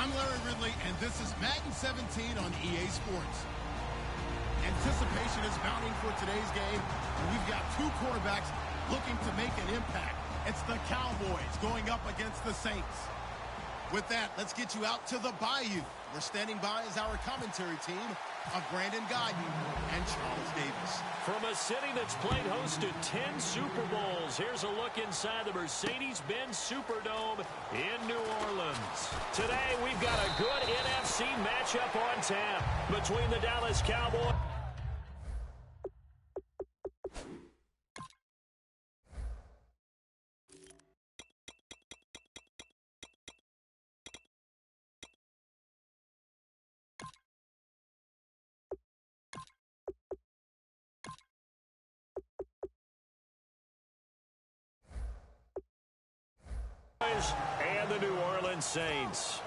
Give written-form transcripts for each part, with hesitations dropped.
I'm Larry Ridley, and this is Madden 17 on EA Sports. Anticipation is mounting for today's game, and we've got two quarterbacks looking to make an impact. It's the Cowboys going up against the Saints. With that, let's get you out to the Bayou. We're standing by as our commentary team of Brandon Godden and Charles Davis. From a city that's played host to 10 Super Bowls, here's a look inside the Mercedes-Benz Superdome in New Orleans. Today, we've got a good NFC matchup on tap between the Dallas Cowboys and the New Orleans Saints.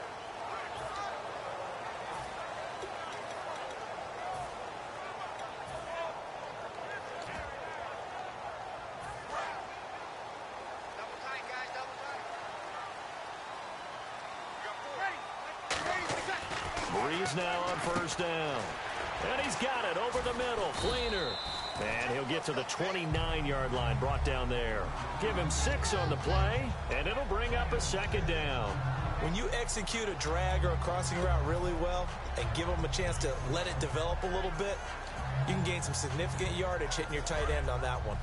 Breeze now on first down. And he's got it over the middle. Fleener. And he'll get to the 29-yard line, brought down there. Give him 6 on the play, and it'll bring up a second down. When you execute a drag or a crossing route really well and give them a chance to let it develop a little bit, you can gain some significant yardage hitting your tight end on that one.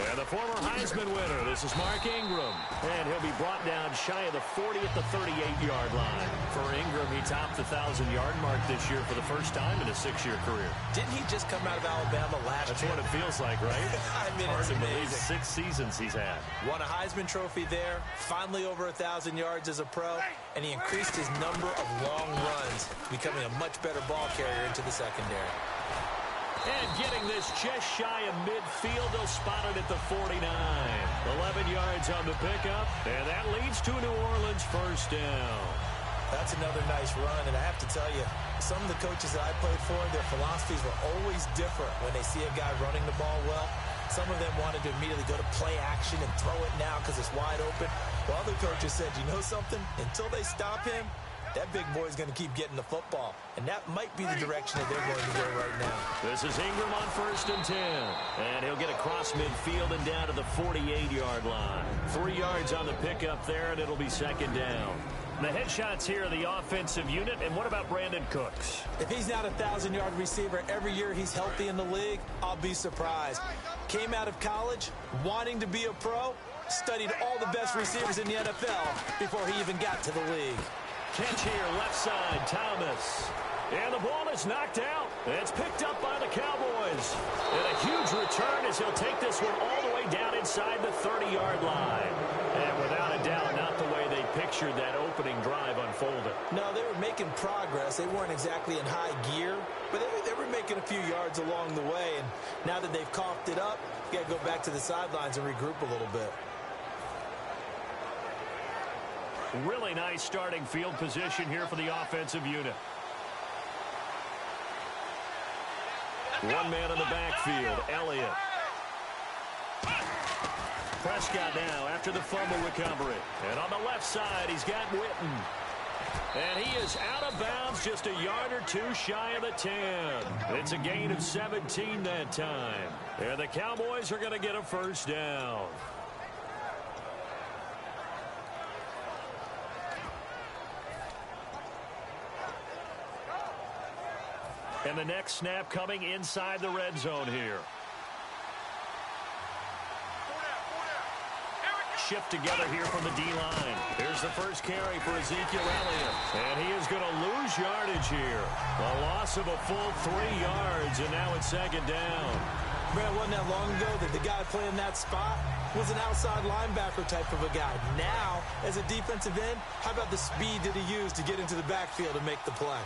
And the former Heisman winner, this is Mark Ingram. And he'll be brought down shy of the 40 at the 38-yard line. For Ingram, he topped the 1,000-yard mark this year for the first time in his 6-year career. Didn't he just come out of Alabama last year? That's what it feels like, right? I mean, it's amazing. 6 seasons he's had. Won a Heisman Trophy there, finally over 1,000 yards as a pro, and he increased his number of long runs, becoming a much better ball carrier into the secondary. And getting this just shy of midfield, they'll spot it at the 49. 11 yards on the pickup, and that leads to New Orleans first down. That's another nice run, and I have to tell you, some of the coaches that I played for, their philosophies were always different when they see a guy running the ball well. Some of them wanted to immediately go to play action and throw it now because it's wide open. While other coaches said, you know something? Until they stop him, that big boy's going to keep getting the football. And that might be the direction that they're going to go right now. This is Ingram on first and 10. And he'll get across midfield and down to the 48-yard line. 3 yards on the pickup there, and it'll be second down. The headshots here are the offensive unit. And what about Brandon Cooks? If he's not a 1,000-yard receiver every year he's healthy in the league, I'll be surprised. Came out of college wanting to be a pro, studied all the best receivers in the NFL before he even got to the league. Catch here, left side, Thomas. And the ball is knocked out. It's picked up by the Cowboys. And a huge return as he'll take this one all the way down inside the 30-yard line. And without a doubt, not the way they pictured that opening drive unfolded. No, they were making progress. They weren't exactly in high gear, but they were making a few yards along the way. And now that they've coughed it up, you got to go back to the sidelines and regroup a little bit. Really nice starting field position here for the offensive unit. One man in the backfield, Elliott. Prescott now after the fumble recovery. And on the left side, he's got Witten. And he is out of bounds just a yard or two shy of the 10. It's a gain of 17 that time. And the Cowboys are going to get a first down. And the next snap coming inside the red zone here. Shift together here from the D-line. Here's the first carry for Ezekiel Elliott. And he is going to lose yardage here. A loss of a full 3 yards, and now it's second down. Man, it wasn't that long ago that the guy playing that spot was an outside linebacker type of a guy. Now, as a defensive end, how about the speed that he used to get into the backfield and make the play?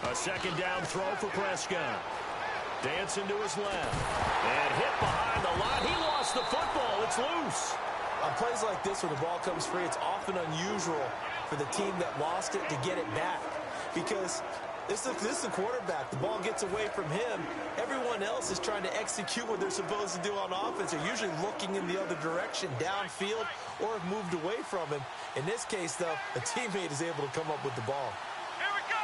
A second down throw for Prescott. Dancing to his left. And hit behind the line. He lost the football. It's loose. On plays like this where the ball comes free, it's often unusual for the team that lost it to get it back. Because this is the quarterback. The ball gets away from him. Everyone else is trying to execute what they're supposed to do on offense. They're usually looking in the other direction, downfield, or have moved away from him. In this case, though, a teammate is able to come up with the ball. Here we go.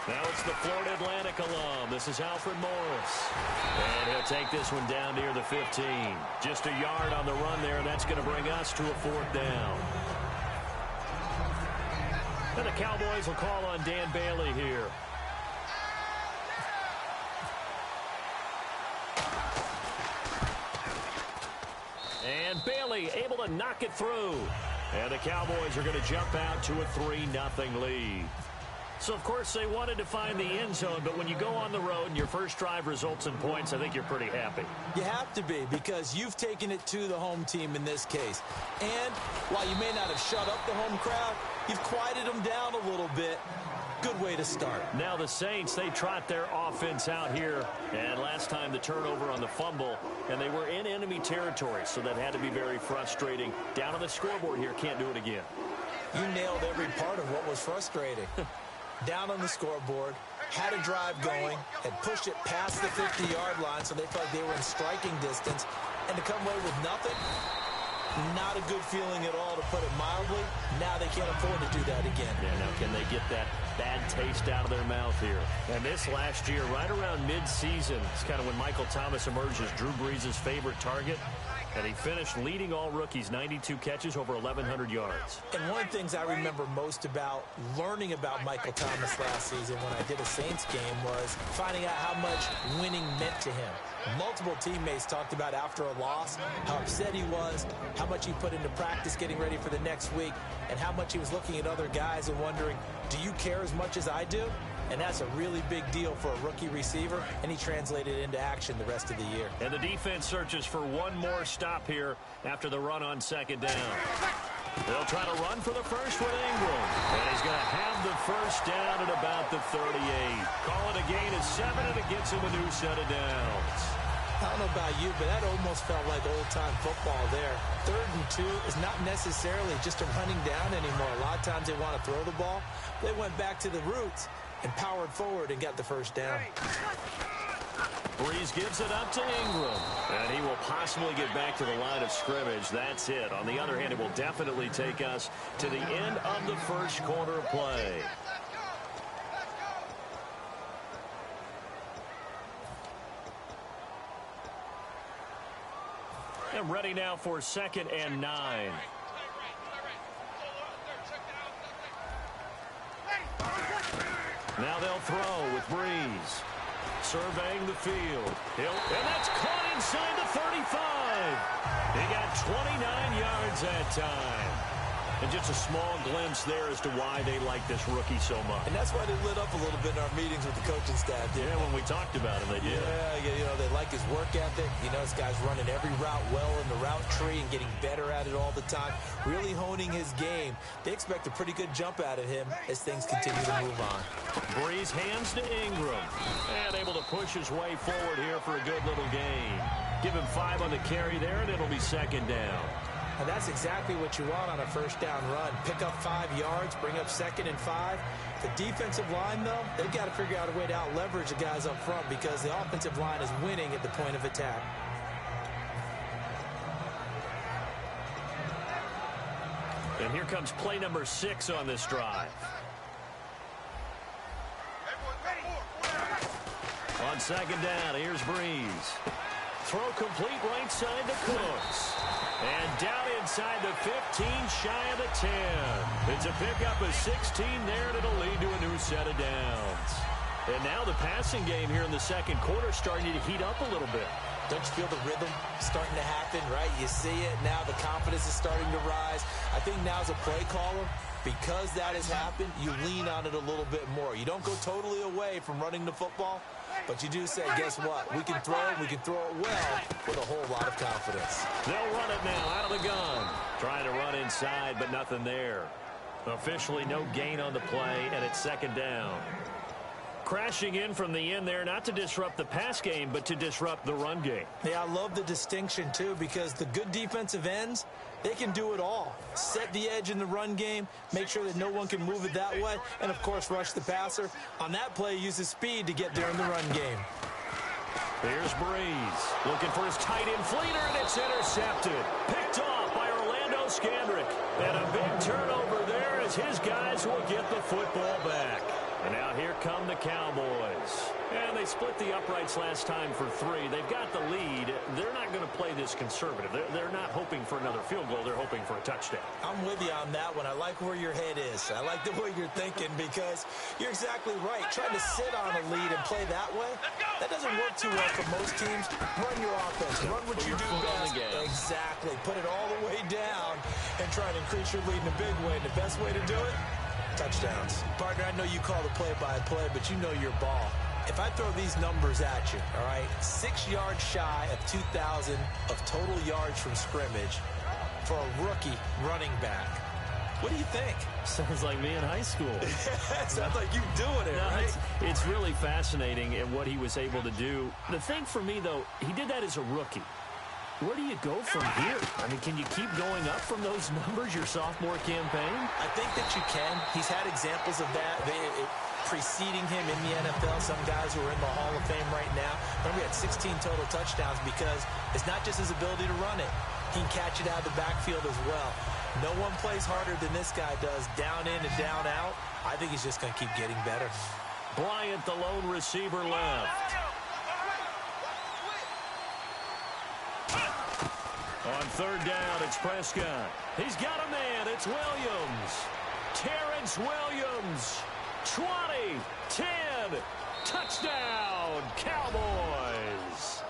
Now it's the Florida Atlantic alum. This is Alfred Morris. And he'll take this one down near the 15. Just a yard on the run there, and that's going to bring us to a 4th down. And the Cowboys will call on Dan Bailey here. And Bailey able to knock it through. And the Cowboys are going to jump out to a 3-0 lead. So, of course, they wanted to find the end zone, but when you go on the road and your first drive results in points, I think you're pretty happy. You have to be, because you've taken it to the home team in this case. And while you may not have shut up the home crowd, you've quieted them down a little bit. Good way to start. Now the Saints, they trot their offense out here. And last time the turnover on the fumble, and they were in enemy territory, so that had to be very frustrating. Down on the scoreboard here, can't do it again. You nailed every part of what was frustrating. Down on the scoreboard, had a drive going, had pushed it past the 50-yard line, so they felt like they were in striking distance, and to come away with nothing, not a good feeling at all, to put it mildly. Now they can't afford to do that again. Yeah, now can they get that bad taste out of their mouth here? And this last year, right around mid-season, it's kind of when Michael Thomas emerged as Drew Brees' favorite target. And he finished leading all rookies, 92 catches, over 1,100 yards. And one of the things I remember most about learning about Michael Thomas last season when I did a Saints game was finding out how much winning meant to him. Multiple teammates talked about after a loss, how upset he was, how much he put into practice getting ready for the next week, and how much he was looking at other guys and wondering, do you care as much as I do? And that's a really big deal for a rookie receiver, and he translated it into action the rest of the year. And the defense searches for one more stop here after the run on 2nd down. They'll try to run for the first with Ingram. And he's going to have the first down at about the 38. Call it a gain of 7, and it gets him a new set of downs. I don't know about you, but that almost felt like old-time football there. 3rd and 2 is not necessarily just a running down anymore. A lot of times they want to throw the ball. They went back to the roots and powered forward and got the first down. Brees gives it up to Ingram. And he will possibly get back to the line of scrimmage. That's it. On the other hand, it will definitely take us to the end of the first quarter of play. And ready now for 2nd and 9. Now they'll throw with Brees. Surveying the field. And that's caught inside the 35. He got 29 yards that time. And just a small glimpse there as to why they like this rookie so much. And that's why they lit up a little bit in our meetings with the coaching staff. Yeah, when we talked about him, they did. Yeah, you know, they like his work ethic. You know, this guy's running every route well in the route tree and getting better at it all the time, really honing his game. They expect a pretty good jump out of him as things continue to move on. Brees hands to Ingram. And able to push his way forward here for a good little gain. Give him 5 on the carry there, and it'll be 2nd down. And that's exactly what you want on a first down run. Pick up 5 yards, bring up 2nd and 5. The defensive line, though, they've got to figure out a way to out-leverage the guys up front because the offensive line is winning at the point of attack. And here comes play number 6 on this drive. On 2nd down, here's Brees. Throw complete right side to Cooks. And down inside the 15, shy of the 10. It's a pickup of 16 there, and it'll lead to a new set of downs. And now the passing game here in the 2nd quarter starting to heat up a little bit. Don't you feel the rhythm starting to happen, right? You see it now. The confidence is starting to rise. I think now as a play caller, because that has happened, you lean on it a little bit more. You don't go totally away from running the football, but you do say, guess what? We can throw it well with a whole lot of confidence. They'll run it now out of the gun. Trying to run inside, but nothing there. Officially no gain on the play, and it's 2nd down. Crashing in from the end there, not to disrupt the pass game, but to disrupt the run game. Yeah, I love the distinction, too, because the good defensive ends, they can do it all. Set the edge in the run game, make sure that no one can move it that way, and, of course, rush the passer. On that play, use his speed to get there in the run game. Here's Breeze, looking for his tight end Fleeter, and it's intercepted. Picked off by Orlando Scandrick. And a big turnover there as his guys will get the football back. And now here come the Cowboys. And they split the uprights last time for 3. They've got the lead. They're not going to play this conservative. They're not hoping for another field goal. They're hoping for a touchdown. I'm with you on that one. I like where your head is. I like the way you're thinking because you're exactly right. Trying to sit on a lead and play that way, that doesn't work too well for most teams. Run your offense. Run what you do best. Exactly. Put it all the way down and try and increase your lead in a big way. And the best way to do it, touchdowns. Partner, I know you call the play-by-play, but you know your ball. If I throw these numbers at you, all right, 6 yards shy of 2,000 of total yards from scrimmage for a rookie running back. What do you think? Sounds like me in high school. Sounds like you doing it, right? It's really fascinating in what he was able to do. The thing for me, though, he did that as a rookie. Where do you go from here? I mean, can you keep going up from those numbers your sophomore campaign? I think that you can. He's had examples of that preceding him in the NFL. Some guys who are in the Hall of Fame right now. Remember, he had 16 total touchdowns because it's not just his ability to run it. He can catch it out of the backfield as well. No one plays harder than this guy does, down in and down out. I think he's just going to keep getting better. Bryant, the lone receiver, left. On third down, it's Prescott. He's got a man. It's Williams. Terrence Williams. 20, 10, touchdown, Cowboys.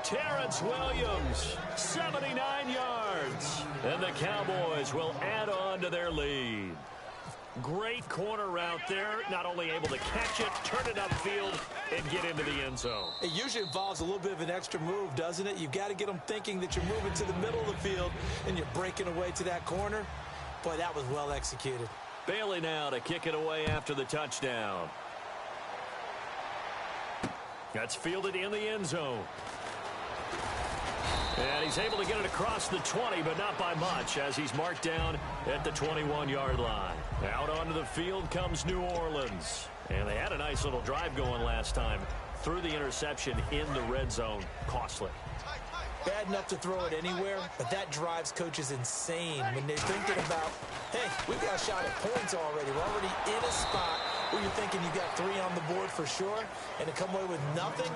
Terrence Williams, 79 yards. And the Cowboys will add on to their lead. Great corner route there. Not only able to catch it, turn it upfield, and get into the end zone. It usually involves a little bit of an extra move, doesn't it? You've got to get them thinking that you're moving to the middle of the field and you're breaking away to that corner. Boy, that was well executed. Bailey now to kick it away after the touchdown. That's fielded in the end zone. And he's able to get it across the 20, but not by much, as he's marked down at the 21-yard line. Out onto the field comes New Orleans. And they had a nice little drive going last time. Threw the interception in the red zone. Costly. Bad enough to throw it anywhere, but that drives coaches insane when they're thinking about, hey, we've got a shot at points already. We're already in a spot where you're thinking you've got 3 on the board for sure, and to come away with nothing,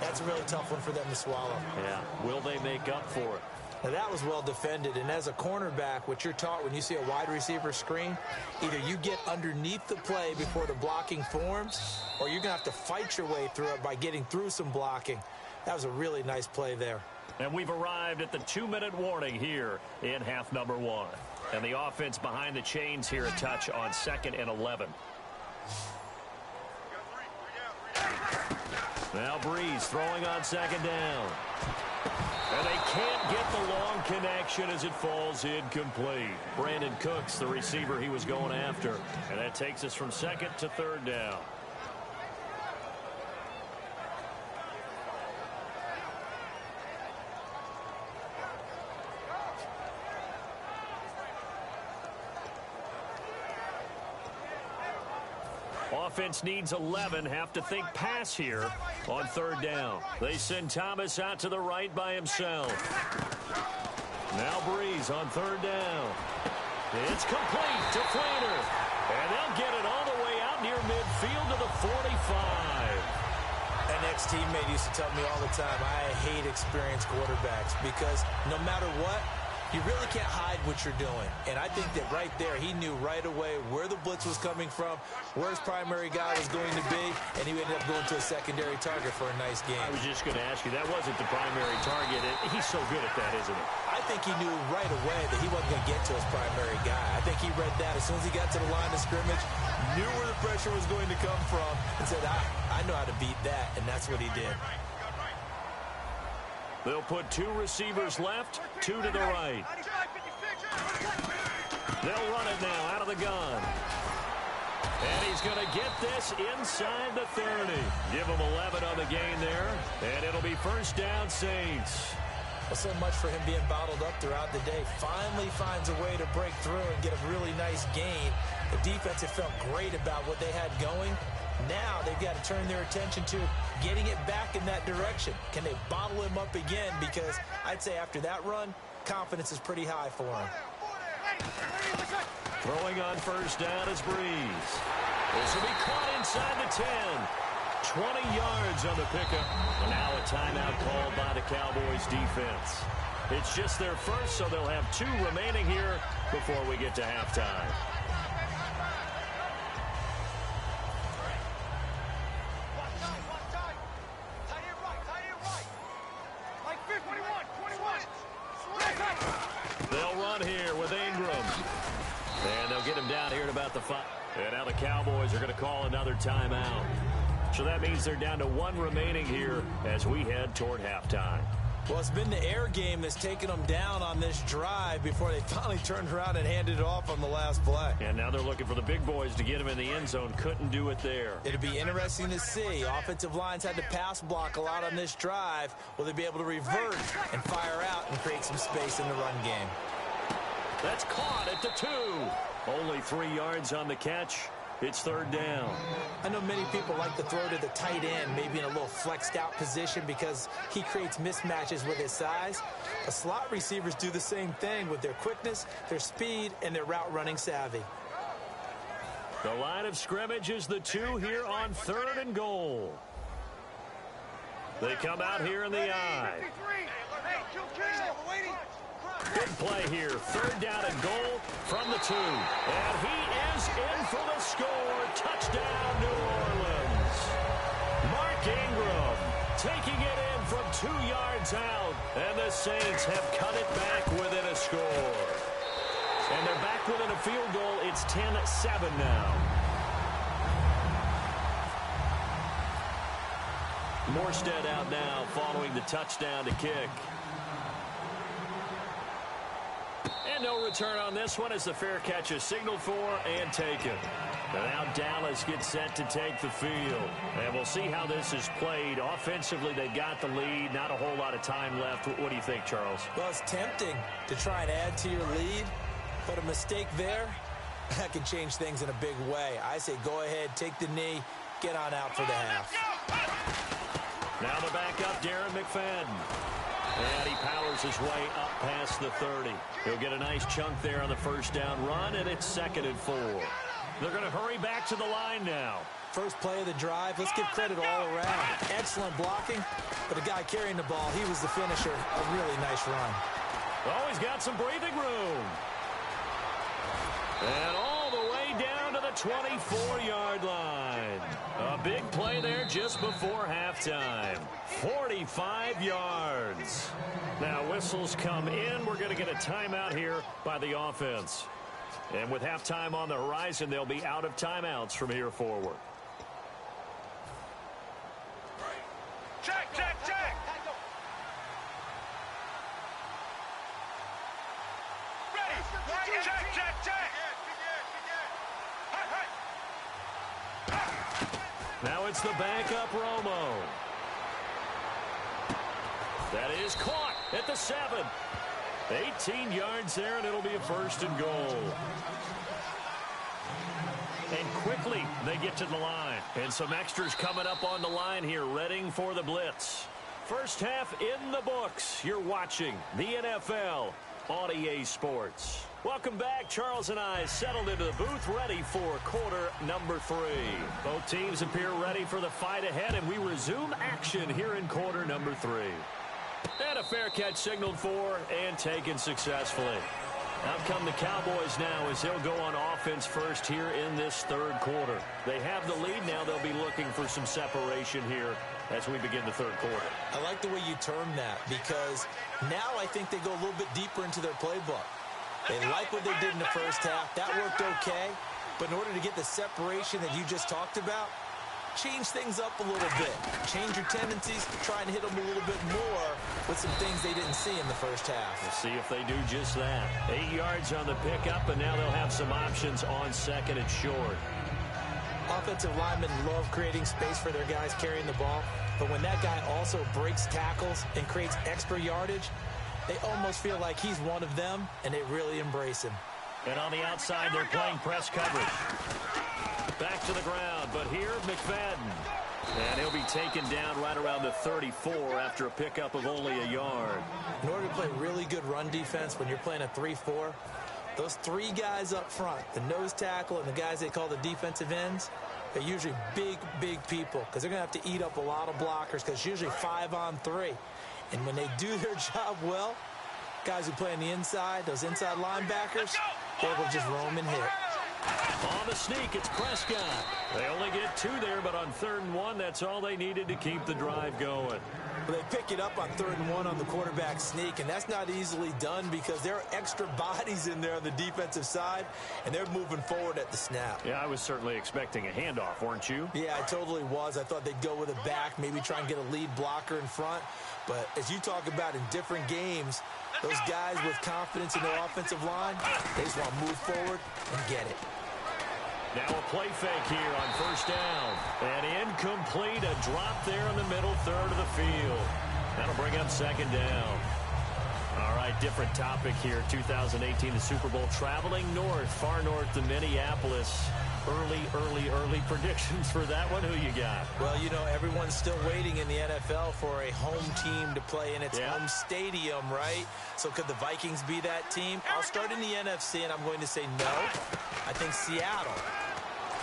that's a really tough one for them to swallow. Yeah, will they make up for it? Now, that was well defended, and as a cornerback, what you're taught when you see a wide receiver screen, either you get underneath the play before the blocking forms, or you're going to have to fight your way through it by getting through some blocking. That was a really nice play there. And we've arrived at the 2-minute warning here in half number 1. And the offense behind the chains here a touch on 2nd and 11. Now Breeze throwing on 2nd down. And they can't get the long connection as it falls incomplete. Brandon Cooks, the receiver he was going after. And that takes us from 2nd to 3rd down. Offense needs 11. Have to think pass here on 3rd down. They send Thomas out to the right by himself. Now Breeze on 3rd down. It's complete to Flater. And they'll get it all the way out near midfield to the 45. An ex-teammate used to tell me all the time, I hate experienced quarterbacks because no matter what, you really can't hide what you're doing. And I think that right there, he knew right away where the blitz was coming from, where his primary guy was going to be, and he ended up going to a secondary target for a nice game. I was just going to ask you, that wasn't the primary target. He's so good at that, isn't he? I think he knew right away that he wasn't going to get to his primary guy. I think he read that as soon as he got to the line of scrimmage, knew where the pressure was going to come from, and said, I know how to beat that, and that's what he did. They'll put 2 receivers left, 2 to the right. They'll run it now out of the gun. And he's going to get this inside the 30. Give him 11 on the gain there. And it'll be first down, Saints. Well, so much for him being bottled up throughout the day. Finally finds a way to break through and get a really nice gain. The defense had felt great about what they had going. Now they've got to turn their attention to getting it back in that direction. Can they bottle him up again? Because I'd say after that run, confidence is pretty high for him. Throwing on first down is Breeze. This will be caught inside the 10. 20 yards on the pickup. And now a timeout called by the Cowboys defense. It's just their first, so they'll have 2 remaining here before we get to halftime. They'll run here with Ingram. And they'll get him down here at about the 5. And now the Cowboys are going to call another timeout. So that means they're down to 1 remaining here as we head toward halftime. Well, it's been the air game that's taken them down on this drive before they finally turned around and handed it off on the last play. And now they're looking for the big boys to get him in the end zone. Couldn't do it there. It'll be interesting to see. Offensive lines had to pass block a lot on this drive. Will they be able to revert and fire out and create some space in the run game? That's caught at the 2. Only 3 yards on the catch. It's third down. I know many people like to throw to the tight end, maybe in a little flexed out position because he creates mismatches with his size. The slot receivers do the same thing with their quickness, their speed, and their route running savvy. The line of scrimmage is the 2 here on 3rd and goal. They come out here in the I. Big play here. 3rd down and goal from the 2. And he is in for the score. Touchdown, New Orleans. Mark Ingram taking it in from 2 yards out. And the Saints have cut it back within a score. And they're back within a field goal. It's 10-7 now. Morstead out now following the touchdown to kick. And no return on this one as the fair catch is signaled for and taken. And now Dallas gets set to take the field. And we'll see how this is played. Offensively, they've got the lead. Not a whole lot of time left. What do you think, Charles? Well, it's tempting to try and add to your lead. But a mistake there, that can change things in a big way. I say go ahead, take the knee, get on out for the half. Now the backup, Darren McFadden. And he powers his way up past the 30. He'll get a nice chunk there on the first down run, and it's 2nd and 4. They're going to hurry back to the line now. First play of the drive, let's give credit all around. Excellent blocking, but the guy carrying the ball, he was the finisher. A really nice run. Oh, he's got some breathing room. And all the way down to the 24-yard line. A big play there just before halftime. 45 yards. Now whistles come in. We're going to get a timeout here by the offense. And with halftime on the horizon, they'll be out of timeouts from here forward. Check, check, check. Ready. Check, check, check. Now it's the backup Romo. That is caught at the 7. 18 yards there, and it'll be a 1st and goal. And quickly they get to the line. And some extras coming up on the line here, readying for the blitz. First half in the books. You're watching the NFL on EA Sports. Welcome back. Charles and I settled into the booth, ready for quarter number 3. Both teams appear ready for the fight ahead, and we resume action here in quarter number 3. And a fair catch signaled for and taken successfully. Out come the Cowboys now as they'll go on offense first here in this 3rd quarter. They have the lead now. They'll be looking for some separation here as we begin the 3rd quarter. I like the way you term that because now I think they go a little bit deeper into their playbook. They like what they did in the first half. That worked okay. But in order to get the separation that you just talked about, change things up a little bit. Change your tendencies, try and hit them a little bit more with some things they didn't see in the first half. We'll see if they do just that. 8 yards on the pickup, and now they'll have some options on 2nd and short. Offensive linemen love creating space for their guys carrying the ball, but when that guy also breaks tackles and creates extra yardage, they almost feel like he's one of them, and they really embrace him. And on the outside, they're playing press coverage. Back to the ground, but here, McFadden. And he'll be taken down right around the 34 after a pickup of only a yard. In order to play really good run defense when you're playing a 3-4, those three guys up front, the nose tackle and the guys they call the defensive ends, they're usually big, big people because they're going to have to eat up a lot of blockers because it's usually 5-on-3. And when they do their job well, guys who play on the inside, those inside linebackers, they're able to just roam and hit. On the sneak, it's Prescott. They only get 2 there, but on 3rd and 1, that's all they needed to keep the drive going. Well, they pick it up on 3rd and 1 on the quarterback sneak, and that's not easily done because there are extra bodies in there on the defensive side, and they're moving forward at the snap. Yeah, I was certainly expecting a handoff, weren't you? Yeah, I totally was. I thought they'd go with a back, maybe try and get a lead blocker in front. But as you talk about in different games, those guys with confidence in their offensive line, they just want to move forward and get it. Now a play fake here on 1st down. And incomplete, a drop there in the middle third of the field. That'll bring up 2nd down. All right, different topic here. 2018, the Super Bowl, traveling north, far north to Minneapolis. Early predictions for that one. Who you got? Well, you know, everyone's still waiting in the NFL for a home team to play in its home stadium, right? So could the Vikings be that team? I'll start in the NFC, and I'm going to say no. I think Seattle.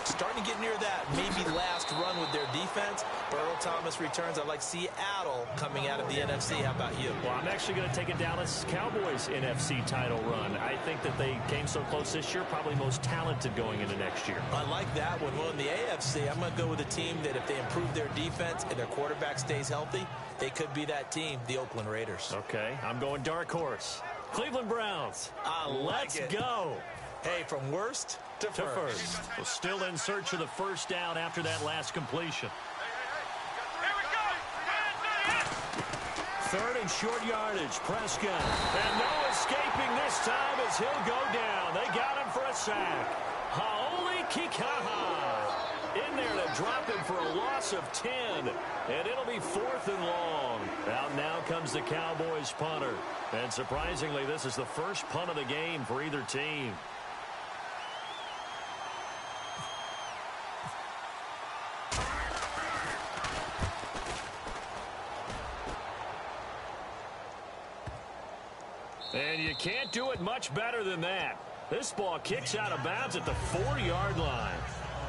Starting to get near that maybe last run with their defense. Earl Thomas returns. I like Seattle coming out of the NFC. How about you? Well, I'm actually going to take a Dallas Cowboys NFC title run. I think that they came so close this year, probably most talented going into next year. I like that one. Well, in the AFC, I'm going to go with a team that if they improve their defense and their quarterback stays healthy, they could be that team, the Oakland Raiders. Okay, I'm going dark horse. Cleveland Browns. Let's go. Hey, from worst to first. Well, still in search of the 1st down after that last completion. Here we go. 3rd and short yardage. Prescott. And no escaping this time as he'll go down. They got him for a sack. Haoli Kikaha in there to drop him for a loss of 10. And it'll be 4th and long. Out now comes the Cowboys punter. And surprisingly, this is the first punt of the game for either team. And you can't do it much better than that. This ball kicks out of bounds at the 4-yard line.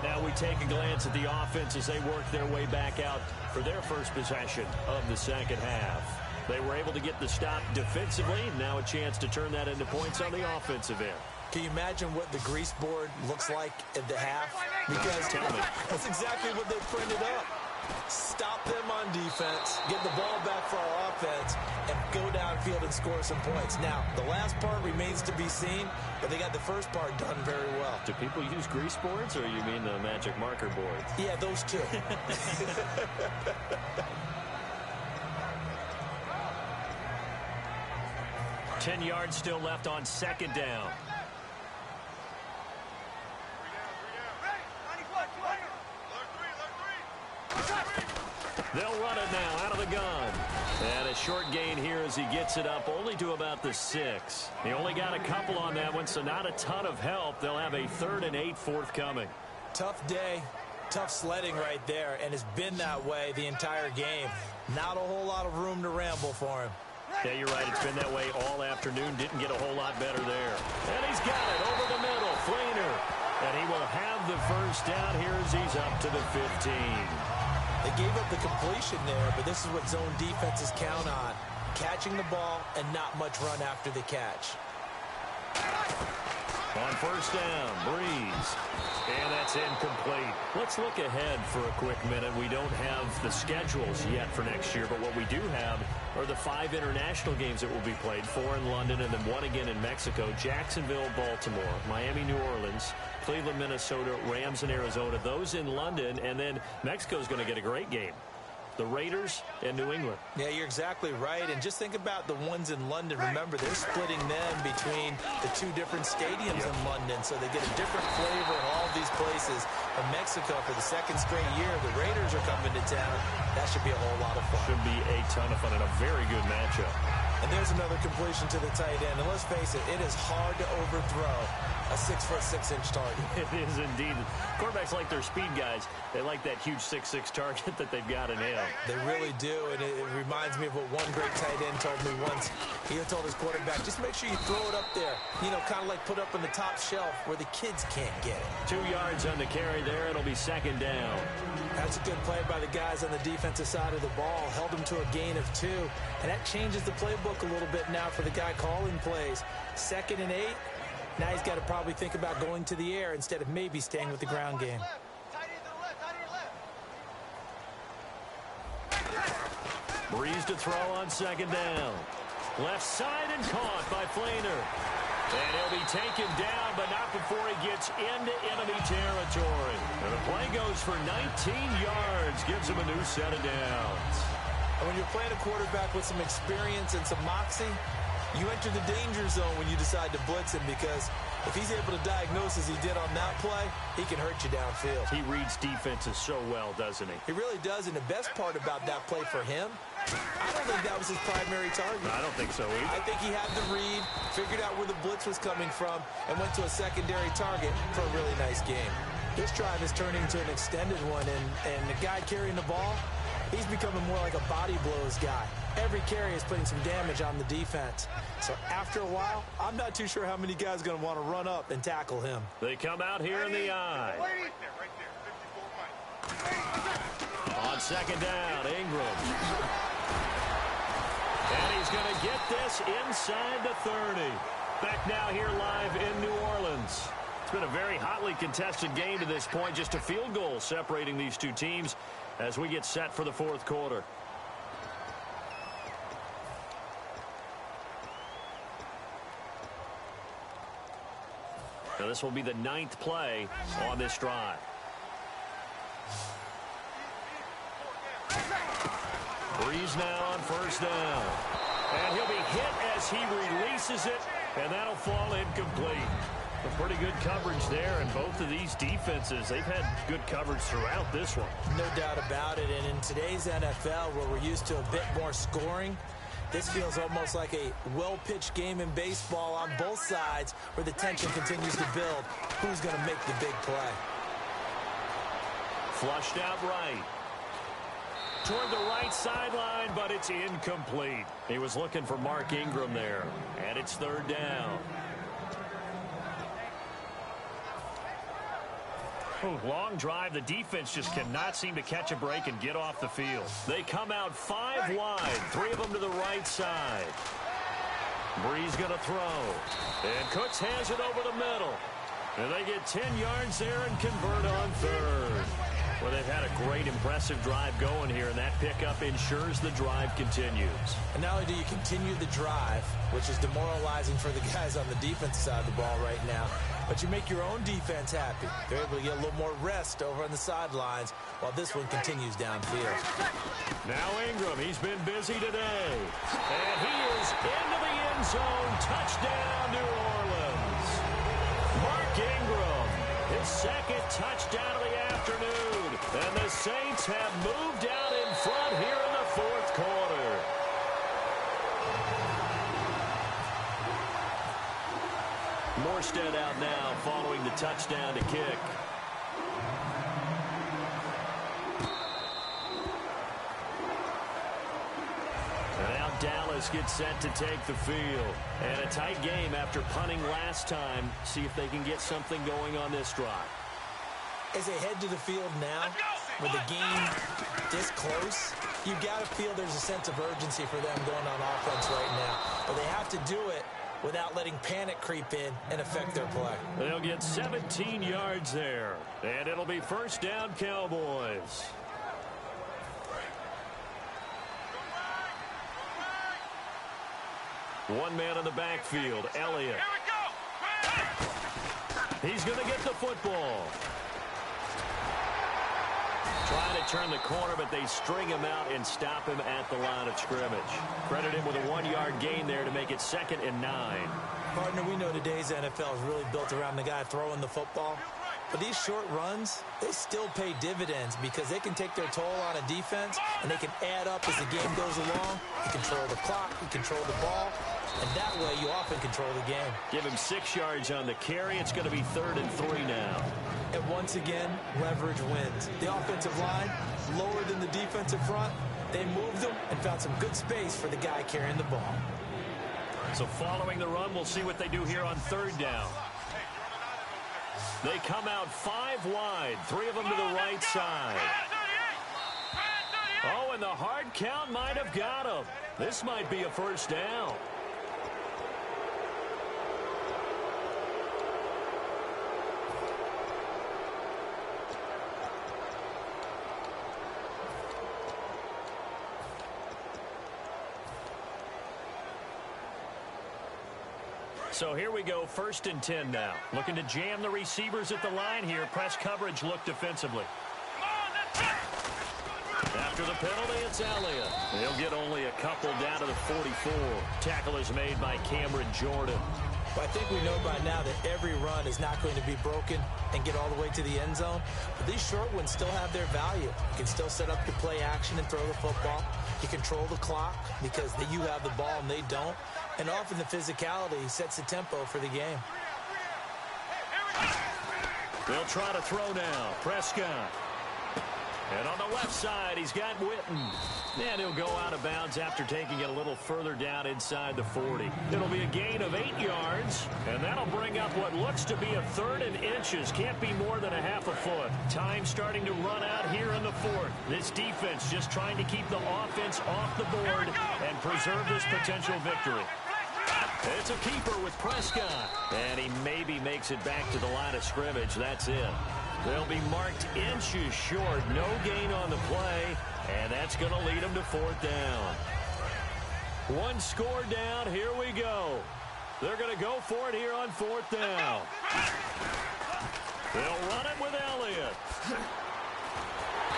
Now we take a glance at the offense as they work their way back out for their first possession of the 2nd half. They were able to get the stop defensively. Now a chance to turn that into points on the offensive end. Can you imagine what the grease board looks like at the half? Because that's exactly what they printed up. Stop them on defense, get the ball back for our offense, and go downfield and score some points. Now, the last part remains to be seen, but they got the first part done very well. Do people use grease boards, or you mean the magic marker boards? Yeah, those two. 10 yards still left on 2nd down. They'll run it now out of the gun. And a short gain here as he gets it up only to about the 6. He only got a couple on that one, so not a ton of help. They'll have a 3rd and 8 forthcoming. Tough day, tough sledding right there, and it's been that way the entire game. Not a whole lot of room to ramble for him. Yeah, you're right. It's been that way all afternoon. Didn't get a whole lot better there. And he's got it over the middle. Fleener. And he will have the 1st down here as he's up to the 15. They gave up the completion there, but this is what zone defenses count on. Catching the ball and not much run after the catch. On 1st down, Breeze. And that's incomplete. Let's look ahead for a quick minute. We don't have the schedules yet for next year, but what we do have are the 5 international games that will be played, 4 in London and then 1 again in Mexico, Jacksonville, Baltimore, Miami, New Orleans, Cleveland, Minnesota, Rams in Arizona, those in London, and then Mexico's going to get a great game. the Raiders and New England. Yeah, you're exactly right. And just think about the ones in London. Remember, they're splitting them between the two different stadiums in London, so they get a different flavor in all of these places. From Mexico for the second straight year, the Raiders are coming to town. That should be a whole lot of fun. Should be a ton of fun and a very good matchup. And there's another completion to the tight end. And let's face it, it is hard to overthrow a 6'6" target. It is indeed. Quarterbacks like their speed guys. They like that huge 6'6" target that they've got in him. They really do, and it reminds me of what one great tight end told me once. He told his quarterback, just make sure you throw it up there. You know, kind of like put up on the top shelf where the kids can't get it. 2 yards on the carry there. It'll be second down. That's a good play by the guys on the defensive side of the ball. Held them to a gain of 2. And that changes the playbook a little bit now for the guy calling plays. 2nd and 8. Now he's got to probably think about going to the air instead of maybe staying with the ground game. Breeze to throw on second down. Left side and caught by Flainer. And he'll be taken down, but not before he gets into enemy territory. And the play goes for 19 yards, gives him a new set of downs. And when you're playing a quarterback with some experience and some moxie, you enter the danger zone when you decide to blitz him, because if he's able to diagnose as he did on that play, he can hurt you downfield. He reads defenses so well, doesn't he? He really does, and the best part about that play for him, I don't think that was his primary target. I don't think so either. I think he had the read, figured out where the blitz was coming from, and went to a secondary target for a really nice game. This drive is turning into an extended one, and the guy carrying the ball, he's becoming more like a body blows guy. Every carry is putting some damage on the defense. So after a while, I'm not too sure how many guys are going to want to run up and tackle him. They come out here in the eye. On second down, Ingram. And he's going to get this inside the 30. Back now here live in New Orleans. It's been a very hotly contested game to this point. Just a field goal separating these two teams as we get set for the fourth quarter. Now this will be the 9th play on this drive. Breeze now on first down. And he'll be hit as he releases it, and that'll fall incomplete. A pretty good coverage there, and both of these defenses, they've had good coverage throughout this one. No doubt about it, and in today's NFL, where we're used to a bit more scoring, this feels almost like a well-pitched game in baseball on both sides, where the tension continues to build. Who's going to make the big play? Flushed out right. Toward the right sideline, but it's incomplete. He was looking for Mark Ingram there, and it's third down. Long drive. The defense just cannot seem to catch a break and get off the field. They come out 5 wide, 3 of them to the right side. Breeze going to throw. And Cooks has it over the middle. And they get 10 yards there and convert on third. Well, they've had a great, impressive drive going here, and that pickup ensures the drive continues. And not only do you continue the drive, which is demoralizing for the guys on the defensive side of the ball right now, but you make your own defense happy. They're able to get a little more rest over on the sidelines while this one continues downfield. Now Ingram, he's been busy today. And he is into the end zone. Touchdown, New Orleans. Mark Ingram, his second touchdown of the afternoon. And the Saints have moved out in front here in the fourth quarter. Morstead out now following the touchdown to kick. Now Dallas gets set to take the field. And a tight game after punting last time. See if they can get something going on this drive. As they head to the field now, with the game this close, you got to feel there's a sense of urgency for them going on offense right now. But they have to do it without letting panic creep in and affect their play. They'll get 17 yards there. And it'll be first down, Cowboys. One man in the backfield, Elliott. He's going to get the football. Trying to turn the corner, but they string him out and stop him at the line of scrimmage. Credit him with a 1-yard gain there to make it 2nd and 9. Partner, we know today's NFL is really built around the guy throwing the football. But these short runs, they still pay dividends because they can take their toll on a defense, and they can add up as the game goes along. You control the clock, you control the ball, and that way you often control the game. Give him 6 yards on the carry. It's going to be 3rd and 3 now. And once again, leverage wins. The offensive line, lower than the defensive front, they moved them and found some good space for the guy carrying the ball. So following the run, we'll see what they do here on 3rd down. They come out 5 wide, 3 of them to the right side. Oh, and the hard count might have got him. This might be a 1st down. So here we go, 1st and 10 now. Looking to jam the receivers at the line here. Press coverage look defensively. After the penalty, it's Elliott. He'll get only a couple down to the 44. Tackle is made by Cameron Jordan. But I think we know by now that every run is not going to be broken and get all the way to the end zone. But these short ones still have their value. You can still set up your play action and throw the football. You control the clock because you have the ball and they don't. And often the physicality sets the tempo for the game. They'll try to throw now. Prescott. And on the left side, he's got Witten. And he'll go out of bounds after taking it a little further down inside the 40. It'll be a gain of 8 yards, and that'll bring up what looks to be a 3rd and inches. Can't be more than a half a foot. Time starting to run out here in the 4th. This defense just trying to keep the offense off the board and preserve this potential victory. It's a keeper with Prescott. And he maybe makes it back to the line of scrimmage. That's it. They'll be marked inches short. No gain on the play. And that's going to lead them to 4th down. 1 score down. Here we go. They're going to go for it here on 4th down. They'll run it with Elliott.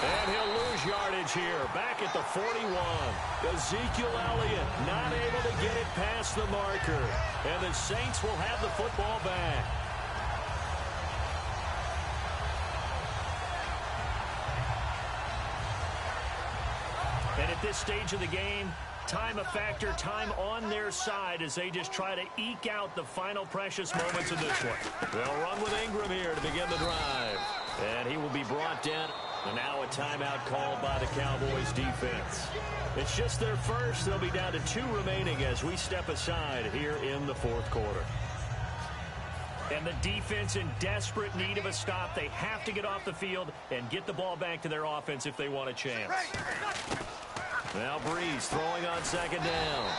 And he'll lose yardage here. Back at the 41. Ezekiel Elliott not able to get it past the marker. And the Saints will have the football back. And at this stage of the game, time a factor, time on their side as they just try to eke out the final precious moments of this one. They'll run with Ingram here to begin the drive. And he will be brought down. And now a timeout called by the Cowboys defense. It's just their first. They'll be down to 2 remaining as we step aside here in the 4th quarter. And the defense in desperate need of a stop. They have to get off the field and get the ball back to their offense if they want a chance. Now Breeze throwing on 2nd down.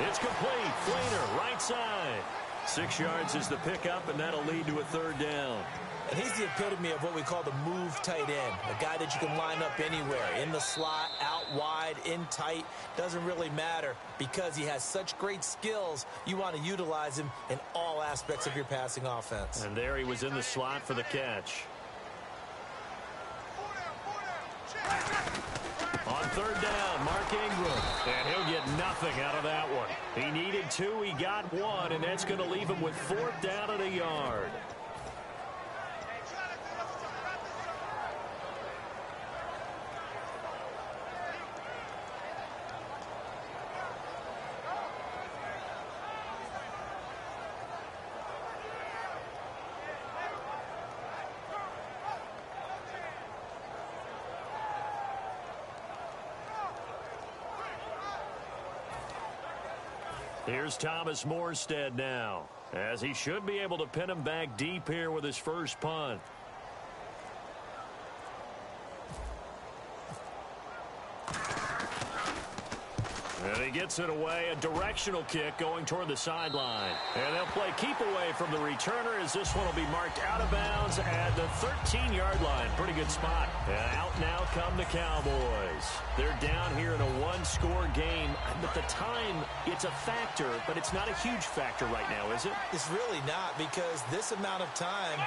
It's complete. Fleener, right side. 6 yards is the pickup, and that'll lead to a 3rd down. And he's the epitome of what we call the move tight end. A guy that you can line up anywhere. In the slot, out wide, in tight. Doesn't really matter because he has such great skills. You want to utilize him in all aspects of your passing offense. And there he was in the slot for the catch. On 3rd down, Mark Ingram. And he'll get nothing out of that one. He needed 2, he got 1, and that's going to leave him with 4th down at a yard. Here's Thomas Morstead now, as he should be able to pin him back deep here with his first punt. And he gets it away, a directional kick going toward the sideline. And they'll play keep away from the returner as this one will be marked out of bounds at the 13-yard line. Pretty good spot. And out now come the Cowboys. They're down here in a 1-score game. At the time, it's a factor, but it's not a huge factor right now, is it? It's really not, because this amount of time,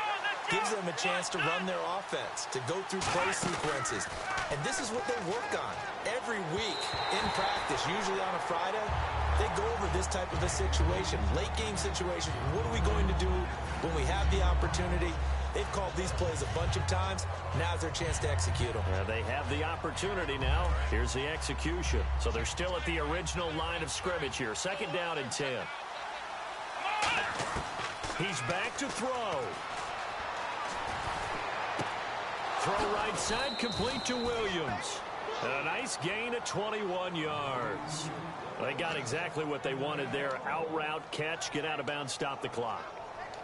gives them a chance to run their offense, to go through play sequences. And this is what they work on every week in practice, usually on a Friday. They go over this type of a situation, late game situation. What are we going to do when we have the opportunity? They've called these plays a bunch of times. Now's their chance to execute them. Yeah, they have the opportunity now. Here's the execution. So they're still at the original line of scrimmage here. 2nd down and 10. He's back to throw. Throw right side, complete to Williams. And a nice gain of 21 yards. They got exactly what they wanted there. Out route, catch, get out of bounds, stop the clock.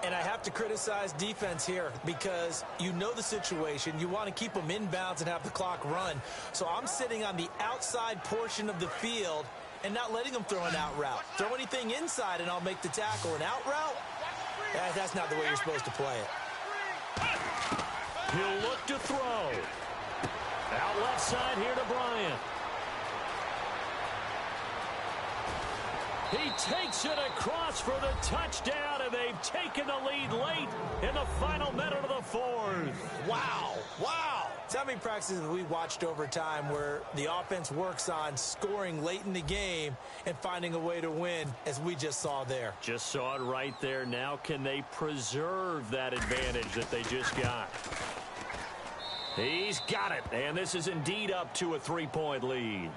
And I have to criticize defense here because you know the situation. You want to keep them inbounds and have the clock run. So I'm sitting on the outside portion of the field and not letting them throw an out route. Throw anything inside and I'll make the tackle. An out route? That's not the way you're supposed to play it. He'll look to throw. Out left side here to Bryant. He takes it across for the touchdown, and they've taken the lead late in the final minute of the 4th. Wow. Wow. So how many practices have we watched over time where the offense works on scoring late in the game and finding a way to win, as we just saw there? Just saw it right there. Now can they preserve that advantage that they just got? He's got it, and this is indeed up to a 3-point lead.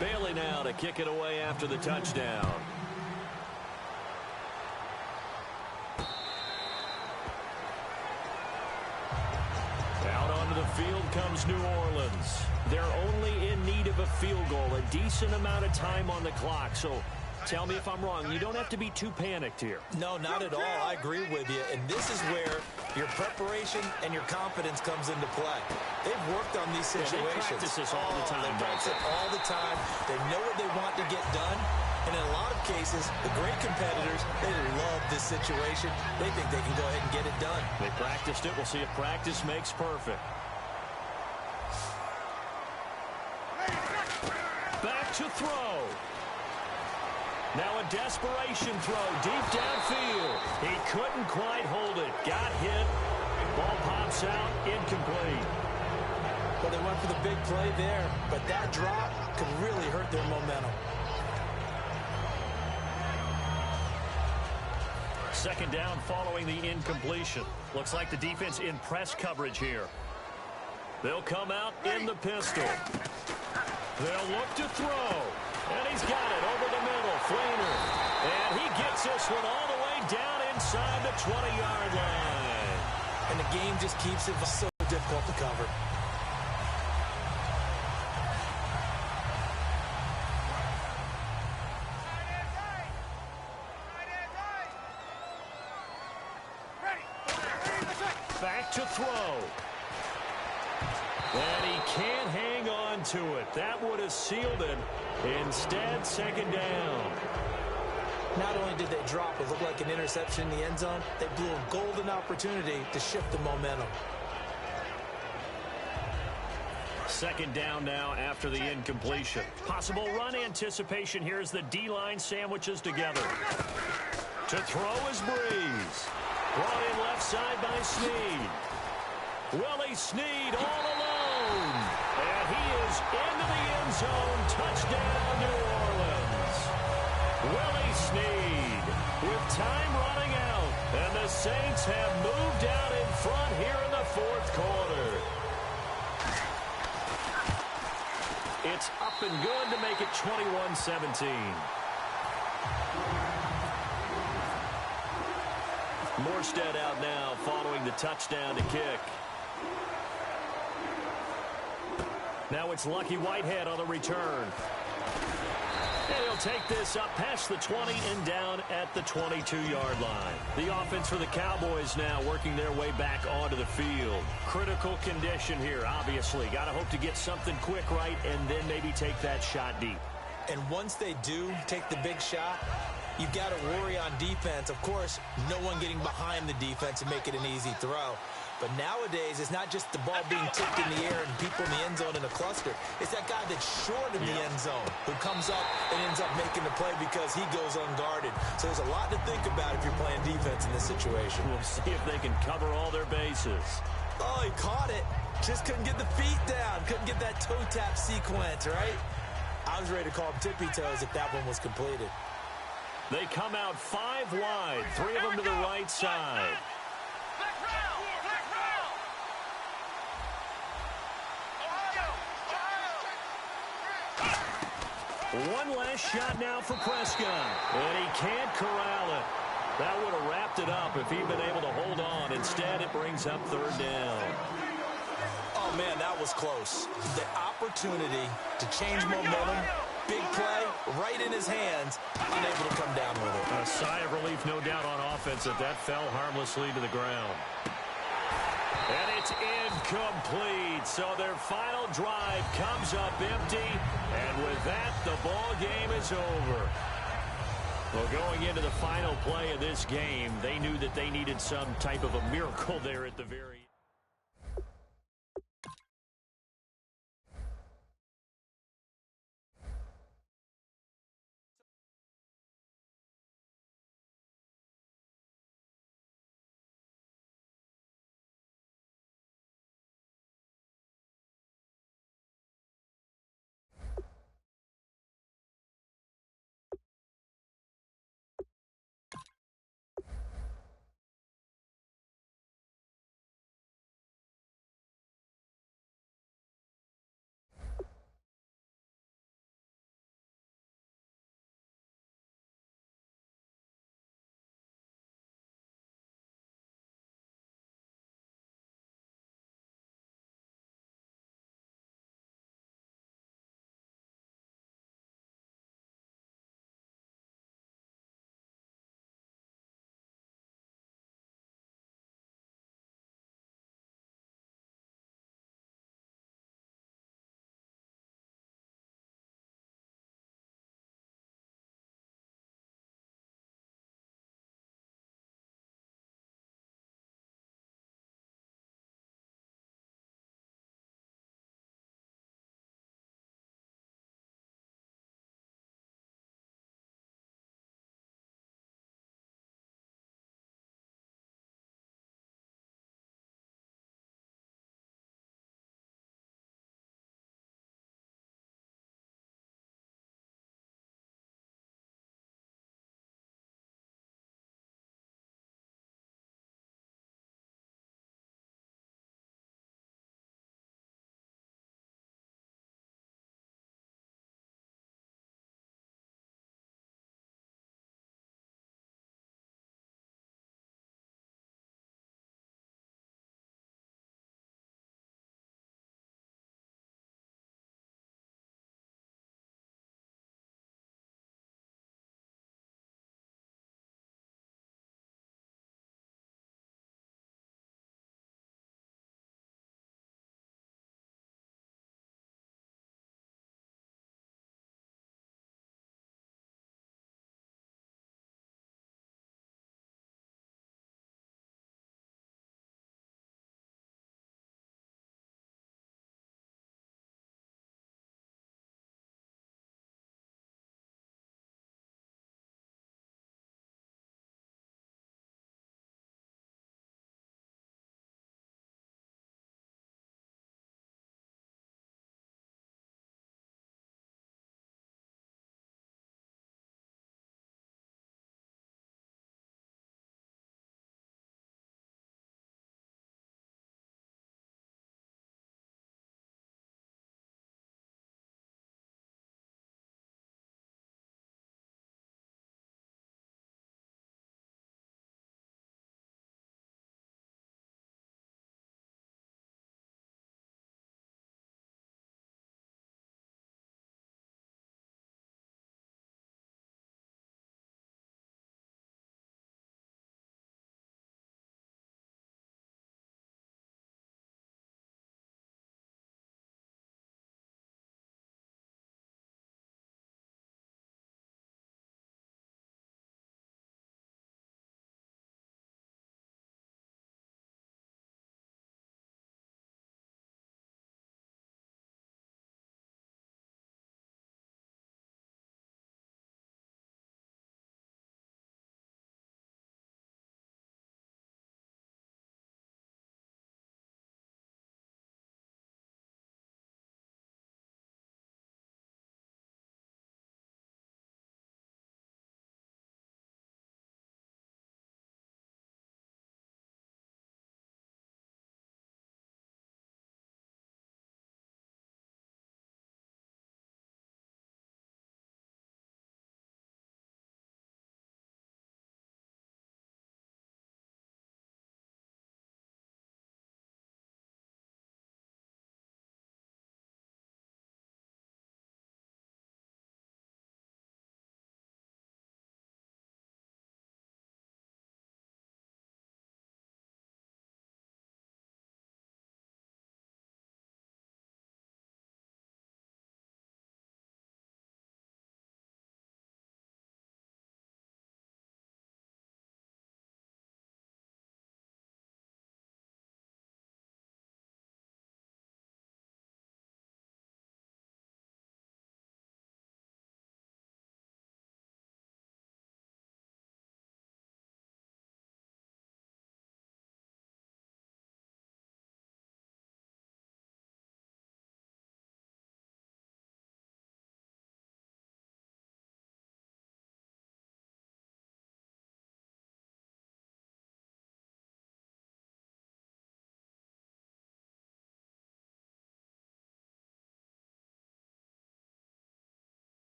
Bailey now to kick it away after the touchdown. Out onto the field comes New Orleans. They're only in need of a field goal, a decent amount of time on the clock. So tell me if I'm wrong. You don't have to be too panicked here. No, not at all. I agree with you. And this is where your preparation and your confidence comes into play. They've worked on these situations. They practice this all the time. They practice it all the time. They know what they want to get done. And in a lot of cases, the great competitors, they love this situation. They think they can go ahead and get it done. They practiced it. We'll see if practice makes perfect. Back to throw. Now a desperation throw deep downfield. He couldn't quite hold it. Got hit. Ball pops out. Incomplete. Well, they went for the big play there, but that drop could really hurt their momentum. 2nd down following the incompletion. Looks like the defense in press coverage here. They'll come out in the pistol. They'll look to throw. And he's got it over the middle. Flainer. And he gets this one all the way down inside the 20-yard line. And the game just keeps it so difficult to cover. Back to throw. And he can't hang on to it. That would have sealed it. Instead, 2nd down. Not only did they drop it look like an interception in the end zone, they blew a golden opportunity to shift the momentum. 2nd down now after the incompletion. Possible run anticipation here as the D-line sandwiches together. To throw is Breeze. Brought in left side by Snead. Willie Snead all alone. And he is into the end zone. Touchdown, New Orleans. Willie Snead with time running out. And the Saints have moved out in front here in the 4th quarter. It's up and good to make it 21-17. Morstead out now following the touchdown to kick. Now it's Lucky Whitehead on the return. And he'll take this up past the 20 and down at the 22-yard line. The offense for the Cowboys now working their way back onto the field. Critical condition here, obviously. Got to hope to get something quick right and then maybe take that shot deep. And once they do take the big shot, you've got to worry on defense. Of course, no one getting behind the defense and make it an easy throw. But nowadays, it's not just the ball being tipped in the air and people in the end zone in a cluster. It's that guy that's short in the end zone who comes up and ends up making the play because he goes unguarded. So there's a lot to think about if you're playing defense in this situation. We'll see if they can cover all their bases. Oh, he caught it. Just couldn't get the feet down. Couldn't get that toe tap sequence, right? I was ready to call him tippy toes if that one was completed. They come out 5 wide, 3 of them to the right side. One last shot now for Prescott, and he can't corral it. That would have wrapped it up if he'd been able to hold on. Instead, it brings up 3rd down. Oh, man, that was close. The opportunity to change momentum, big play, right in his hands, unable to come down with it. A sigh of relief, no doubt, on offense that fell harmlessly to the ground. And it's incomplete. So their final drive comes up empty. And with that, the ball game is over. Well, going into the final play of this game, they knew that they needed some type of a miracle there at the very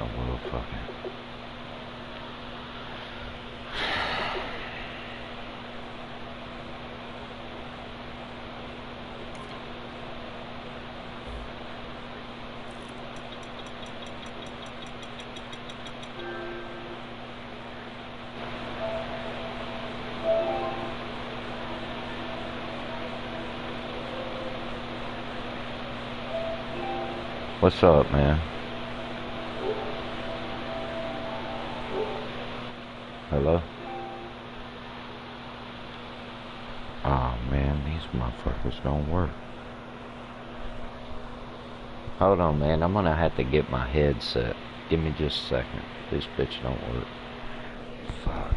motherfucker. What's up, man? Hello? Oh man, these motherfuckers don't work. Hold on, man. I'm gonna have to get my headset. Give me just a second. This bitch don't work. Fuck.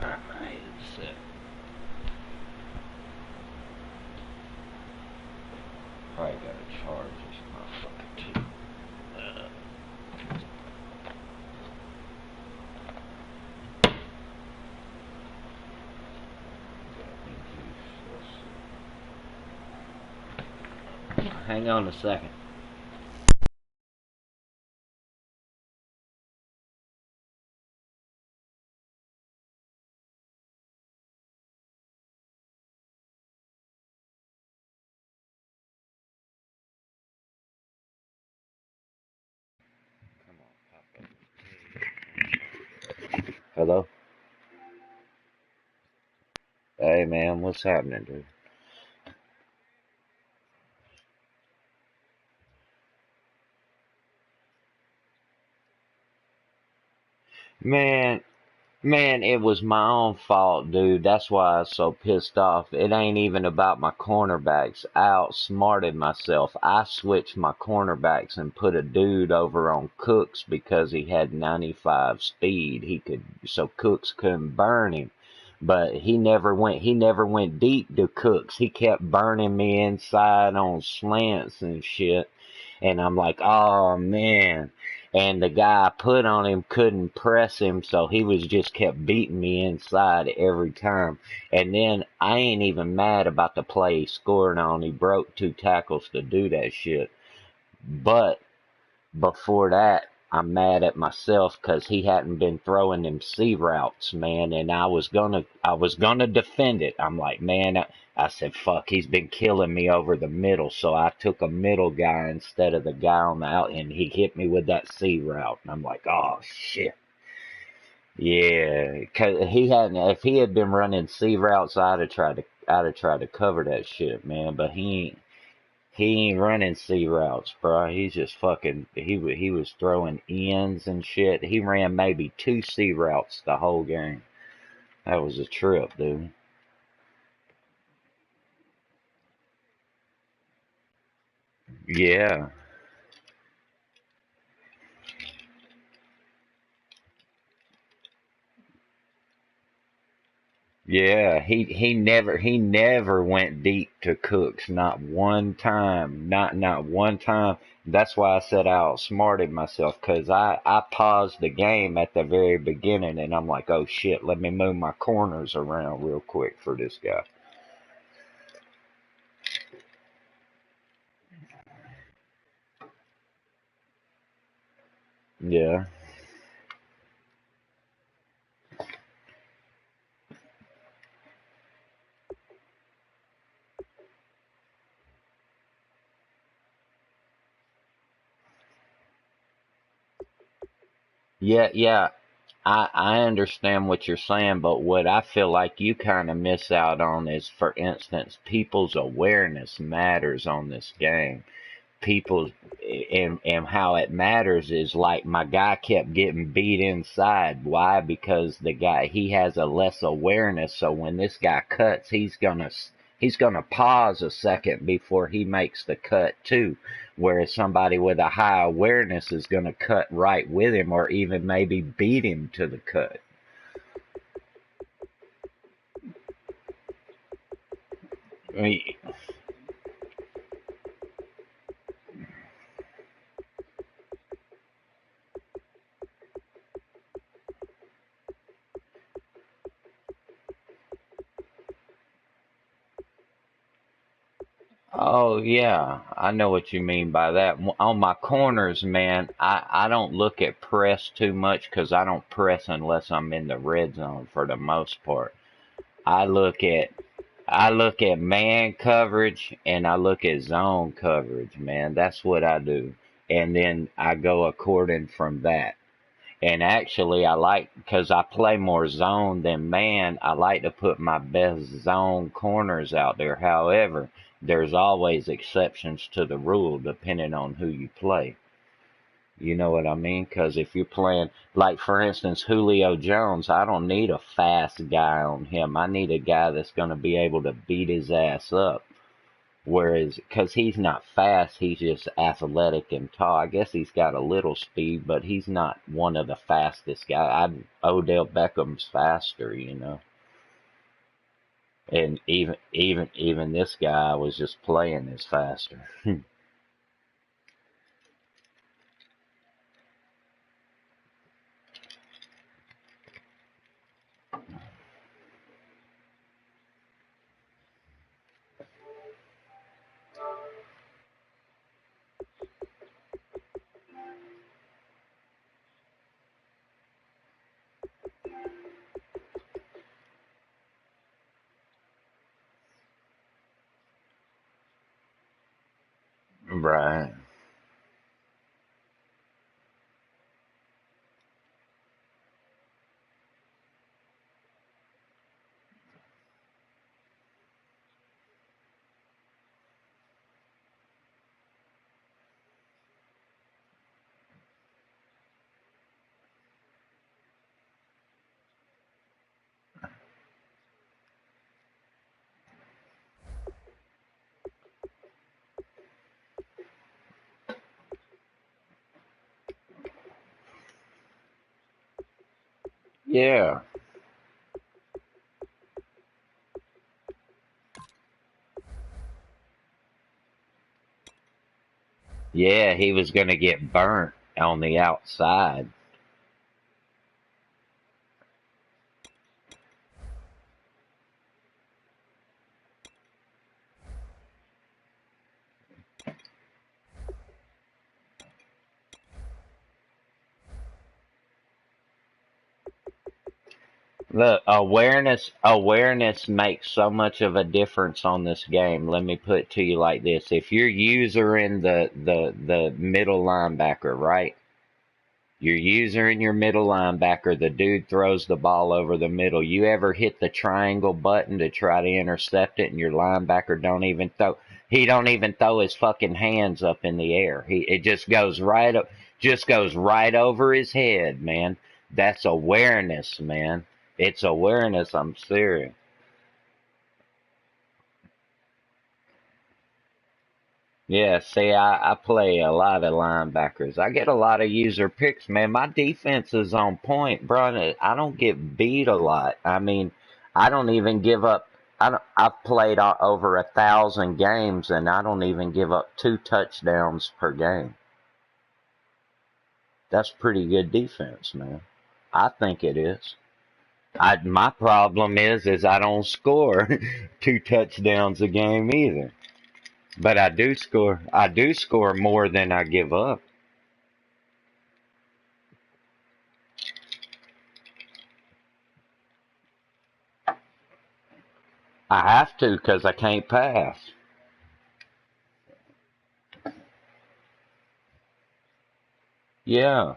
Where's my headset? Probably gotta charge this motherfucker too. Hang on a second. Hello? Hey man, what's happening, dude? Man, Man, it was my own fault, dude. That's why I was so pissed off. It ain't even about my cornerbacks. I outsmarted myself. I switched my cornerbacks and put a dude over on Cooks because he had 95 speed. So Cooks couldn't burn him. But he never went deep to Cooks. He kept burning me inside on slants and shit. And I'm like, oh man. And the guy I put on him couldn't press him, so he was just kept beating me inside every time. And then I ain't even mad about the play he scored on. He broke 2 tackles to do that shit. But before that, I'm mad at myself because he hadn't been throwing them C routes, man, and I was gonna defend it. I'm like, man, I said, fuck, he's been killing me over the middle, so I took a middle guy instead of the guy on the out, and he hit me with that C route, and I'm like, oh shit. Yeah, 'cause if he had been running C routes, I'd have tried to cover that shit, man. But he ain't running C routes, bro. He's just fucking. He was throwing ends and shit. He ran maybe 2 C routes the whole game. That was a trip, dude. Yeah, yeah. He never went deep to Cooks. Not one time. Not one time. That's why I said I outsmarted myself because I paused the game at the very beginning and I'm like, oh shit, let me move my corners around real quick for this guy. Yeah. Yeah, yeah. I understand what you're saying, but what I feel like you kind of miss out on is, for instance, people's awareness matters on this game. People and how it matters is like my guy kept getting beat inside. Why? Because he has a less awareness. So when this guy cuts, he's gonna pause a second before he makes the cut too. Whereas somebody with a high awareness is gonna cut right with him, or even maybe beat him to the cut. I mean, Oh yeah, I know what you mean by that. On my corners, man, I don't look at press too much because I don't press unless I'm in the red zone for the most part. I look at I look at man coverage and I look at zone coverage, man. That's what I do. And then I go according from that. And actually, I like, because I play more zone than man, I like to put my best zone corners out there. However, there's always exceptions to the rule depending on who you play. You know what I mean? Because if you're playing, like for instance, Julio Jones, I don't need a fast guy on him. I need a guy that's going to be able to beat his ass up. Whereas, because he's not fast, he's just athletic and tall. I guess he's got a little speed, but he's not one of the fastest guys. Odell Beckham's faster, you know. And even this guy I was just playing is faster. Right. Yeah. Yeah, he was going to get burnt on the outside. Look, awareness makes so much of a difference on this game. Let me put it to you like this. If you're usering the middle linebacker, right? Your user and your middle linebacker, the dude throws the ball over the middle. You ever hit the triangle button to try to intercept it and your linebacker he don't even throw his fucking hands up in the air. It just goes right over his head, man. That's awareness, man. It's awareness, I'm serious. Yeah, see, I play a lot of linebackers. I get a lot of user picks, man. My defense is on point, bro. I don't get beat a lot. I mean, I don't even give up. I've played over 1,000 games, and I don't even give up 2 touchdowns per game. That's pretty good defense, man. I think it is. My problem is I don't score 2 touchdowns a game either. But I do score more than I give up. I have to because I can't pass. Yeah,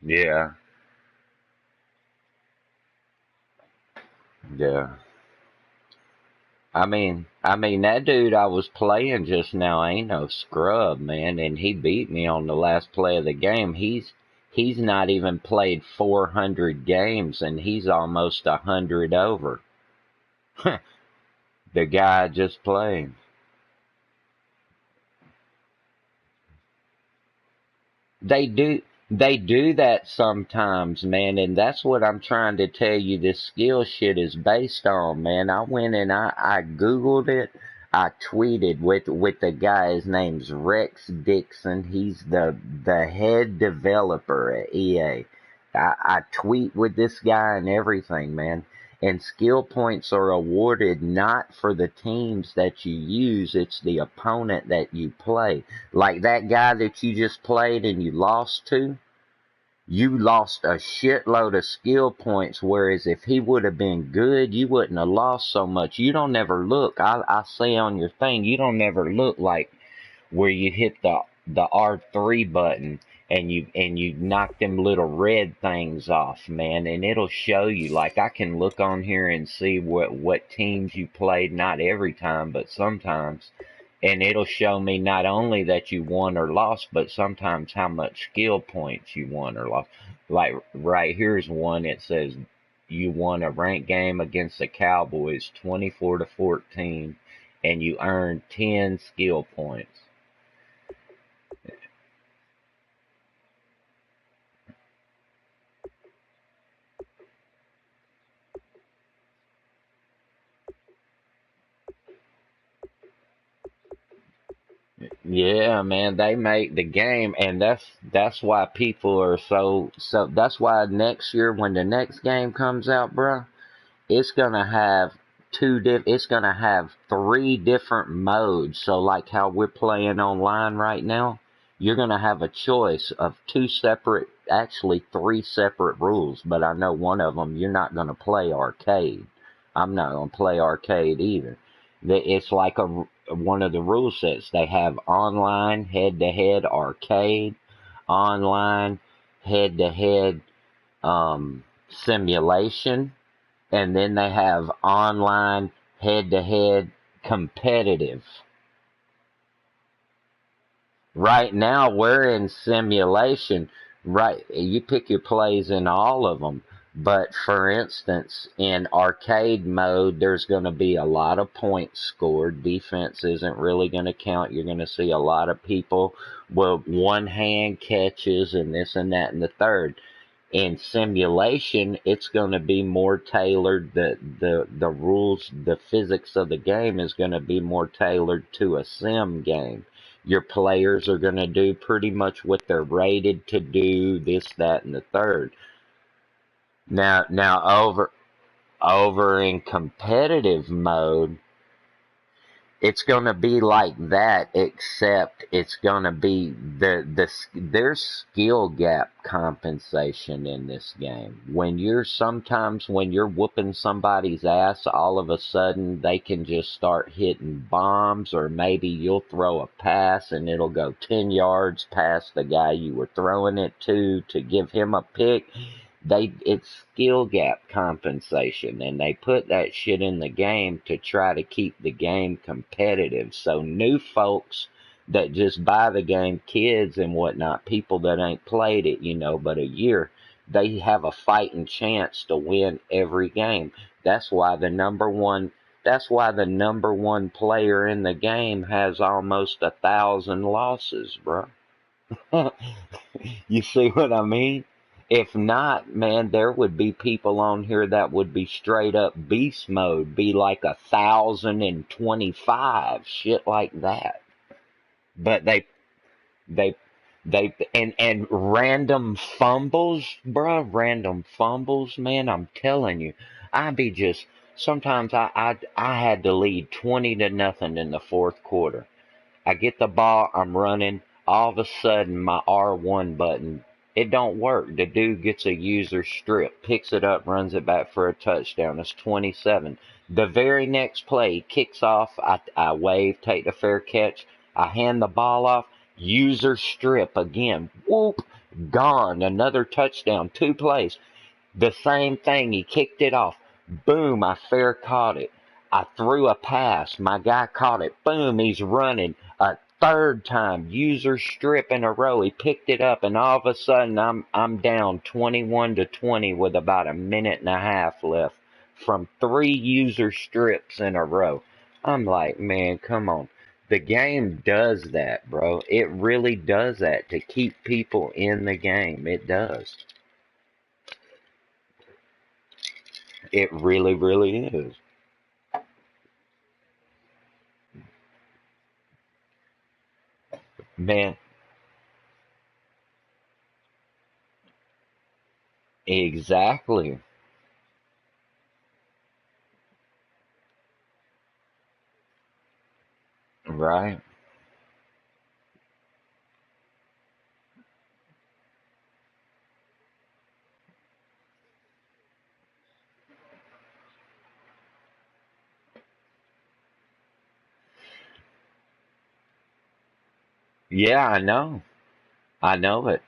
yeah, yeah. I mean that dude I was playing just now ain't no scrub, man, and he beat me on the last play of the game. He's not even played 400 games and he's almost 100 over. The guy just played. They do They do that sometimes, man, and that's what I'm trying to tell you this skill shit is based on, man. I went and I Googled it. I tweeted with the guy, his name's Rex Dixon. He's the head developer at EA. I tweet with this guy and everything, man. And skill points are awarded not for the teams that you use, it's the opponent that you play. Like that guy that you just played and you lost to, you lost a shitload of skill points, whereas if he would have been good, you wouldn't have lost so much. You don't ever look, I say on your thing, you don't ever look like where you hit the R3 button and you knock them little red things off, man, and it'll show you. Like I can look on here and see what teams you played, not every time, but sometimes, and it'll show me not only that you won or lost, but sometimes how much skill points you won or lost. Like right here's one, it says you won a ranked game against the Cowboys 24-14 and you earned 10 skill points. Yeah, man, they make the game, and that's why people are so. That's why next year when the next game comes out, bro, it's gonna have it's gonna have three different modes. So like how we're playing online right now, you're gonna have a choice of actually three separate rules. But I know one of them you're not gonna play arcade. I'm not gonna play arcade either. It's like one of the rule sets. They have online head-to-head arcade, online head-to-head simulation, and then they have online head-to-head competitive. Right now we're in simulation. Right, you pick your plays in all of them. But for instance, in arcade mode, there's going to be a lot of points scored. Defense isn't really going to count. You're going to see a lot of people with one hand catches and this and that and the third. In simulation, it's going to be more tailored. The rules, the physics of the game is going to be more tailored to a sim game. Your players are going to do pretty much what they're rated to do, this, that, and the third. Now over in competitive mode, it's going to be like that, except it's going to be there's skill gap compensation in this game. Sometimes when you're whooping somebody's ass, all of a sudden they can just start hitting bombs, or maybe you'll throw a pass and it'll go 10 yards past the guy you were throwing it to give him a pick. It's skill gap compensation, and they put that shit in the game to try to keep the game competitive. So new folks that just buy the game, kids and whatnot, people that ain't played it, but a year, they have a fighting chance to win every game. That's why the number one player in the game has almost 1,000 losses, bro. You see what I mean? If not, man, there would be people on here that would be straight up beast mode, be like 1,025, shit like that. But they, and random fumbles, bruh, random fumbles, man, I'm telling you, sometimes I had to lead 20-0 in the fourth quarter. I get the ball, I'm running, all of a sudden my R1 button, it don't work. The dude gets a user strip, picks it up, runs it back for a touchdown. It's 27. The very next play, he kicks off, I wave, take the fair catch, I hand the ball off, user strip again, whoop, gone, another touchdown, 2 plays. The same thing, he kicked it off, boom, I fair caught it. I threw a pass, my guy caught it, boom, he's running. A third time, user strip in a row, he picked it up, and all of a sudden I'm down 21-20 with about a minute and a half left from 3 user strips in a row. I'm like, man, come on. The game does that, bro. It really does that to keep people in the game. It does. It really, really is. Man, exactly. Right. Yeah, I know. I know it.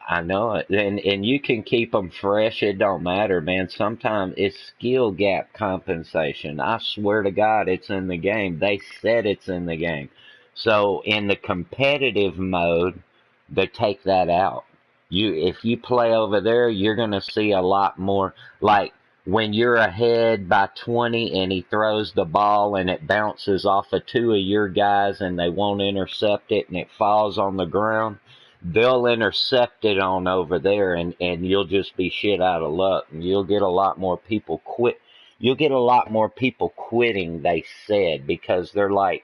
I know it. And you can keep them fresh. It don't matter, man. Sometimes it's skill gap compensation. I swear to God, it's in the game. They said it's in the game. So in the competitive mode, they take that out. If you play over there, you're gonna see a lot more. Like when you're ahead by 20 and he throws the ball and it bounces off of two of your guys and they won't intercept it and it falls on the ground, they'll intercept it on over there and you'll just be shit out of luck and you'll get a lot more people quit. You'll get a lot more people quitting, they said, because they're like,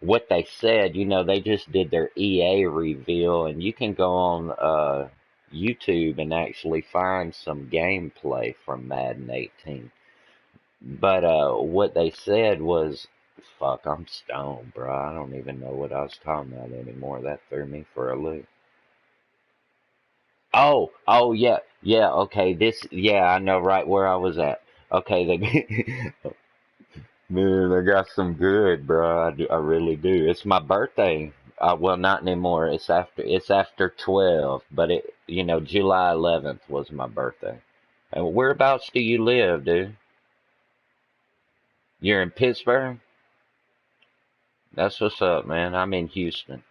what they said, they just did their EA reveal and you can go on YouTube and actually find some gameplay from Madden 18. But what they said was, fuck, I'm stoned, bro. I don't even know what I was talking about anymore. That threw me for a loop. Oh, yeah, yeah, okay, yeah, I know right where I was at. Okay, man, I got some good, bro. I really do. It's my birthday. Well, not anymore. It's after 12, but July 11th was my birthday. And whereabouts do you live, dude? You're in Pittsburgh? That's what's up, man. I'm in Houston.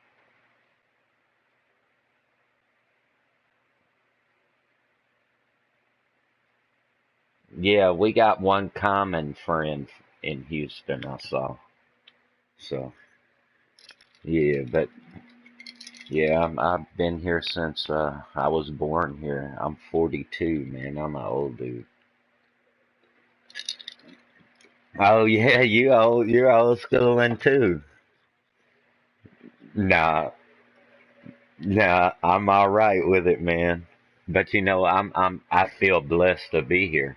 Yeah, we got one common friend in Houston, I saw. So, yeah, but yeah, I've been here since I was born here. I'm 42, man. I'm an old dude. Oh yeah, you're old schooling too. Nah, nah, I'm all right with it, man. But I feel blessed to be here.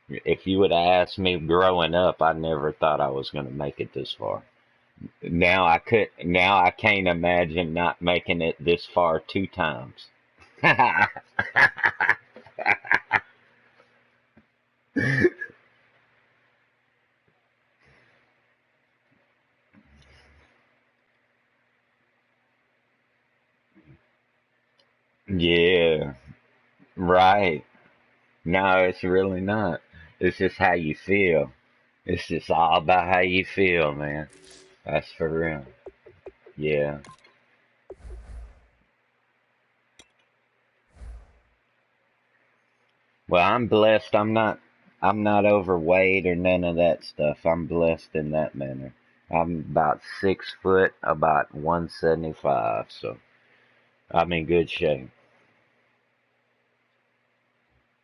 If you would have asked me growing up, I never thought I was gonna make it this far. Now I can't imagine not making it this far two times. Yeah, right. No, it's really not. It's just how you feel. It's just all about how you feel, man. That's for real. Yeah. Well, I'm blessed. I'm not overweight or none of that stuff. I'm blessed in that manner. I'm about 6 foot, about 175, so I'm in good shape.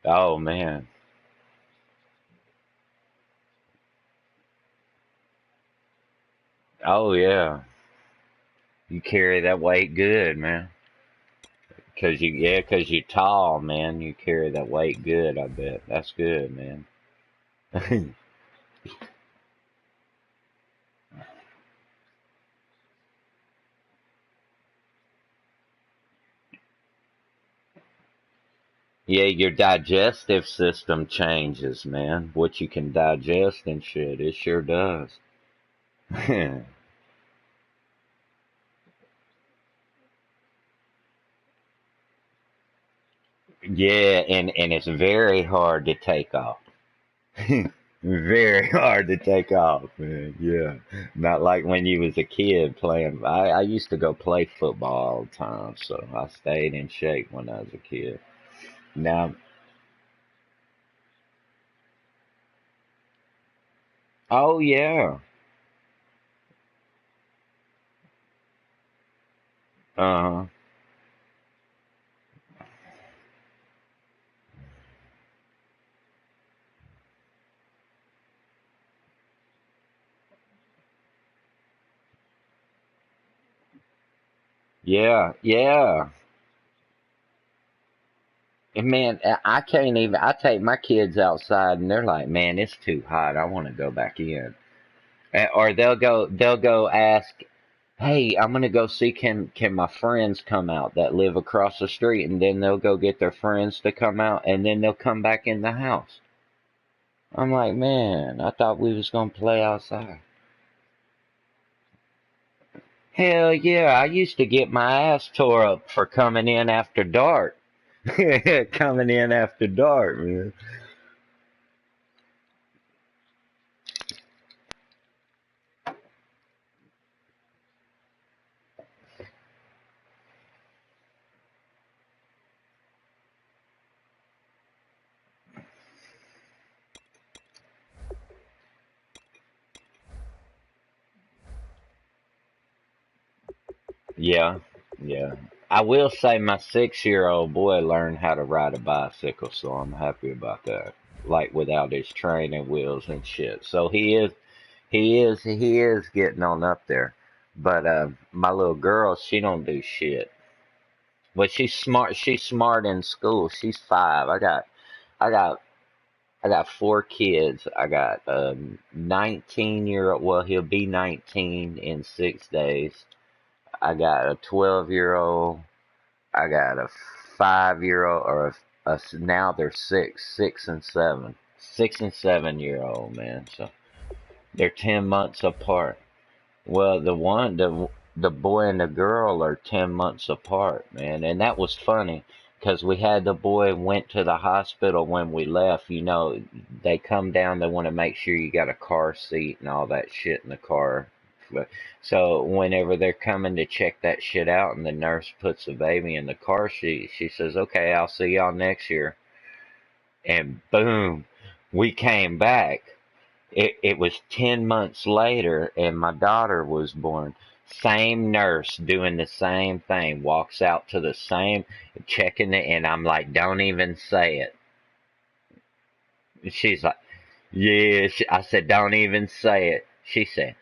Oh man. Oh yeah. You carry that weight good, man. 'Cause you're tall, man. You carry that weight good, I bet. That's good, man. Yeah, your digestive system changes, man. What you can digest and shit, it sure does. Yeah, and it's very hard to take off. Very hard to take off, man. Yeah. Not like when you was a kid playing. I used to go play football all the time, so I stayed in shape when I was a kid. Now, oh yeah. Uh-huh. Yeah, yeah. And man, I can't even. I take my kids outside, and they're like, "Man, it's too hot. I want to go back in." Or they'll go ask, "Hey, I'm gonna go see can my friends come out that live across the street?" And then they'll go get their friends to come out, and then they'll come back in the house. I'm like, man, I thought we was gonna play outside. Hell yeah, I used to get my ass tore up for coming in after dark. Coming in after dark, man. Yeah, yeah. I will say my 6-year-old boy learned how to ride a bicycle, so I'm happy about that. Like without his training wheels and shit. So he is getting on up there. But my little girl, she don't do shit. But she's smart. She's smart in school. She's 5. I got I got 4 kids. I got 19-year-old. Well, he'll be 19 in 6 days. I got a 12-year-old. I got a 5-year-old, or now they're 6 and 7, 6 and 7-year old, man. So they're 10 months apart. Well, the boy and the girl are 10 months apart, man, and that was funny because we had the boy went to the hospital when we left. You know, they come down, they want to make sure you got a car seat and all that shit in the car. So whenever they're coming to check that shit out, and the nurse puts the baby in the car seat, she says, "Okay, I'll see y'all next year." And boom, we came back. It was 10 months later, and my daughter was born. Same nurse doing the same thing, walks out to the same, checking it, and I'm like, "Don't even say it." She's like, "Yeah." I said, "Don't even say it." She said,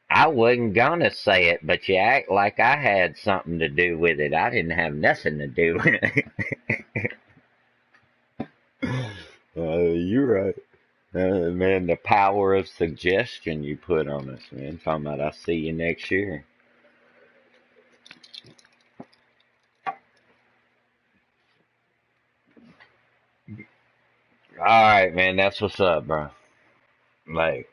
"I wasn't gonna say it, but you act like I had something to do with it. I didn't have nothing to do with it." You're right. Man, the power of suggestion you put on us, man. Talking about I'll see you next year. All right, man. That's what's up, bro. Like,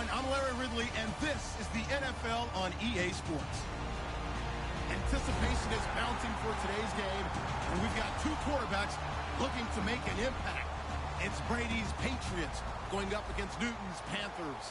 everyone. I'm Larry Ridley, and this is the NFL on EA Sports. Anticipation is mounting for today's game, and we've got two quarterbacks looking to make an impact. It's Brady's Patriots going up against Newton's Panthers.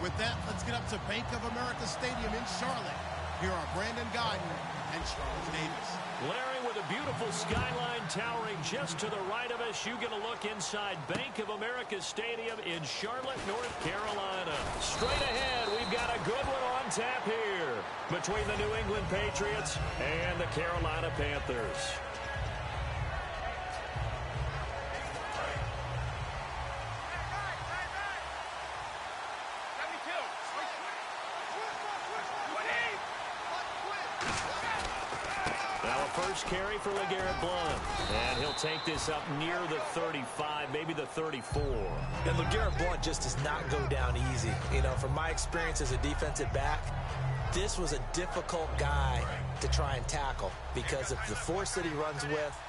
With that, let's get up to Bank of America Stadium in Charlotte. Here are Brandon Guyton and Charles Davis. Larry, with a beautiful skyline towering just to the right of us, you get a look inside Bank of America Stadium in Charlotte, North Carolina. Straight ahead, we've got a good one on tap here between the New England Patriots and the Carolina Panthers. First carry for LeGarrette Blount. And he'll take this up near the 35, maybe the 34. And LeGarrette Blount just does not go down easy. You know, from my experience as a defensive back, this was a difficult guy to try and tackle because of the force that he runs with,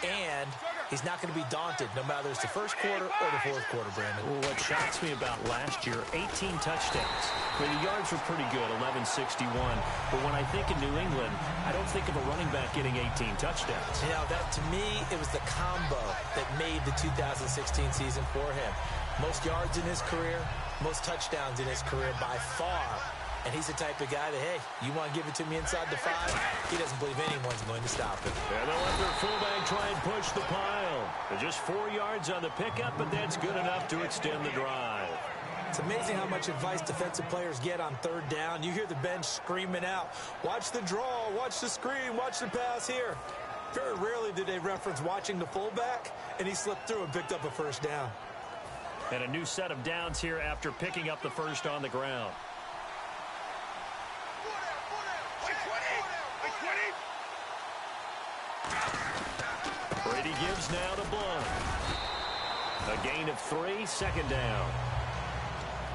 and he's not going to be daunted no matter it's the first quarter or the fourth quarter, Brandon. Well, what shocks me about last year, 18 touchdowns. I mean, the yards were pretty good, 1161. But when I think of New England, I don't think of a running back getting 18 touchdowns. You know, that to me, it was the combo that made the 2016 season for him. Most yards in his career, most touchdowns in his career by far. And he's the type of guy that, hey, you want to give it to me inside the 5? He doesn't believe anyone's going to stop him. And they'll let their fullback try and push the pile. They're just 4 yards on the pickup, but that's good enough to extend the drive. It's amazing how much advice defensive players get on third down. You hear the bench screaming out, watch the draw, watch the screen, watch the pass here. Very rarely do they reference watching the fullback, and he slipped through and picked up a first down. And a new set of downs here after picking up the first on the ground. Brady gives now to Blount. A gain of 3, second down.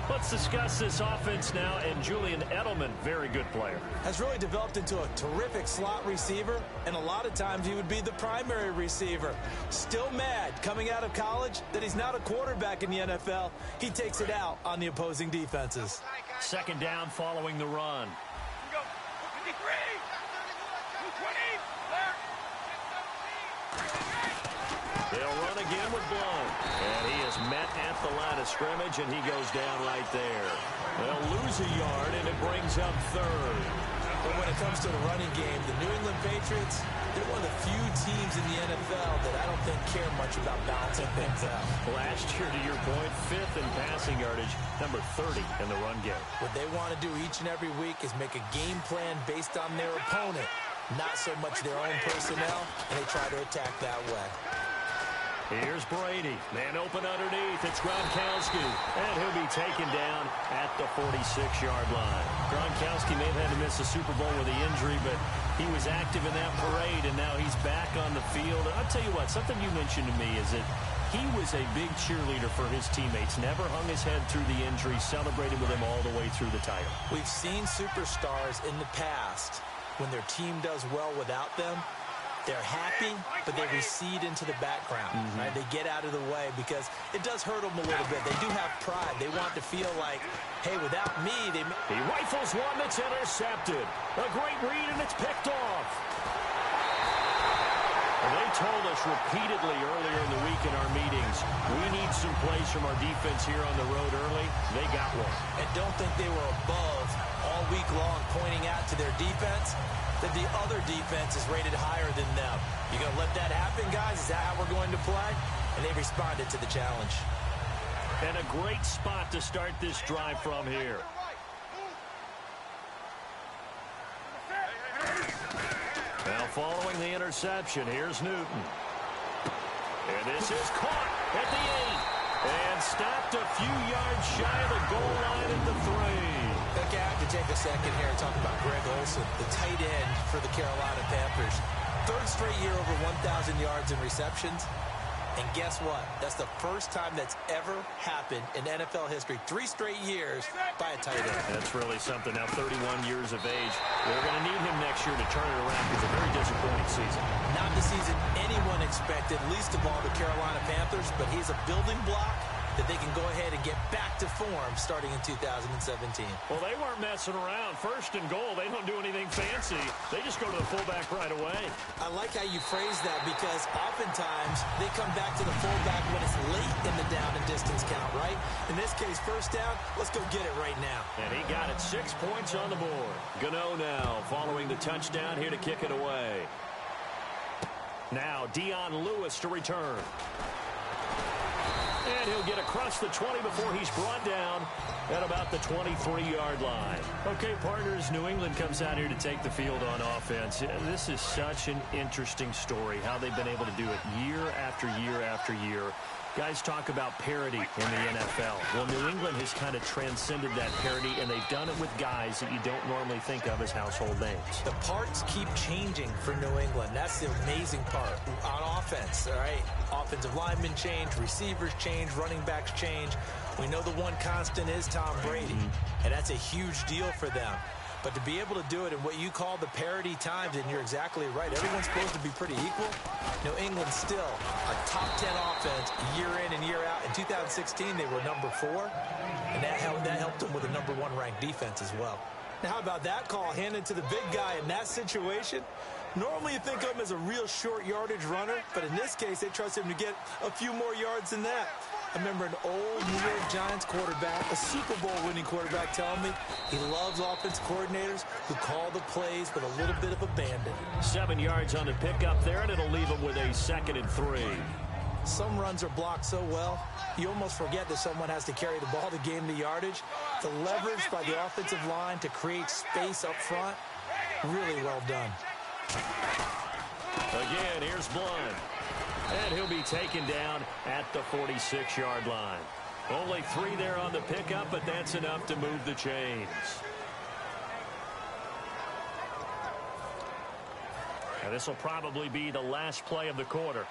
Let's discuss this offense now, and Julian Edelman, very good player. Has really developed into a terrific slot receiver, and a lot of times he would be the primary receiver. Still mad coming out of college that he's not a quarterback in the NFL. He takes it out on the opposing defenses. Second down following the run. They'll run again with Blount. And he is met at the line of scrimmage, and he goes down right there. They'll lose a yard, and it brings up third. But when it comes to the running game, the New England Patriots, they're one of the few teams in the NFL that I don't think care much about balancing things out. Last year, to your point, 5th in passing yardage, number 30 in the run game. What they want to do each and every week is make a game plan based on their opponent, not so much their own personnel, and they try to attack that way. Here's Brady. Man open underneath. It's Gronkowski. And he'll be taken down at the 46-yard line. Gronkowski may have had to miss the Super Bowl with the injury, but he was active in that parade, and now he's back on the field. And I'll tell you what, something you mentioned to me is that he was a big cheerleader for his teammates. Never hung his head through the injury, celebrated with them all the way through the title. We've seen superstars in the past, when their team does well without them, they're happy, but they recede into the background. Right? They get out of the way because it does hurt them a little bit. They do have pride. They want to feel like, hey, without me, they... He rifles one that's intercepted. A great read, and it's picked off. And they told us repeatedly earlier in the week in our meetings, we need some plays from our defense here on the road early. They got one. And don't think they were above all week long pointing out to their defense that the other defense is rated higher than them. You going to let that happen, guys? Is that how we're going to play? And they responded to the challenge. And a great spot to start this drive from here. Now following the interception, here's Newton. And this is caught at the 8. And stopped a few yards shy of the goal line at the 3. I have to take a second here and talk about Greg Olsen, the tight end for the Carolina Panthers. 3rd straight year over 1,000 yards in receptions. And guess what? That's the first time that's ever happened in NFL history. 3 straight years by a tight end. That's really something. Now 31 years of age. They're going to need him next year to turn it around. It's a very disappointing season. Not the season anyone expected, least of all the Carolina Panthers, but he's a building block. that they can go ahead and get back to form starting in 2017. Well, they weren't messing around. First and goal, they don't do anything fancy. They just go to the fullback right away. I like how you phrase that because oftentimes they come back to the fullback when it's late in the down and distance count, right? In this case, first down, let's go get it right now. And he got it. 6 points on the board. Gano now following the touchdown here to kick it away. Now Dion Lewis to return. And he'll get across the 20 before he's brought down at about the 23-yard line. Okay, partners, New England comes out here to take the field on offense. This is such an interesting story, how they've been able to do it year after year after year. Guys talk about parity in the NFL. Well, New England has kind of transcended that parity, and they've done it with guys that you don't normally think of as household names. The parts keep changing for New England. That's the amazing part. On offense, all right, offensive linemen change, receivers change, running backs change. We know the one constant is Tom Brady, and that's a huge deal for them. But to be able to do it in what you call the parity times, and you're exactly right, everyone's supposed to be pretty equal. New England still a top 10 offense year in and year out. In 2016, they were number 4, and that helped them with a number 1 ranked defense as well. Now, how about that call handed to the big guy in that situation? Normally, you think of him as a real short yardage runner, but in this case, they trust him to get a few more yards than that. I remember an old New York Giants quarterback, a Super Bowl winning quarterback, telling me he loves offensive coordinators who call the plays with a little bit of abandon. 7 yards on the pickup there, and it'll leave him with a 2nd and 3. Some runs are blocked so well, you almost forget that someone has to carry the ball to gain the yardage. The leverage by the offensive line to create space up front, really well done. Again, here's Blunt. And he'll be taken down at the 46-yard line. Only 3 there on the pickup, but that's enough to move the chains. And this will probably be the last play of the quarter.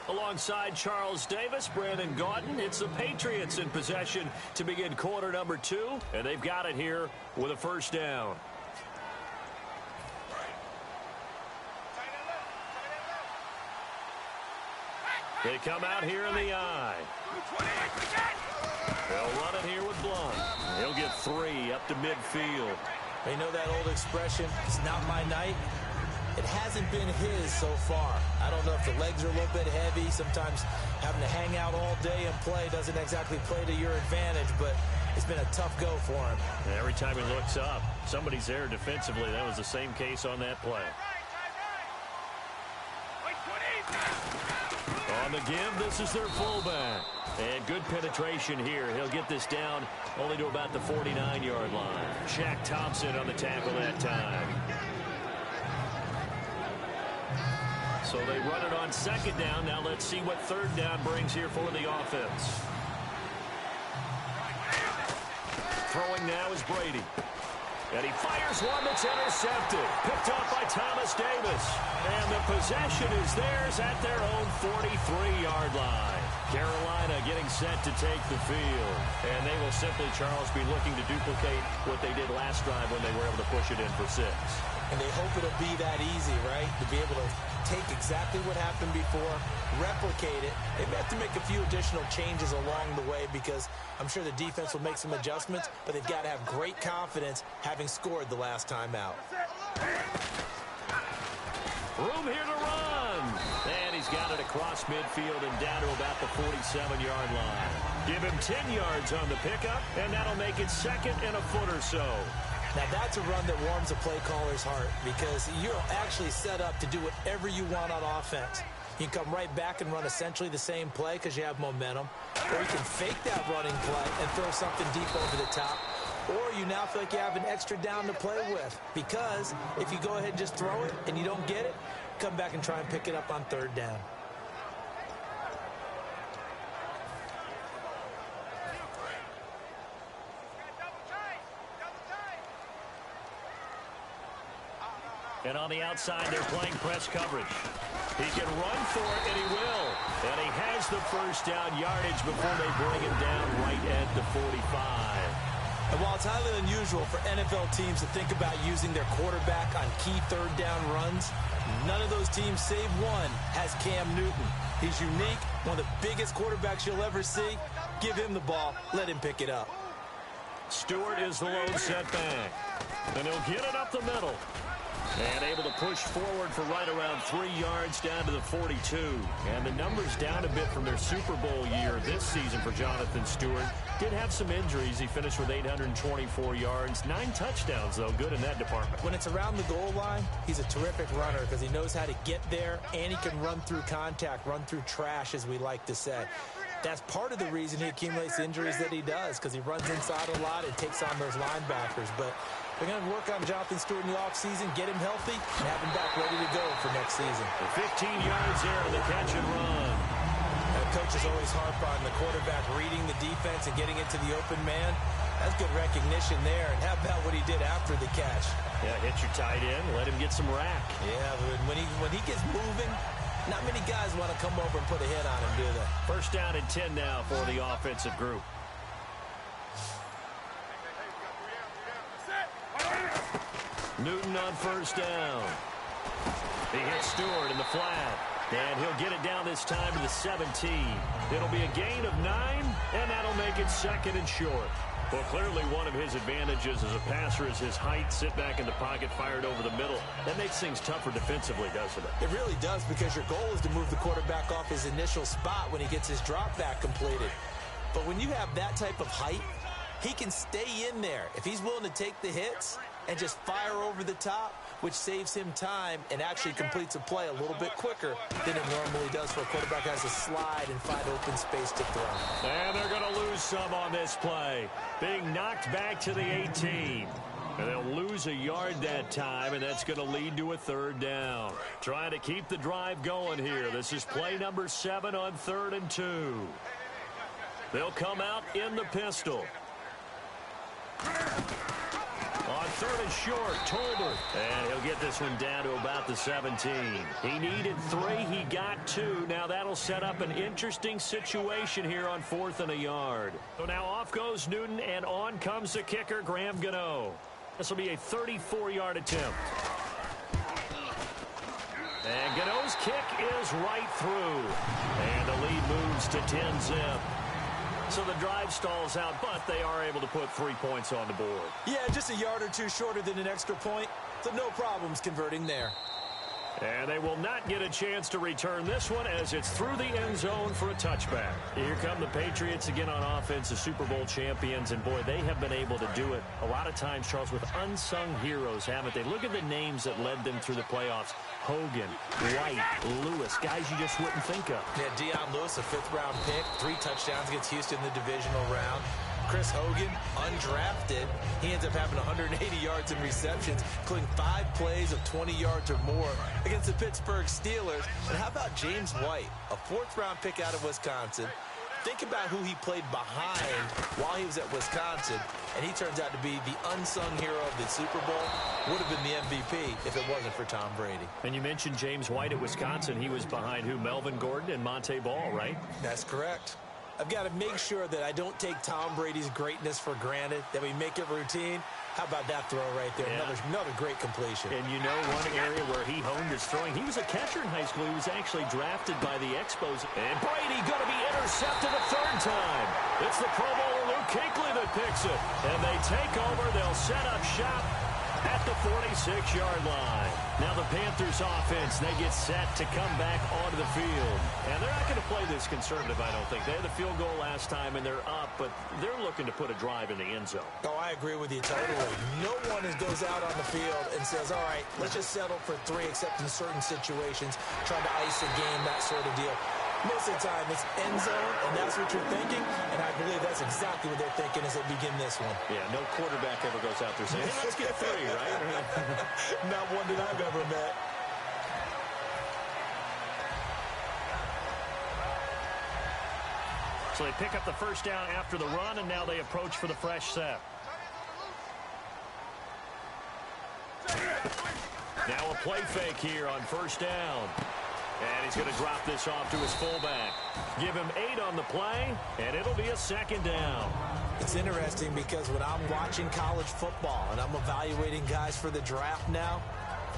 Alongside Charles Davis, Brandon Gaudin, it's the Patriots in possession to begin quarter number 2, and they've got it here with a first down. They come out here in the eye. They'll run it here with Blunt. He'll get 3 up to midfield. You know that old expression, it's not my night? It hasn't been his so far. I don't know if the legs are a little bit heavy. Sometimes having to hang out all day and play doesn't exactly play to your advantage, but it's been a tough go for him. And every time he looks up, somebody's there defensively. That was the same case on that play. On the give, this is their fullback. And good penetration here. He'll get this down only to about the 49-yard line. Shaq Thompson on the tackle that time. So they run it on 2nd down. Now let's see what 3rd down brings here for the offense. Throwing now is Brady. And he fires one that's intercepted. Picked up by Thomas Davis. And the possession is theirs at their own 43-yard line. Carolina getting set to take the field. And they will simply, Charles, be looking to duplicate what they did last drive when they were able to push it in for 6. And they hope it'll be that easy, right? To be able to take exactly what happened before, replicate it. They may have to make a few additional changes along the way because I'm sure the defense will make some adjustments, but they've got to have great confidence having scored the last time out. Room here to run. And he's got it across midfield and down to about the 47-yard line. Give him 10 yards on the pickup, and that'll make it 2nd and a foot or so. Now, that's a run that warms a play caller's heart because you're actually set up to do whatever you want on offense. You can come right back and run essentially the same play because you have momentum, or you can fake that running play and throw something deep over the top, or you now feel like you have an extra down to play with because if you go ahead and just throw it and you don't get it, come back and try and pick it up on 3rd down. And on the outside, they're playing press coverage. He can run for it, and he will. And he has the first down yardage before they bring him down right at the 45. And while it's highly unusual for NFL teams to think about using their quarterback on key third-down runs, none of those teams, save one, has Cam Newton. He's unique, one of the biggest quarterbacks you'll ever see. Give him the ball. Let him pick it up. Stewart is the lone setback. And he'll get it up the middle. And able to push forward for right around 3 yards down to the 42. And the numbers down a bit from their Super Bowl year this season for Jonathan Stewart. Did have some injuries. He finished with 824 yards. 9 touchdowns, though. Good in that department. When it's around the goal line, he's a terrific runner because he knows how to get there, and he can run through contact, run through trash, as we like to say. That's part of the reason he accumulates the injuries that he does, because he runs inside a lot and takes on those linebackers. But they're going to work on Jonathan Stewart in the offseason, get him healthy, and have him back ready to go for next season. 15 yards there on the catch and run. And coaches always harp on the quarterback reading the defense and getting into the open man. That's good recognition there. And how about what he did after the catch? Yeah, hit your tight end, let him get some rack. Yeah, when he gets moving, not many guys want to come over and put a hit on him, do they? First down and 10 now for the offensive group. Newton on first down. He hits Stewart in the flat. And he'll get it down this time to the 17. It'll be a gain of 9, and that'll make it second and short. Well, clearly one of his advantages as a passer is his height. Sit back in the pocket, fired over the middle. That makes things tougher defensively, doesn't it? It really does, because your goal is to move the quarterback off his initial spot when he gets his drop back completed. But when you have that type of height, he can stay in there. If he's willing to take the hits and just fire over the top, which saves him time and actually completes a play a little bit quicker than it normally does for a quarterback who has to slide and find open space to throw. And they're going to lose some on this play. Being knocked back to the 18. And they'll lose a yard that time, and that's going to lead to a third down. Trying to keep the drive going here. This is play number 7 on 3rd and 2. They'll come out in the pistol. On 3rd and short, Tolbert. And he'll get this one down to about the 17. He needed 3. He got 2. Now that'll set up an interesting situation here on 4th and a yard. So now off goes Newton, and on comes the kicker, Graham Gano. This will be a 34-yard attempt. And Gano's kick is right through. And the lead moves to 10-zip. So the drive stalls out, but they are able to put 3 points on the board. Yeah, just a yard or two shorter than an extra point, so no problems converting there. And they will not get a chance to return this one as it's through the end zone for a touchback. Here come the Patriots again on offense, the Super Bowl champions, and boy, they have been able to do it a lot of times, Charles, with unsung heroes, haven't they? Look at the names that led them through the playoffs. Hogan, White, Lewis, guys you just wouldn't think of. Yeah, Deion Lewis, a 5th-round pick, 3 touchdowns against Houston in the divisional round. Chris Hogan, undrafted. He ends up having 180 yards in receptions, including 5 plays of 20 yards or more against the Pittsburgh Steelers. And how about James White, a 4th-round pick out of Wisconsin? Think about who he played behind while he was at Wisconsin, and he turns out to be the unsung hero of the Super Bowl. Would have been the MVP if it wasn't for Tom Brady. And you mentioned James White at Wisconsin. He was behind who? Melvin Gordon and Monte Ball, right? That's correct. I've got to make sure that I don't take Tom Brady's greatness for granted, that we make it routine. How about that throw right there? Yeah. Another great completion. And you know one area where he honed his throwing, he was a catcher in high school. He was actually drafted by the Expos. And Brady going to be intercepted a 3rd time. It's the Pro Bowler Luke Kuechly that picks it. And they take over. They'll set up shop at the 46-yard line. Now the Panthers offense, they get set to come back onto the field. And they're not going to play this conservative, I don't think. They had the field goal last time, and they're up, but they're looking to put a drive in the end zone. Oh, I agree with you totally. No one goes out on the field and says, all right, let's just settle for 3, except in certain situations, trying to ice a game, that sort of deal. Most of the time, it's end zone, and that's what you're thinking, and I believe that's exactly what they're thinking as they begin this one. Yeah, no quarterback ever goes out there saying, hey, let's get 3, right? Not one that I've ever met. So they pick up the first down after the run, and now they approach for the fresh set. Now a play fake here on first down. And he's going to drop this off to his fullback. Give him 8 on the play, and it'll be a 2nd down. It's interesting because when I'm watching college football and I'm evaluating guys for the draft now,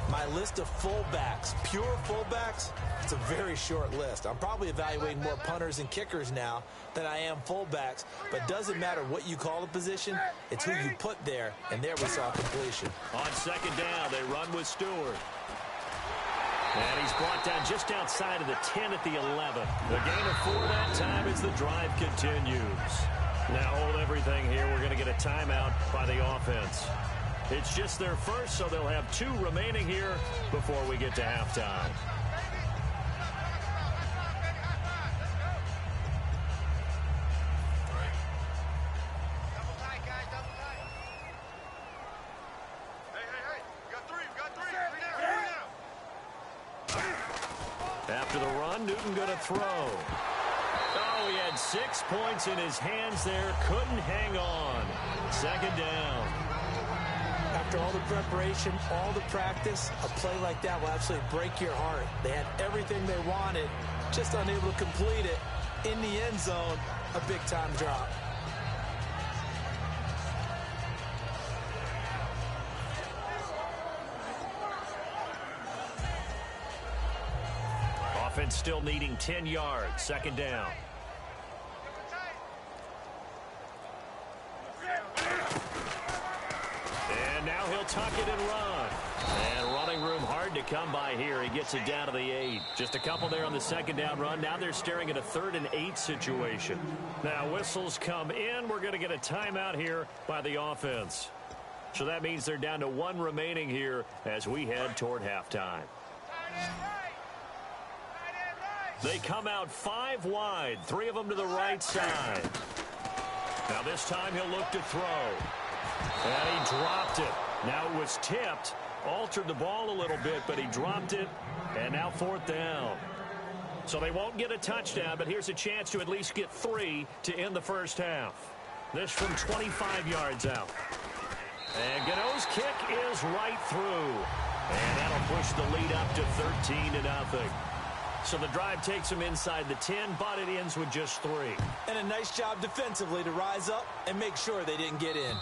my list of fullbacks, pure fullbacks, it's a very short list. I'm probably evaluating more punters and kickers now than I am fullbacks, but it doesn't matter what you call the position, it's who you put there, and there we saw completion. On second down, they run with Stewart. And he's brought down just outside of the 10 at the 11. The gain of 4 that time as the drive continues. Now hold everything here. We're going to get a timeout by the offense. It's just their first, so they'll have 2 remaining here before we get to halftime. After the run, Newton going to throw. Oh, he had 6 points in his hands there. Couldn't hang on. Second down. After all the preparation, all the practice, a play like that will absolutely break your heart. They had everything they wanted, just unable to complete it. In the end zone, a big-time drop. Offense still needing 10 yards. Second down. And now he'll tuck it and run. And running room hard to come by here. He gets it down to the 8. Just a couple there on the second down run. Now they're staring at a 3rd and 8 situation. Now whistles come in. We're going to get a timeout here by the offense. So that means they're down to 1 remaining here as we head toward halftime. They come out 5 wide, 3 of them to the right side. Now this time he'll look to throw. And he dropped it. Now it was tipped, altered the ball a little bit, but he dropped it. And now 4th down. So they won't get a touchdown, but here's a chance to at least get 3 to end the first half. This from 25 yards out. And Gano's kick is right through. And that'll push the lead up to 13-0. So the drive takes them inside the 10, but it ends with just 3. And a nice job defensively to rise up and make sure they didn't get in.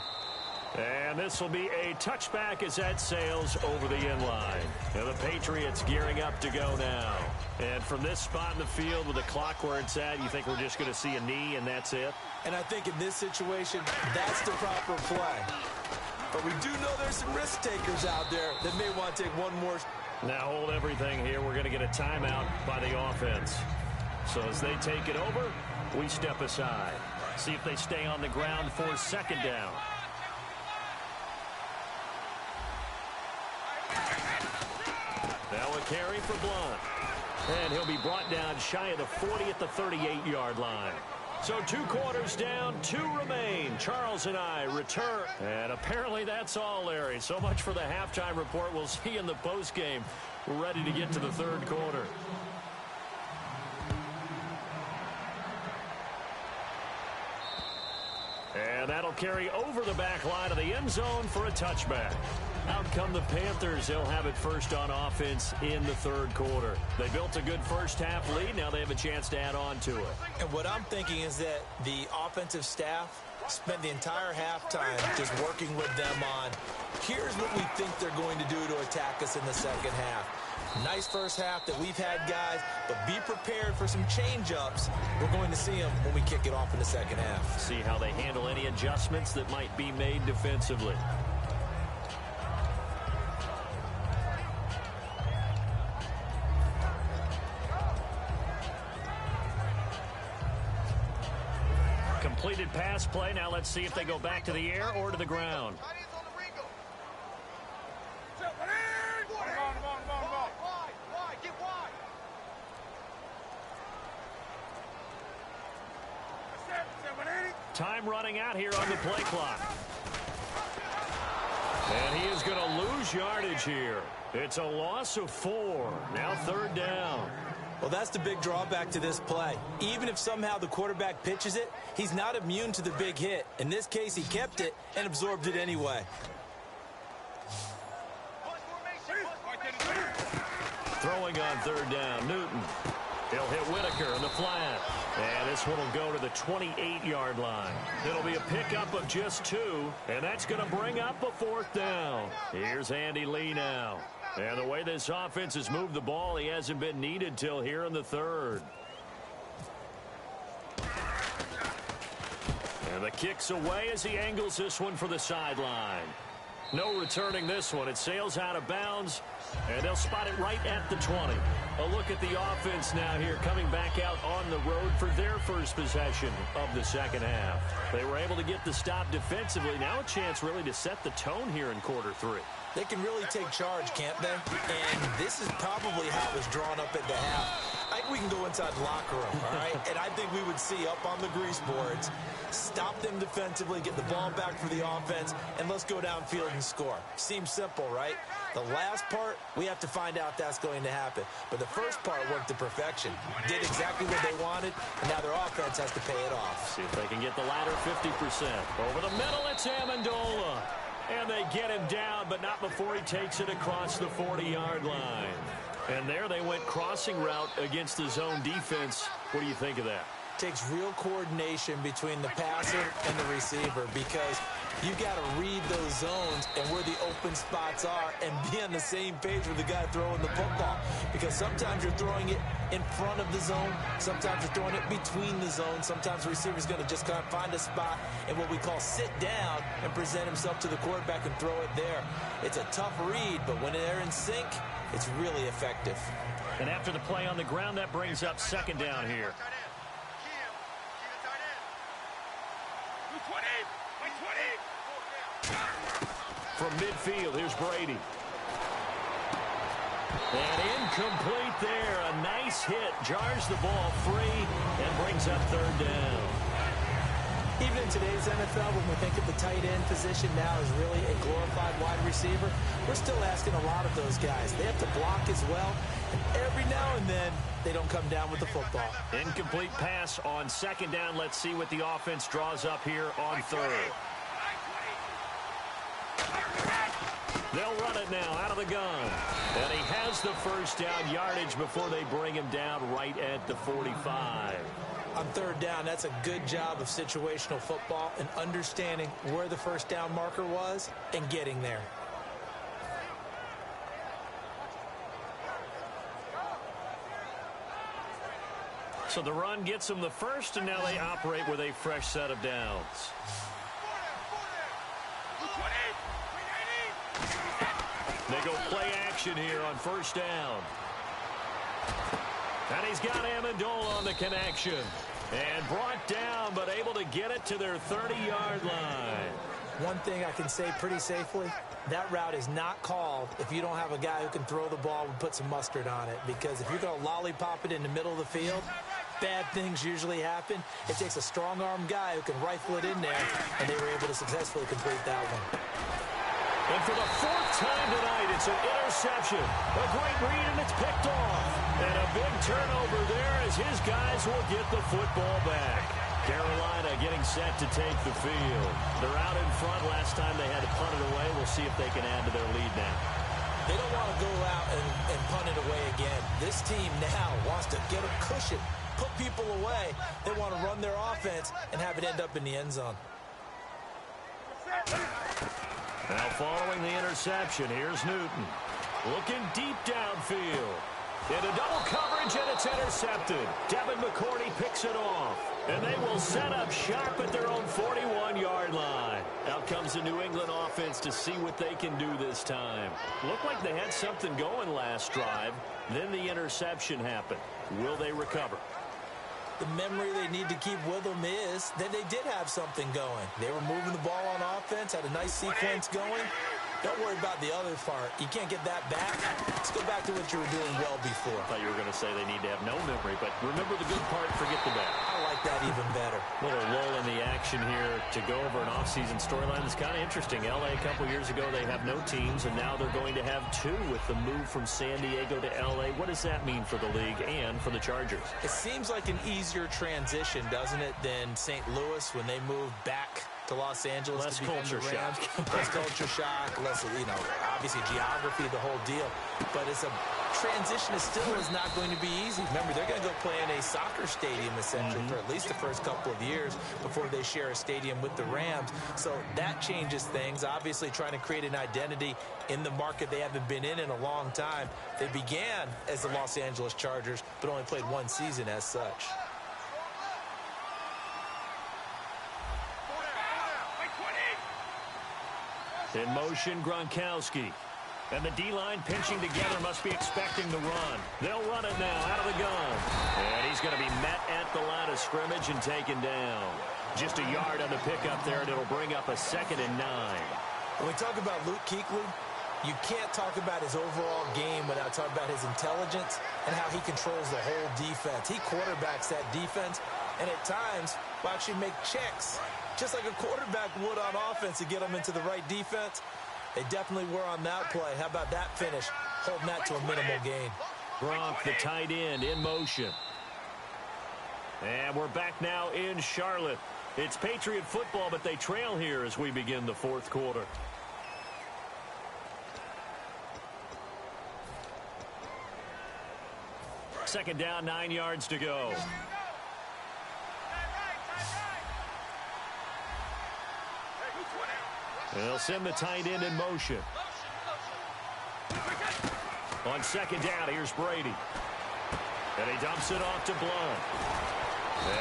And this will be a touchback as that sails over the end line. Now the Patriots gearing up to go now. And from this spot in the field with the clock where it's at, you think we're just going to see a knee and that's it? And I think in this situation, that's the proper play. But we do know there's some risk takers out there that may want to take one more. Now hold everything here. We're going to get a timeout by the offense. So as they take it over, we step aside. See if they stay on the ground for second down. Now a carry for Blunt. And he'll be brought down shy of the 40 at the 38-yard line. So 2 quarters down, 2 remain. Charles and I return. And apparently that's all, Larry. So much for the halftime report. We'll see you in the postgame. We're ready to get to the 3rd quarter. And that'll carry over the back line of the end zone for a touchback. Out come the Panthers. They'll have it first on offense in the 3rd quarter. They built a good first half lead. Now they have a chance to add on to it. And what I'm thinking is that the offensive staff spent the entire halftime just working with them on, here's what we think they're going to do to attack us in the second half. Nice first half that we've had, guys, but be prepared for some change-ups. We're going to see them when we kick it off in the second half. See how they handle any adjustments that might be made defensively. Completed pass play. Now let's see if they go back to the air or to the ground. Time running out here on the play clock. And he is going to lose yardage here. It's a loss of 4. Now 3rd down. Well, that's the big drawback to this play. Even if somehow the quarterback pitches it, he's not immune to the big hit. In this case, he kept it and absorbed it anyway. Throwing on 3rd down, Newton. He'll hit Whitaker in the flat. And this one will go to the 28-yard line. It'll be a pickup of just 2, and that's going to bring up a 4th down. Here's Andy Lee now. And the way this offense has moved the ball, he hasn't been needed till here in the 3rd. And the kick's away as he angles this one for the sideline. No returning this one. It sails out of bounds, and they'll spot it right at the 20. A look at the offense now here, coming back out on the road for their first possession of the second half. They were able to get the stop defensively. Now a chance really to set the tone here in quarter 3. They can really take charge, can't they? And this is probably how it was drawn up at the half. I think we can go inside the locker room, all right? And I think we would see up on the grease boards, stop them defensively, get the ball back for the offense, and let's go downfield and score. Seems simple, right? The last part, we have to find out that's going to happen. But the first part worked to perfection. Did exactly what they wanted, and now their offense has to pay it off. See if they can get the latter 50%. Over the middle, it's Amendola. And they get him down, but not before he takes it across the 40-yard line. And there they went crossing route against the zone defense. What do you think of that? Takes real coordination between the passer and the receiver, because you got to read those zones and where the open spots are and be on the same page with the guy throwing the football. Because sometimes you're throwing it in front of the zone. Sometimes you're throwing it between the zones. Sometimes the receiver's going to just kind of find a spot and what we call sit down and present himself to the quarterback and throw it there. It's a tough read, but when they're in sync, it's really effective. And after the play on the ground, that brings up 2nd down here. From midfield, here's Brady. And incomplete there. A nice hit. Jars the ball free and brings up 3rd down. Even in today's NFL, when we think of the tight end position now as really a glorified wide receiver, we're still asking a lot of those guys. They have to block as well. And every now and then, they don't come down with the football. Incomplete pass on 2nd down. Let's see what the offense draws up here on 3rd. They'll run it now out of the gun. And he has the 1st down yardage before they bring him down right at the 45. On 3rd down, that's a good job of situational football and understanding where the 1st down marker was and getting there. So the run gets them the 1st, and now they operate with a fresh set of downs. They go play action here on 1st down. And he's got Amendola on the connection. And brought down, but able to get it to their 30-yard line. One thing I can say pretty safely, that route is not called if you don't have a guy who can throw the ball and put some mustard on it. Because if you're going to lollipop it in the middle of the field, bad things usually happen. It takes a strong-arm guy who can rifle it in there, and they were able to successfully complete that one. And for the 4th time tonight, it's an interception. A great read, and it's picked off. And a big turnover there as his guys will get the football back. Carolina getting set to take the field. They're out in front. Last time they had to punt it away. We'll see if they can add to their lead now. They don't want to go out and punt it away again. This team now wants to get a cushion, put people away. They want to run their offense and have it end up in the end zone. Now following the interception, here's Newton. Looking deep downfield. Into double coverage, and it's intercepted. Devin McCourty picks it off. And they will set up shop at their own 41-yard line. Out comes the New England offense to see what they can do this time. Looked like they had something going last drive. Then the interception happened. Will they recover? The memory they need to keep with them is that they did have something going. They were moving the ball on offense, had a nice sequence going. Don't worry about the other part. You can't get that back. Let's go back to what you were doing well before. I thought you were going to say they need to have no memory, but remember the good part, forget the bad. I like that even better. Little lull in the action here to go over an offseason storyline. It's kind of interesting. L.A. a couple years ago, they have no teams, and now they're going to have 2 with the move from San Diego to L.A. What does that mean for the league and for the Chargers? It seems like an easier transition, doesn't it, than St. Louis when they moved back to Los Angeles. Less to become culture the Rams. shock. Less culture shock, less, obviously geography, the whole deal. But it's a transition is not going to be easy. Remember, they're going to go play in a soccer stadium, essentially, for at least the first couple of years before they share a stadium with the Rams. So that changes things. Obviously, trying to create an identity in the market they haven't been in a long time. They began as the Los Angeles Chargers, but only played one season as such. In motion, Gronkowski. And the D-line pinching together must be expecting the run. They'll run it now out of the gun. And he's going to be met at the line of scrimmage and taken down. Just a yard on the pickup there, and it'll bring up a 2nd and 9. When we talk about Luke Kuechly, you can't talk about his overall game without talking about his intelligence and how he controls the whole defense. He quarterbacks that defense, and at times will actually make checks, just like a quarterback would on offense to get them into the right defense. They definitely were on that play. How about that finish? Holding that to a minimal gain. Gronk, the tight end, in motion. And we're back now in Charlotte. It's Patriot football, but they trail here as we begin the 4th quarter. Second down, 9 yards to go. They'll send the tight end in motion. On 2nd down, here's Brady. And he dumps it off to Blount.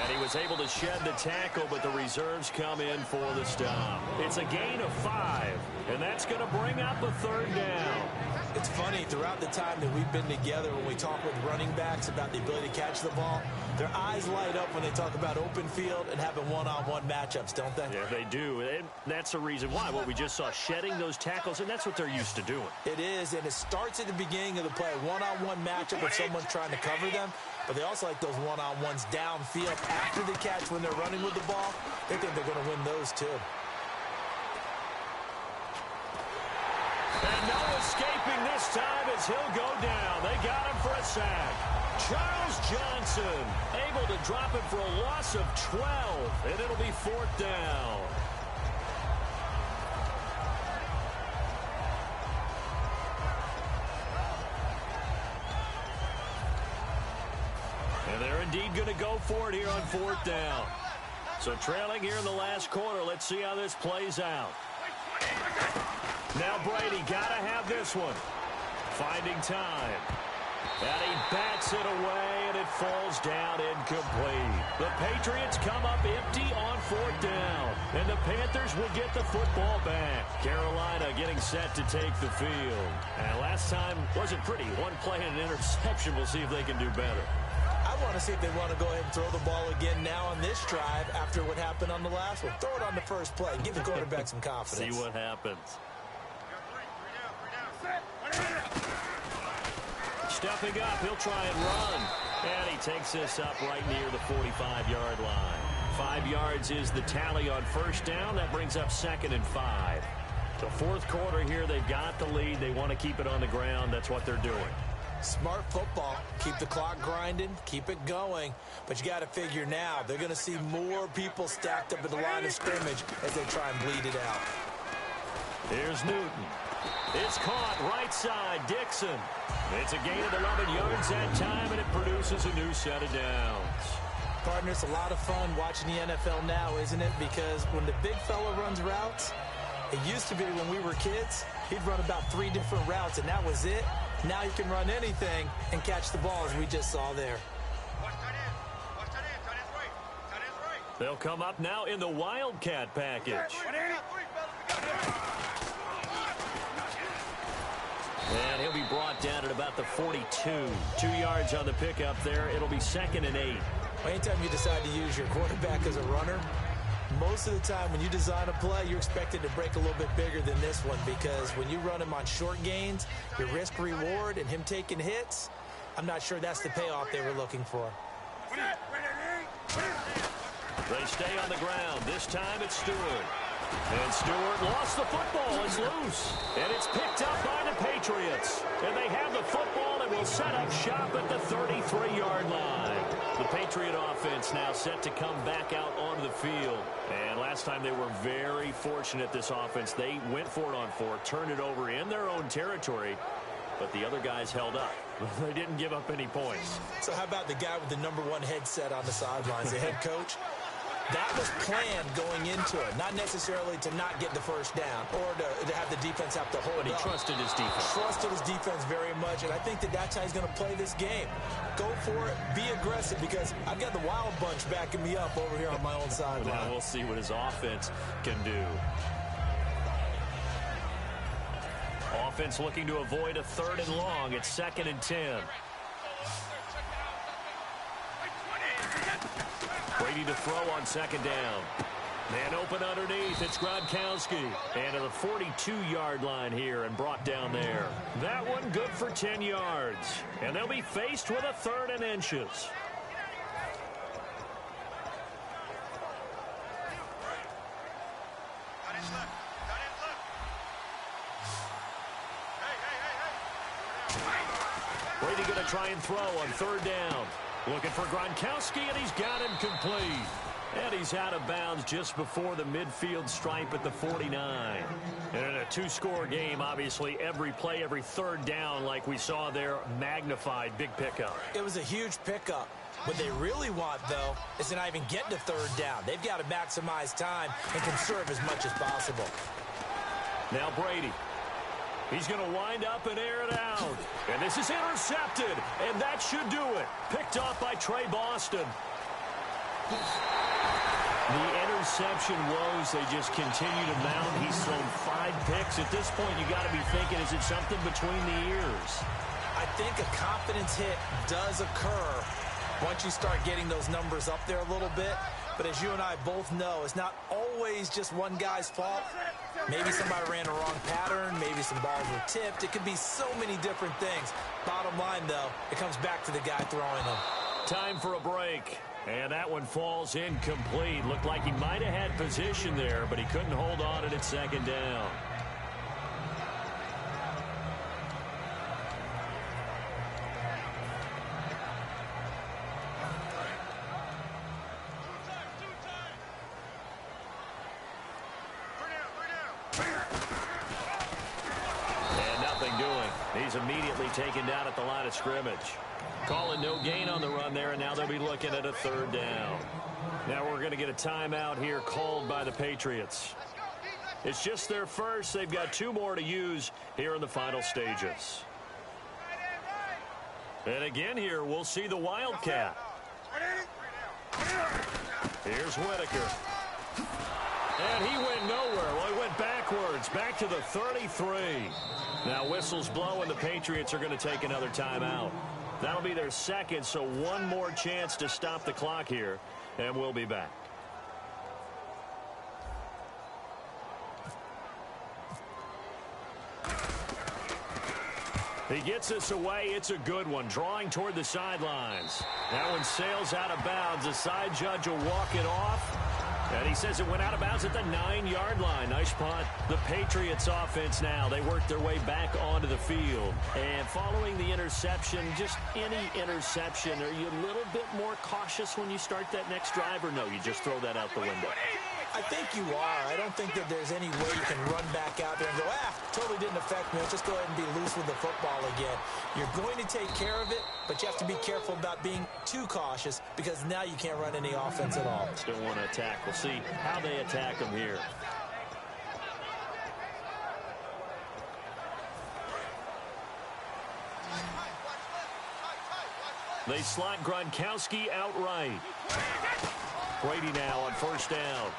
And he was able to shed the tackle, but the reserves come in for the stop. It's a gain of 5, and that's going to bring up a 3rd down. It's funny, throughout the time that we've been together, when we talk with running backs about the ability to catch the ball, their eyes light up when they talk about open field and having one-on-one matchups, don't they? Yeah, they do. And that's the reason why. What we just saw, shedding those tackles, and that's what they're used to doing. It is, and it starts at the beginning of the play. One-on-one matchup if someone's trying to cover them, but they also like those one-on-ones downfield after the catch when they're running with the ball. They think they're going to win those, too. And no escaping this time as he'll go down. They got him for a sack. Charles Johnson able to drop him for a loss of 12, and it'll be 4th down. And they're indeed going to go for it here on 4th down. So trailing here in the last quarter. Let's see how this plays out. Now Brady got to have this one. Finding time. And he bats it away, and it falls down incomplete. The Patriots come up empty on 4th down, and the Panthers will get the football back. Carolina getting set to take the field. And last time wasn't pretty. One play and an interception. We'll see if they can do better. I want to see if they want to go ahead and throw the ball again now on this drive after what happened on the last one. Throw it on the first play. Give the quarterback some confidence. See what happens. Stepping up, he'll try and run. And he takes this up right near the 45-yard line. 5 yards is the tally on 1st down. That brings up 2nd and 5. The 4th quarter here, they've got the lead. They want to keep it on the ground. That's what they're doing. Smart football. Keep the clock grinding. Keep it going. But you got to figure now, they're going to see more people stacked up at the line of scrimmage as they try and bleed it out. Here's Newton. It's caught right side. Dixon. It's a gain of 11 yards that time, and it produces a new set of downs. Partner, it's a lot of fun watching the NFL now, isn't it? Because when the big fella runs routes, it used to be when we were kids, he'd run about 3 different routes, and that was it. Now you can run anything and catch the ball, as we just saw there. They'll come up now in the Wildcat package. And he'll be brought down at about the 42. 2 yards on the pickup there. It'll be 2nd and 8. Anytime you decide to use your quarterback as a runner, most of the time when you design a play, you're expected to break a little bit bigger than this one, because when you run him on short gains, your risk-reward and him taking hits, I'm not sure that's the payoff they were looking for. They stay on the ground. This time it's Stewart. And Stewart lost the football. It's loose. And it's picked up by the Patriots. And they have the football and will set up shop at the 33-yard line. The Patriot offense now set to come back out onto the field. And last time they were very fortunate, this offense. They went for it on 4, turned it over in their own territory, but the other guys held up. Well, they didn't give up any points. So how about the guy with the #1 headset on the sidelines, the head coach? That was planned going into it, not necessarily to not get the first down or to have the defense have to hold up. But he trusted his defense. Trusted his defense very much, and I think that's how he's going to play this game. Go for it, be aggressive, because I've got the Wild Bunch backing me up over here on my own sideline. Now we'll see what his offense can do. Offense looking to avoid a 3rd and long. It's 2nd and 10. Brady to throw on 2nd down. Man open underneath. It's Gronkowski. And to the 42-yard line here and brought down there. That one good for 10 yards. And they'll be faced with a 3rd and inches. Brady going to try and throw on 3rd down. Looking for Gronkowski, and he's got him complete. And he's out of bounds just before the midfield stripe at the 49. And in a 2-score game, obviously, every play, every 3rd down, like we saw there, magnified. Big pickup. It was a huge pickup. What they really want, though, is to not even get to 3rd down. They've got to maximize time and conserve as much as possible. Now Brady. He's going to wind up and air it out. And this is intercepted. And that should do it. Picked off by Trey Boston. The interception woes, they just continue to mount. He's thrown 5 picks. At this point, you got to be thinking, is it something between the ears? I think a confidence hit does occur once you start getting those numbers up there a little bit. But as you and I both know, it's not always just one guy's fault. Maybe somebody ran a wrong pattern. Maybe some balls were tipped. It could be so many different things. Bottom line, though, it comes back to the guy throwing them. Time for a break. And that one falls incomplete. Looked like he might have had position there, but he couldn't hold on at 2nd down. He's immediately taken down at the line of scrimmage. Calling no gain on the run there, and now they'll be looking at a 3rd down. Now we're going to get a timeout here called by the Patriots. It's just their first. They've got 2 more to use here in the final stages. And again here, we'll see the Wildcat. Here's Whitaker. And he went nowhere. Well, he went backwards, back to the 33. Now whistles blow, and the Patriots are going to take another timeout. That'll be their 2nd, so 1 more chance to stop the clock here, and we'll be back. He gets this away. It's a good one, drawing toward the sidelines. That one sails out of bounds. The side judge will walk it off. And he says it went out of bounds at the 9-yard line. Nice punt. The Patriots offense now. They work their way back onto the field. And following the interception, just any interception, are you a little bit more cautious when you start that next drive, or no, you just throw that out the window? I think you are. I don't think that there's any way you can run back out there and go, totally didn't affect me. Let's just go ahead and be loose with the football again. You're going to take care of it, but you have to be careful about being too cautious, because now you can't run any offense at all. Still want to attack. We'll see how they attack them here. They slot Gronkowski outright. Brady now on 1st down.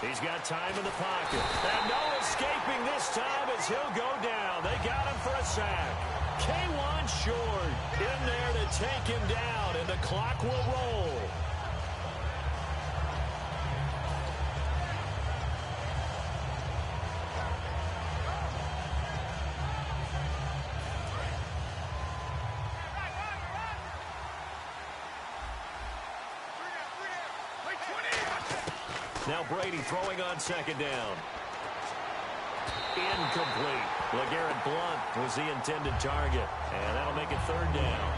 He's got time in the pocket. And no escaping this time as he'll go down. They got him for a sack. K1 Short in there to take him down, and the clock will roll. Now Brady throwing on 2nd down. Incomplete. LeGarrette Blount was the intended target. And that'll make it 3rd down.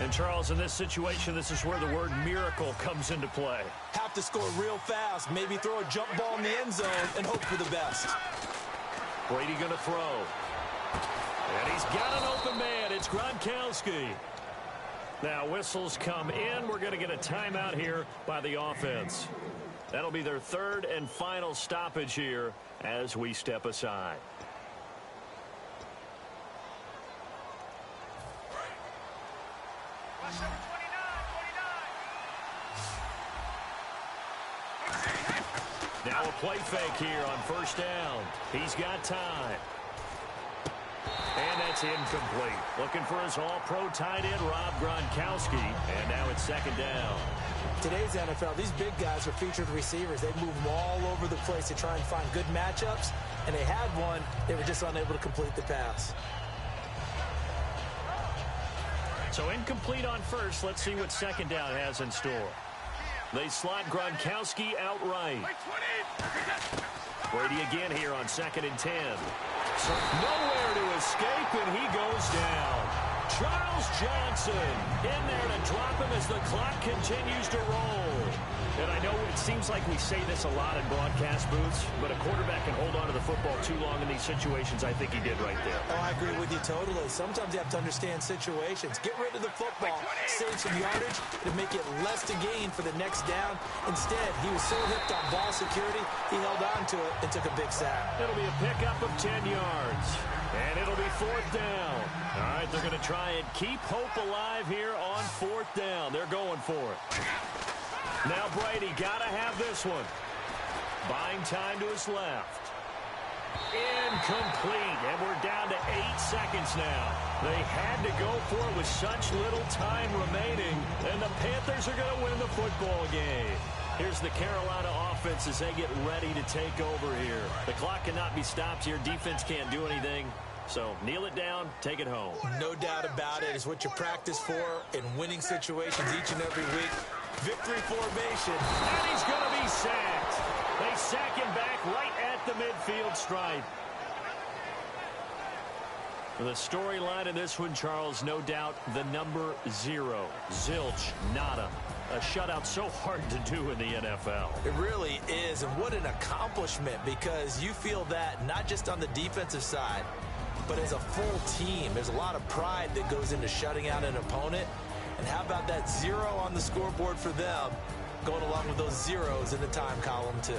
And, Charles, in this situation, this is where the word miracle comes into play. Have to score real fast, maybe throw a jump ball in the end zone and hope for the best. Brady going to throw. And he's got an open man. It's Gronkowski. Now, whistles come in. We're going to get a timeout here by the offense. That'll be their third and final stoppage here as we step aside. Now a play fake here on first down. He's got time. And that's incomplete. Looking for his all-pro tight end, Rob Gronkowski. And now it's second down. Today's NFL, these big guys are featured receivers. They move them all over the place to try and find good matchups. And they had one. They were just unable to complete the pass. So incomplete on first. Let's see what second down has in store. They slot Gronkowski outright. Brady again here on 2nd and 10. So nowhere to escape, and he goes down. Charles Johnson in there to drop him as the clock continues to roll. And I know it seems like we say this a lot in broadcast booths, but a quarterback can hold on to the football too long in these situations. I think he did right there. Oh, I agree with you totally. Sometimes you have to understand situations. Get rid of the football, save some yardage, to make it less to gain for the next down. Instead, he was so hooked on ball security, he held on to it and took a big sack. It'll be a pickup of 10 yards, and it'll be 4th down. All right, they're going to try and keep hope alive here on 4th down. They're going for it. Now Brady got to have this one. Buying time to his left. Incomplete, and we're down to 8 seconds now. They had to go for it with such little time remaining, and the Panthers are going to win the football game. Here's the Carolina offense as they get ready to take over here. The clock cannot be stopped here. Defense can't do anything. So kneel it down, take it home. No doubt about it. It's what you practice for in winning situations each and every week. Victory formation. And he's going to be sacked. They sack him back right at the midfield stripe. The storyline in this one, Charles, no doubt the number 0. Zilch, nada. A shutout so hard to do in the NFL. It really is, and what an accomplishment, because you feel that not just on the defensive side, but as a full team. There's a lot of pride that goes into shutting out an opponent. And how about that 0 on the scoreboard for them, going along with those zeros in the time column, too.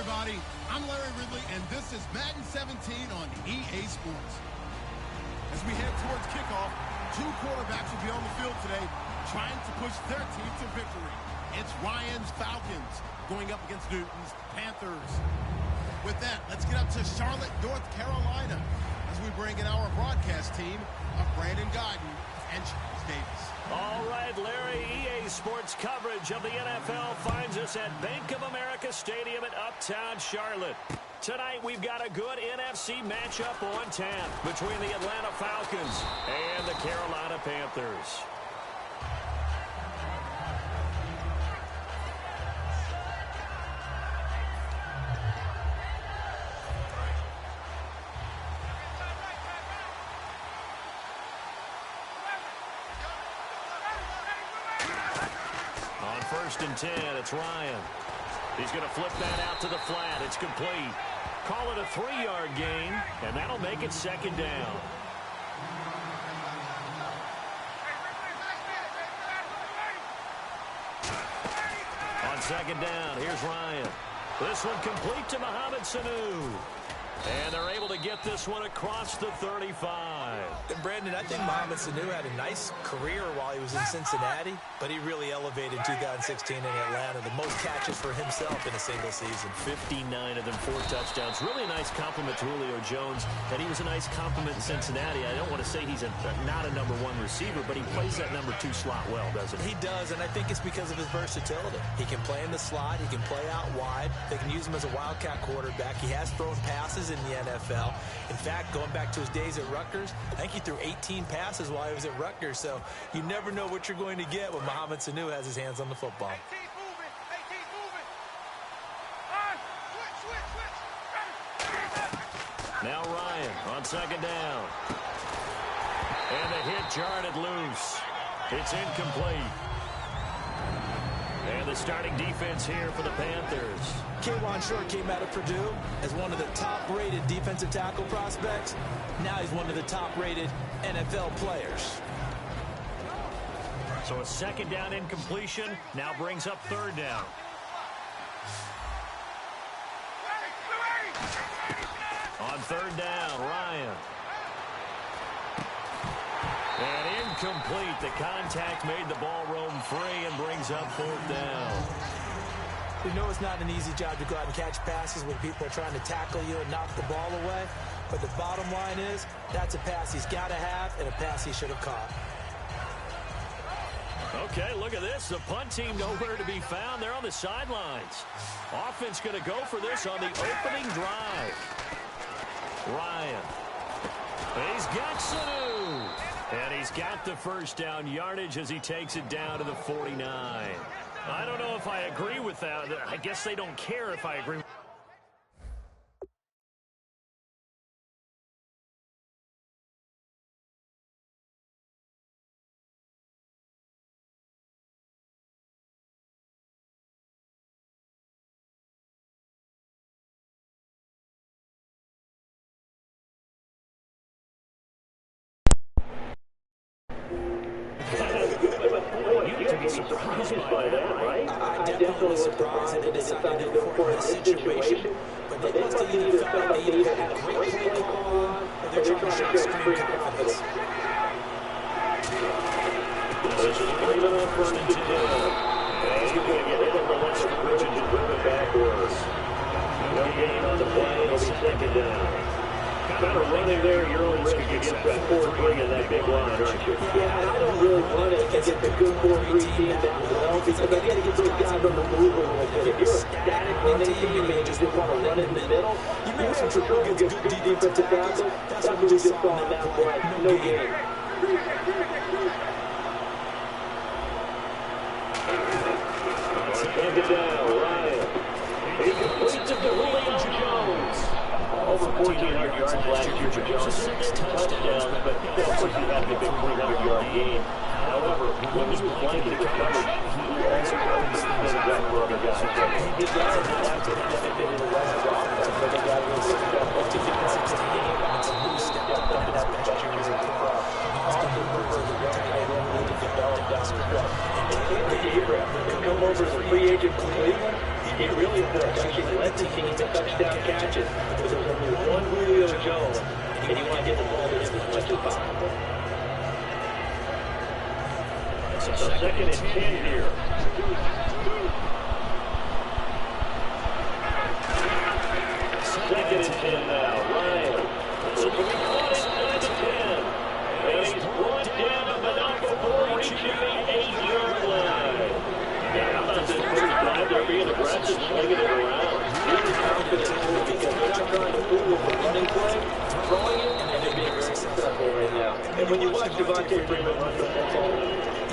everybody. I'm Larry Ridley, and this is Madden 17 on EA Sports. As we head towards kickoff, two quarterbacks will be on the field today trying to push their team to victory. It's Ryan's Falcons going up against Newton's Panthers. With that, let's get up to Charlotte, North Carolina, as we bring in our broadcast team of Brandon Guyton and Charles Davis. All right, Larry, EA Sports coverage of the NFL finds us at Bank of America Stadium in Uptown Charlotte. Tonight, we've got a good NFC matchup on tap between the Atlanta Falcons and the Carolina Panthers. First and 10, it's Ryan. He's going to flip that out to the flat. It's complete. Call it a 3-yard gain, and that'll make it second down. On second down, here's Ryan. This one complete to Mohamed Sanu. And they're able to get this one across the 35. And Brandon, I think Mohamed Sanu had a nice career while he was in Cincinnati, but he really elevated in 2016 in Atlanta. The most catches for himself in a single season. 59 of them, 4 touchdowns. Really nice compliment to Julio Jones. And he was a nice compliment in Cincinnati. I don't want to say he's not a number 1 receiver, but he plays that number 2 slot well, doesn't he? He does, and I think it's because of his versatility. He can play in the slot. He can play out wide. They can use him as a wildcat quarterback. He has thrown passes in the NFL. In fact, going back to his days at Rutgers, I think he threw 18 passes while he was at Rutgers. So you never know what you're going to get when Mohamed Sanu has his hands on the football. Now Ryan on second down. And the hit jarred it loose. It's incomplete. And the starting defense here for the Panthers. K'Wan Short came out of Purdue as one of the top-rated defensive tackle prospects. Now he's one of the top-rated NFL players. So a second down incompletion now brings up third down. On third down, Ryan. And incomplete. The contact made the ball roam free and brings up fourth down. We know it's not an easy job to go out and catch passes when people are trying to tackle you and knock the ball away. But the bottom line is, that's a pass he's got to have and a pass he should have caught. Okay, look at this. The punt team nowhere to be found. They're on the sidelines. Offense going to go for this on the opening drive. Ryan. He's got Sanu. And he's got the first down yardage as he takes it down to the 49. I don't know if I agree with that. I guess they don't care if I agree. Surprised by that, right? I definitely was surprised that they decided to go for this situation. But they must have either felt like they either had a great play call or they're trying to show extreme confidence. This is bringing up first and 10. He's going to get hit on the left bridge and bring it backwards. No gain on the play. It'll be second down. Kind of running there, your own risk against that 4-3 and that big line, aren't you? Yeah, and I don't really run it against a good 4-3 team that well because I got to get those guys on the move a little bit. If you're a static running team and you just want to run it in the middle, you may have some trouble against good defensive tackles. That's what we just saw in that play. No gain. Second down, Ryan. He completes it to Julio Jones. Over 1,400 yards last year for Jones. 6 touchdowns, but of course he had a big 300-yard game. However, when he was playing the coverage, he also had these things that for other guys. He did that in the last game. He did the last drop. But they got him 2016. It's a new step up in his best year as a pro. He's going to move over the tight end and really develop that stretch. And to come over as a free agent from Cleveland, he He really actually led the team to touchdown catches. But there's only one Julio Jones, and you want to get the ball to him as much as possible. So 2nd and 10 here. Second and 10 now. Ryan. So we caught inside the 10. And he's brought down, but not before reaching the 8-yard line. Yeah, how about this first drive? They're being aggressive, slinging it around. Really confident because they're not trying to fool with the running play, throwing it, and they're being very successful right now. And when you watch Devontae Freeman run the football,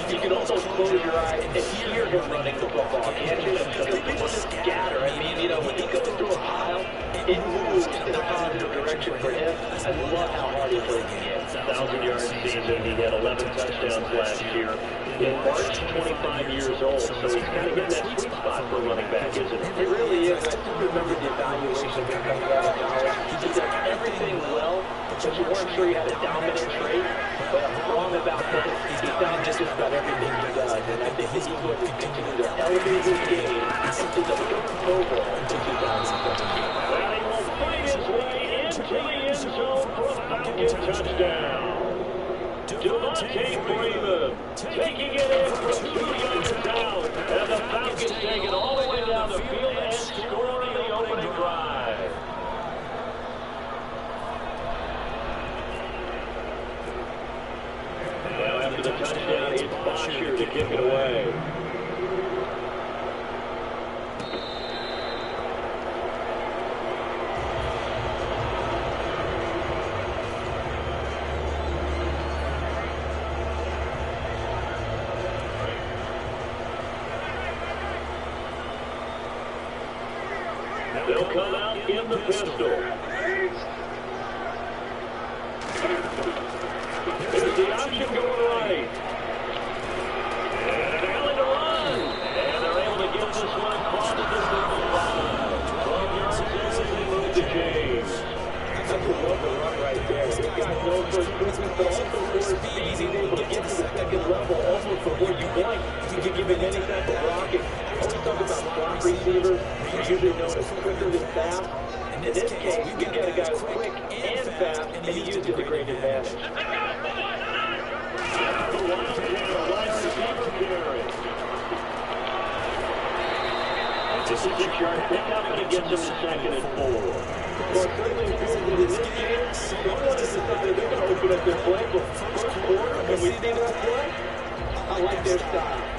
you can almost close your eyes and hear him running the football, can't you? Because the people just scatter. I mean, you know, when he goes through a pile, it moves in a positive direction for him. I love how hard he plays the game. 1,000-yard season. He had 11 touchdowns last year. In March, 25 years old, so he's kind of getting that sweet spot for running back, isn't it? It really is. I still remember the evaluation of him coming out of college. He does everything well, but you weren't sure he had a dominant trait. But I'm wrong about that. He does just about everything he does, and I think he's going to continue to elevate his game into the Pro Bowl in 2017. Well, he will fight his way into the end zone for a Falcons touchdown. Devontae Freeman taking it in from 2 yards out, and the Falcons take it all the way down the field and score on the opening drive. Now after the touchdown, it's Bosher to kick it away. They'll come out in the pistol. There's the option going right. And they're able to run. And they're able to get this one across the 35. 12 yards in as they move to James. That's a lovely run right there. He's got no first quickness, but also for speed. He's able to get to the second level almost before you blink. You can give him any type of blocking. Always talk about slot receivers. Usually known as quicker than fast. In this case, we've got a guy who's quick and fast, and he uses a great advantage. It's a 6-yard pickup, and it gets him to 2nd and 4. Well, it certainly feels that in this game, someone has decided they're going to open up their playbook. First quarter, and we see that play. I like their style.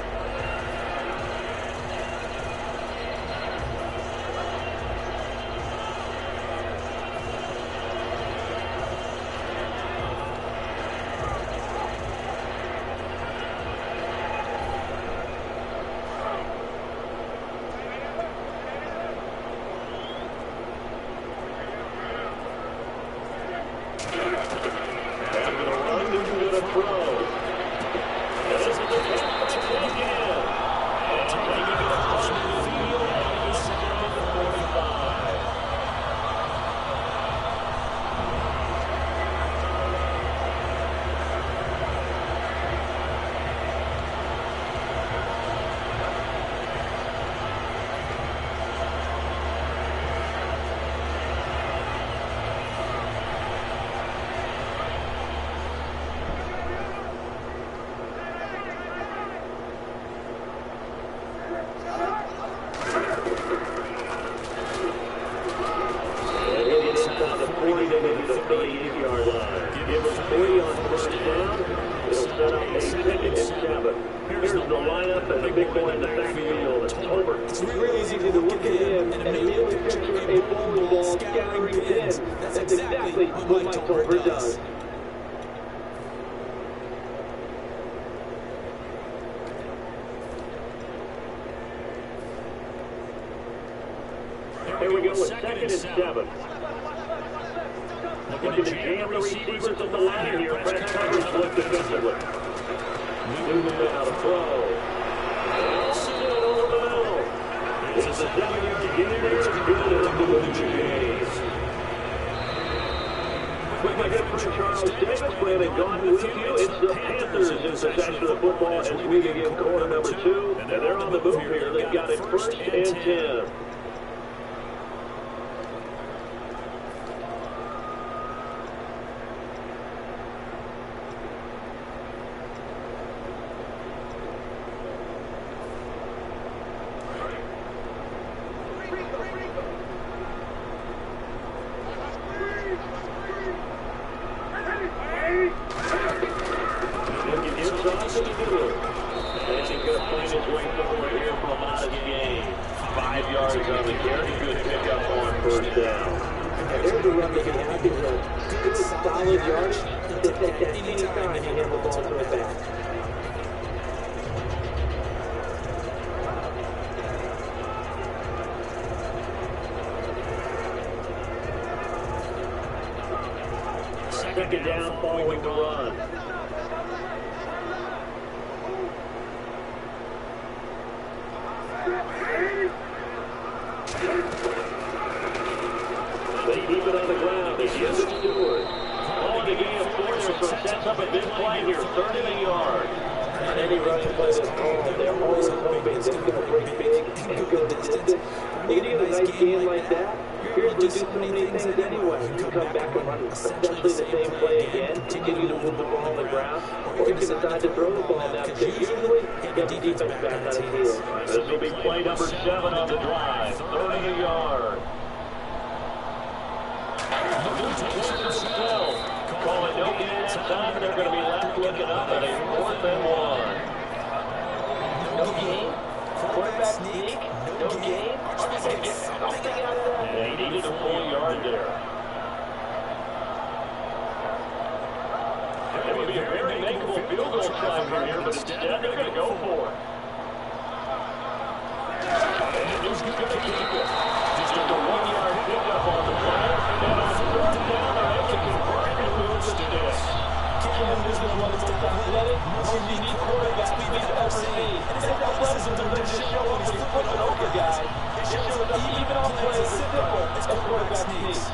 Here we go with 2nd and 7. Looking to jam the receivers at the line here. Press coverage look defensively. Moving out of throw. Still over the middle. This is a W to get in there. It's good at the Jays. Quick, I got for Charles Davis. Brandon Gone with you. It's the Panthers. Panthers in possession of the football as we begin quarter number 2. And they're on the move here. They've got it first and 10. Second down following the run. They keep it on the ground. They give it to Stewart. Calling the game of 4 there, so sets up a big play here. 3rd and a yard. On any running play that's called, they're always hoping that it's going to break big and go the distance. You get a nice game like that. Here's to do so many things anyway. You can come back and run essentially the same play again, continue to move the ball on the ground, or you can decide to throw the ball now, because usually you get the defense back on its heels. This will be play number 7 on the drive. 3rd and a yard. Call it no gain that time, and they're going to be left looking up at a 4th and 1. No gain? Quarterback sneak? No gain? Yeah, he needed a full yard there. It would be a very makeable field goal try from here, but instead they're going to go for it. And he's going to keep it. Just a 1-yard pickup on the play. And on 3rd down, they're able to convert and move the sticks. This is one of the most athletic, most unique quarterbacks we've ever seen. His athleticism doesn't just show up when he's flipping over guys. It shows up even on plays as simple as quarterback sneaks.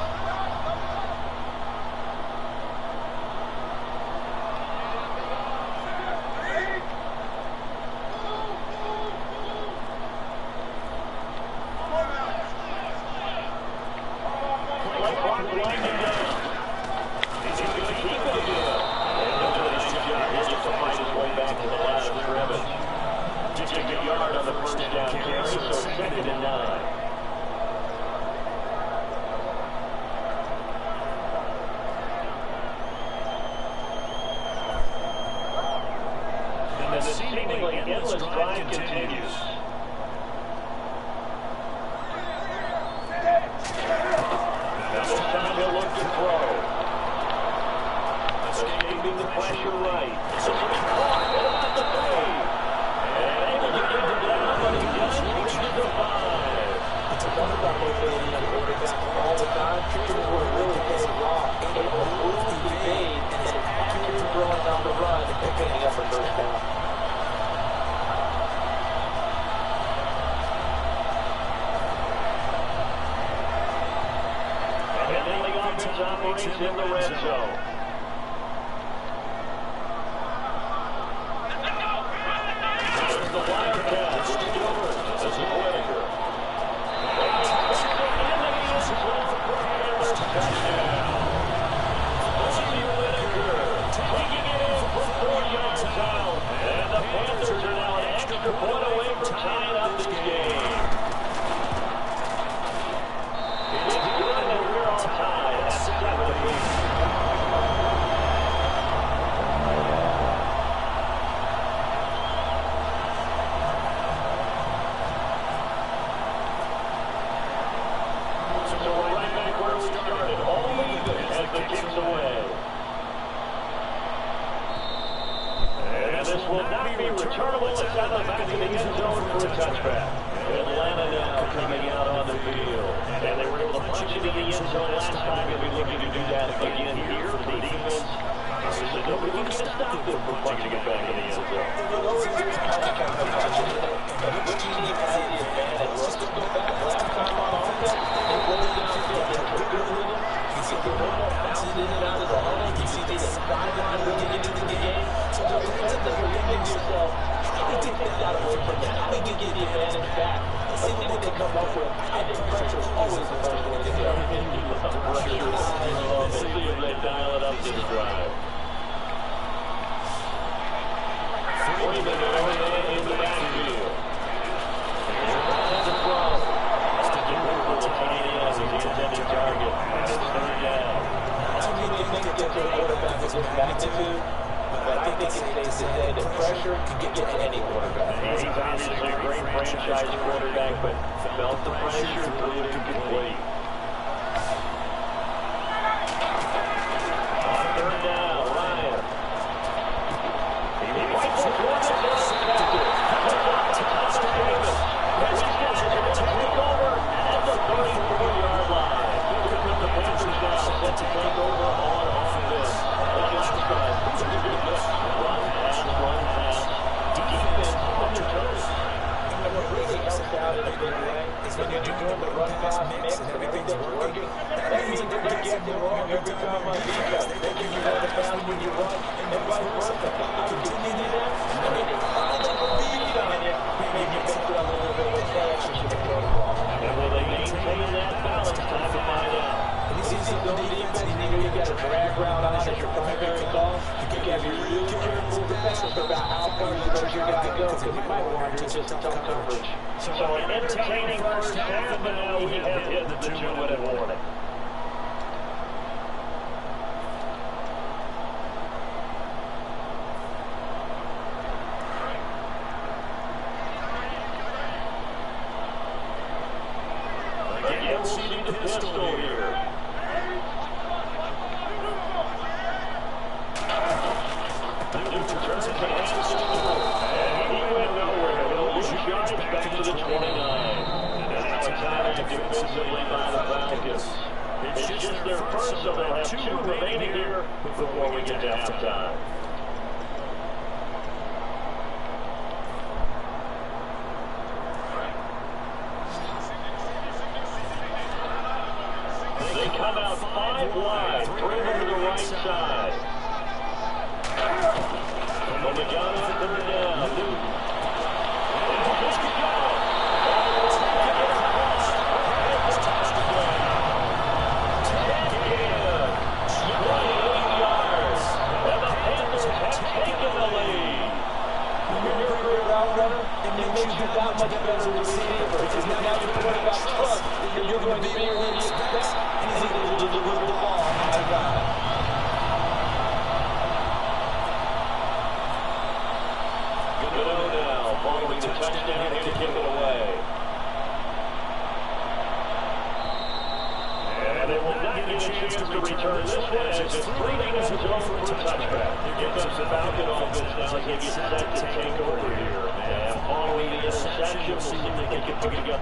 In the red zone. The Wildcats as a Whitaker. Taking it in for 4 yards out. And the Panthers are now an extra point away from tying up this game. It is good that we're all tied at 7 apiece. Returnable, it's out of the back of the end zone for a touchback. Atlanta now coming out on the field. And they were able to punch it in the end zone last time. They'll be looking to do that again here. The defense, obviously, nobody looking to stop them from punching it back in the end zone. Which team has the advantage? Let's just go back. Last time on offense, they rolled downfield. They're good with it. You see the ball bouncing in and out of the huddle. You see the sideline looking into the game. So they're think it's safe to say that pressure can get to any quarterback. He's obviously a great franchise quarterback, but felt the pressure, threw it incomplete. On third down, Ryan. He rifles one intercepted. Touchdown. This gets it to take over at the 34-yard line. The Panthers now set to take over on offense. Against the run pass. Defense on their toes. And what really helps out in a good way is when you're doing the run pass mix and everything's working. That means that they're getting wrong every time on defense. They give you the pass when you run and vice versa. Continue to do that, and then you find that beat on it. Maybe you make it a little bit of a action to the protocol. And will they maintain that balance? Time to find out. You see some defense, you got a drag route on as your primary call. You got to be real careful defensive about how far you're going to go, because you might wander into some tough coverage. So an entertaining first half, but now we have hit the 2-minute warning. Again, seating the pistol here. Turns it past the score. And he went nowhere. He'll lose yards back to the 29. And now it's attacked defensively by the Falcons. It's just their first, so they'll have 2 remaining here before we get to halftime. They come out 5 wide, 3 to the right side. From the gun up and down, Newton. And this could go. It's taken across. It's touched again. 28 yards. And the Panthers have taken the lead. When you're a great route runner, it makes you that much better as a receiver, because now you're putting about trust that you're going to be where he expects, and he's able to deliver the ball. My God. Following the touchdown, here to give it away. And they will not get a chance to return this one as it's 3 minutes ago for a touchback. Here comes the Falcon offense now. They get set to take over here. And following the interception, we'll see if they can get together.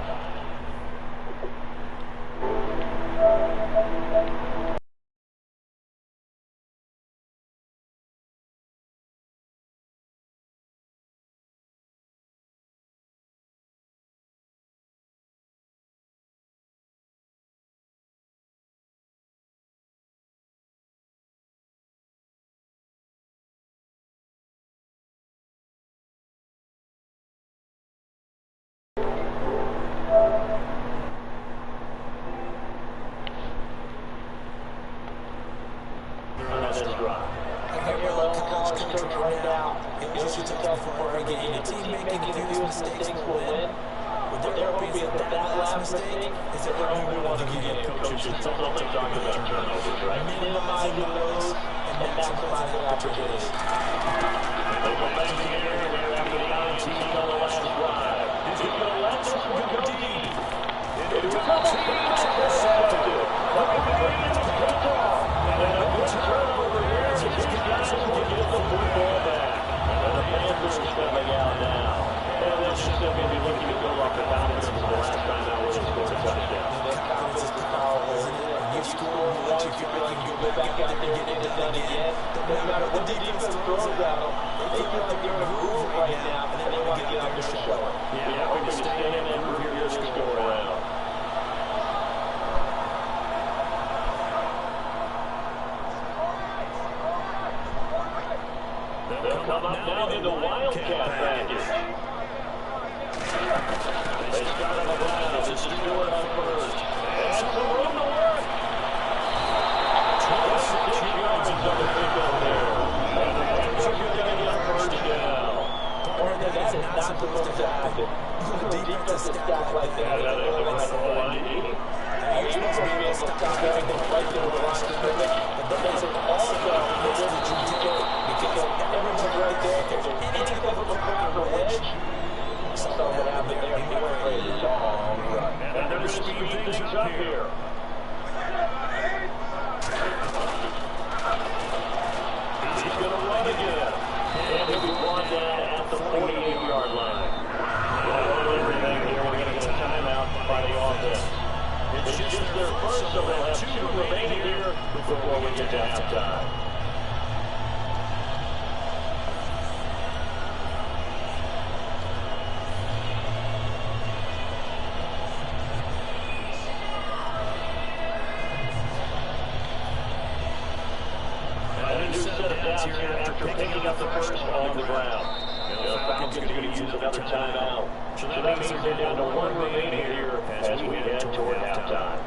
But then also, also, picking up the first on the ground. The Falcons going to use another timeout. So that means they're down to one remaining here as we head toward halftime.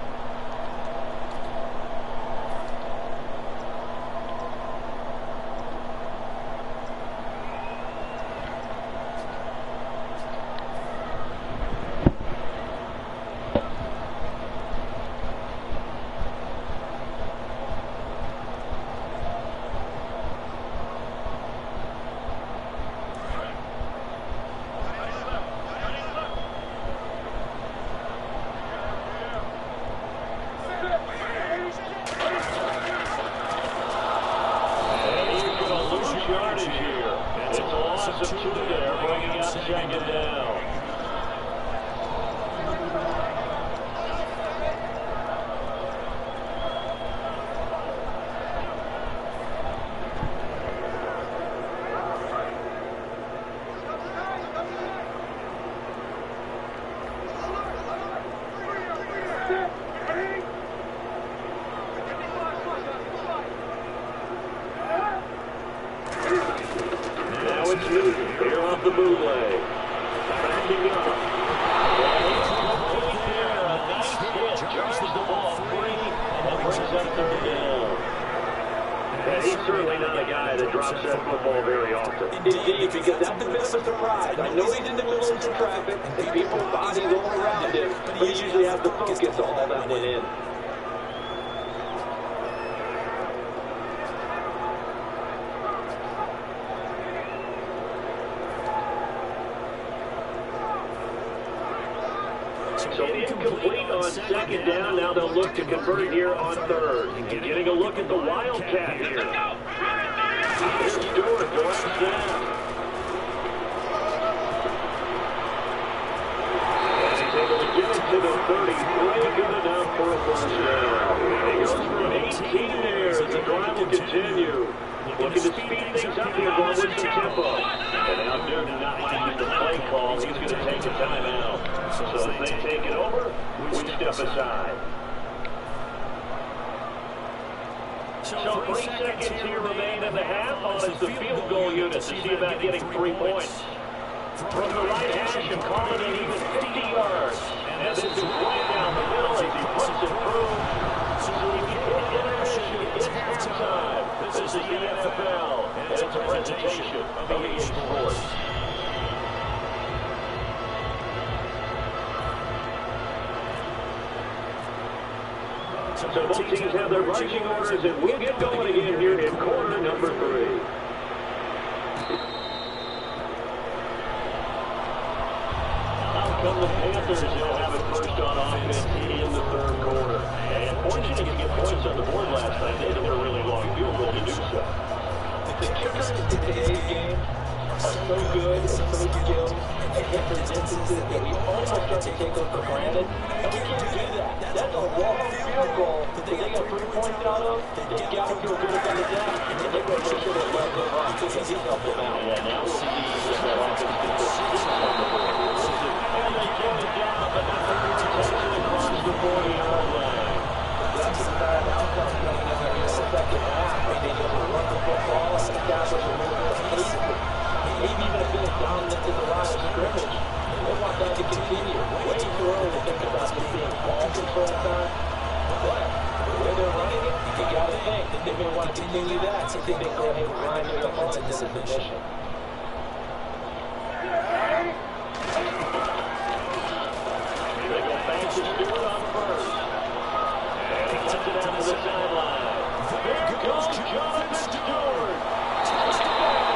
So incomplete on second down. Now they'll look to convert here on third. And getting a look at the Wildcat here. Here's Stewart going down. As he's able to get it to the 30. Way good enough for a first down. He goes from 18 there. The drive will continue. Looking to speed things up here, going with some tempo. And now Newton not liking the play call. He's going to take a timeout. So as they take it over, we step aside. So 3 seconds here remain in the half. On is the field goal unit to see about getting 3 points. From the right hash and calling it even 50 yards. And this is right down the middle as he puts it through. So if you hit intermission, it's halftime. This is the NFL, and it's a presentation of EA Sports. So both teams have their marching orders, and we'll get going again here in quarter number 3. Out come the Panthers. They'll have it first on offense in the third quarter. And fortunate to get points on the board last night. They took a really long field goal to do so. The kickers in today's game are so good and so skilled and hit for distances that we almost start to take them for granted. And we can't do that. That's a long field goal that they got 3 points out of. They got to feel good about the down. And they got to make sure they let them run because he's helped them out. Yeah, now we'll see that offense get the 6 on the board. And they get it down, but not the protection across the 40-yard line. That's the bad outcome coming in there in the second half. They need to run the football and establish a little bit of pace. Maybe even a bit of dominance in the line of scrimmage. They want that to continue. Way too early to think about this being ball control time. But the way they're running it, you got to think that they may want to continue that. So they may go ahead and grind it up into this position. They go back to Stewart on first. And he puts it out to the sideline. Here goes Jonathan Stewart. Touchdown!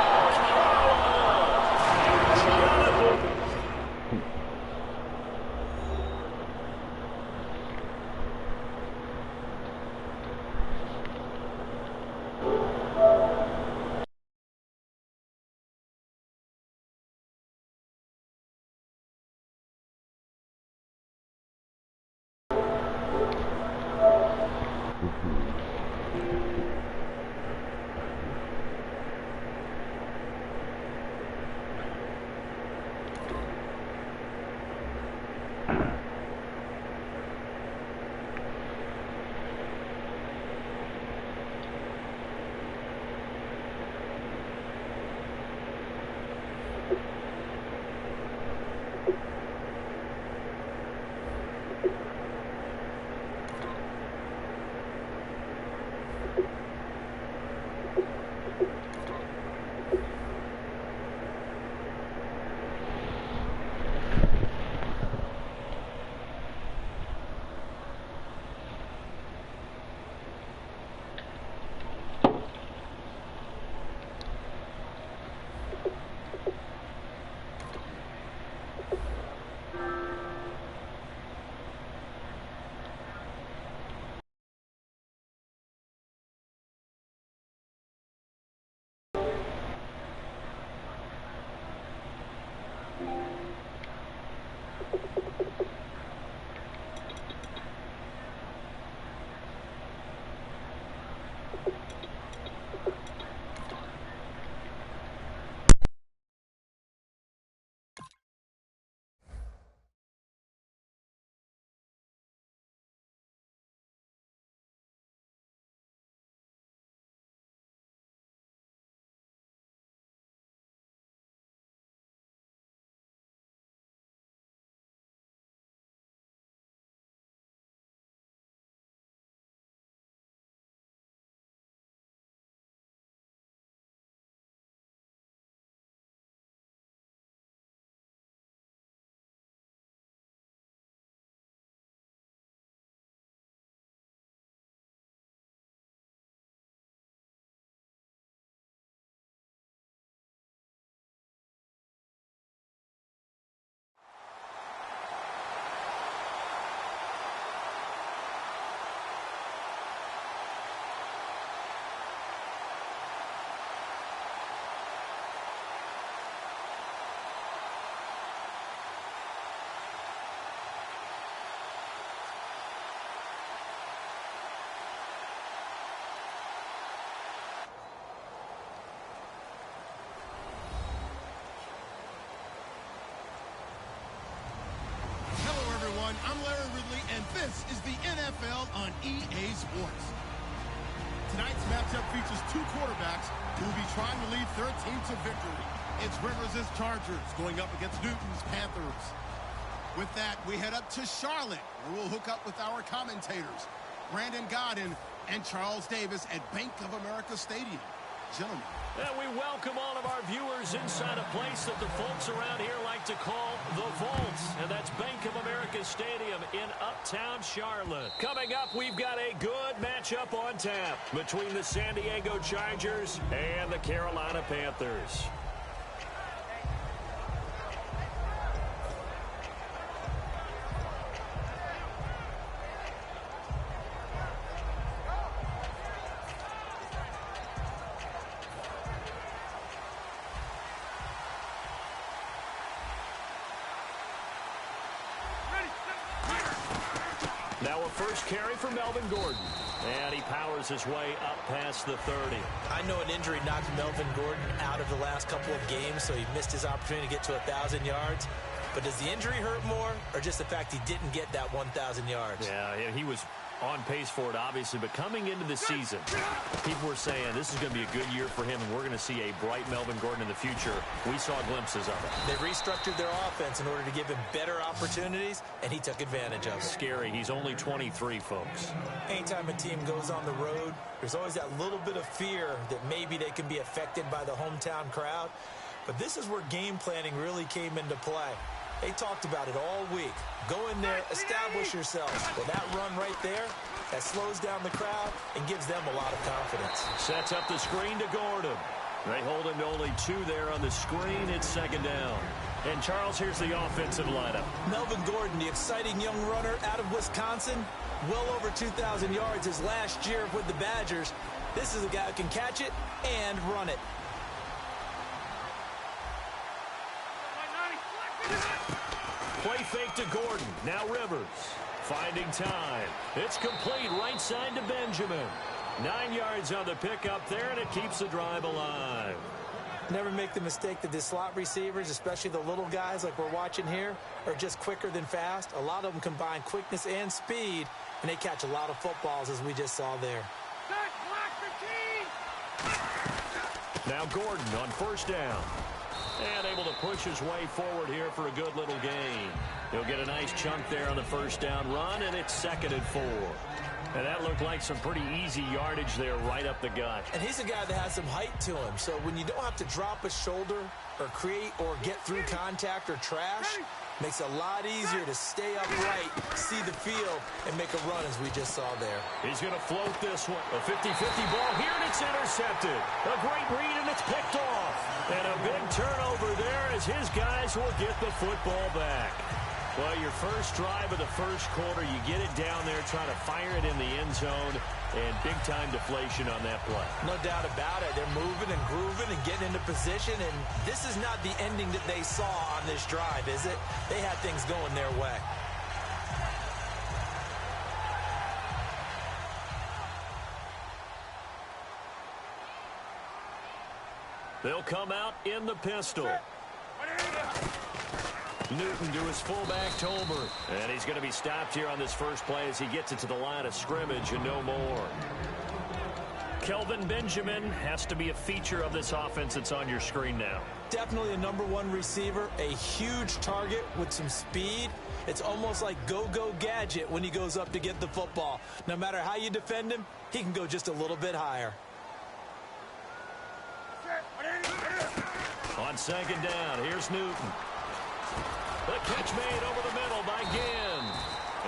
I'm Larry Ridley, and this is the NFL on EA Sports. Tonight's matchup features two quarterbacks who will be trying to lead their team to victory. It's Rivers' Chargers going up against Newton's Panthers. With that, we head up to Charlotte, where we'll hook up with our commentators, Brandon Godden and Charles Davis at Bank of America Stadium. Gentlemen. And we welcome all of our viewers inside a place that the folks around here like to call the Vault. And that's Bank of America Stadium in Uptown Charlotte. Coming up, we've got a good matchup on tap between the San Diego Chargers and the Carolina Panthers. Now a first carry for Melvin Gordon. And he powers his way up past the 30. I know an injury knocked Melvin Gordon out of the last couple of games, so he missed his opportunity to get to 1,000 yards. But does the injury hurt more, or just the fact he didn't get that 1,000 yards? Yeah, he was on pace for it, obviously. But coming into the season, people were saying this is going to be a good year for him, and we're going to see a bright Melvin Gordon in the future. We saw glimpses of it. They restructured their offense in order to give him better opportunities, and he took advantage of it. Scary. He's only 23, folks. Anytime a team goes on the road, there's always that little bit of fear that maybe they can be affected by the hometown crowd. But this is where game planning really came into play. They talked about it all week. Go in there, establish yourself. Well, that run right there, that slows down the crowd and gives them a lot of confidence. Sets up the screen to Gordon. They hold him to only 2 there on the screen. It's second down. And, Charles, here's the offensive lineup. Melvin Gordon, the exciting young runner out of Wisconsin, well over 2,000 yards his last year with the Badgers. This is a guy who can catch it and run it. Play fake to Gordon. Now Rivers. Finding time. It's complete right side to Benjamin. 9 yards on the pickup there, and it keeps the drive alive. Never make the mistake that the slot receivers, especially the little guys like we're watching here, are just quicker than fast. A lot of them combine quickness and speed, and they catch a lot of footballs, as we just saw there. Now Gordon on first down. And able to push his way forward here for a good little gain. He'll get a nice chunk there on the first down run, and it's 2nd and 4. And that looked like some pretty easy yardage there right up the gut. And he's a guy that has some height to him, so when you don't have to drop a shoulder or create or get through contact or trash, makes it a lot easier to stay upright, see the field, and make a run as we just saw there. He's going to float this one. A 50-50 ball here, and it's intercepted. A great read, and it's picked off. And a big turnover there as his guys will get the football back. Well, your first drive of the first quarter, you get it down there, trying to fire it in the end zone, and big-time deflation on that play. No doubt about it. They're moving and grooving and getting into position, and this is not the ending that they saw on this drive, is it? They had things going their way. They'll come out in the pistol. Newton to his fullback, Tolbert. And he's going to be stopped here on this first play as he gets it to the line of scrimmage and no more. Kelvin Benjamin has to be a feature of this offense that's on your screen now. Definitely a #1 receiver, a huge target with some speed. It's almost like go-go gadget when he goes up to get the football. No matter how you defend him, he can go just a little bit higher. On second down, here's Newton. The catch made over the middle by Ginn.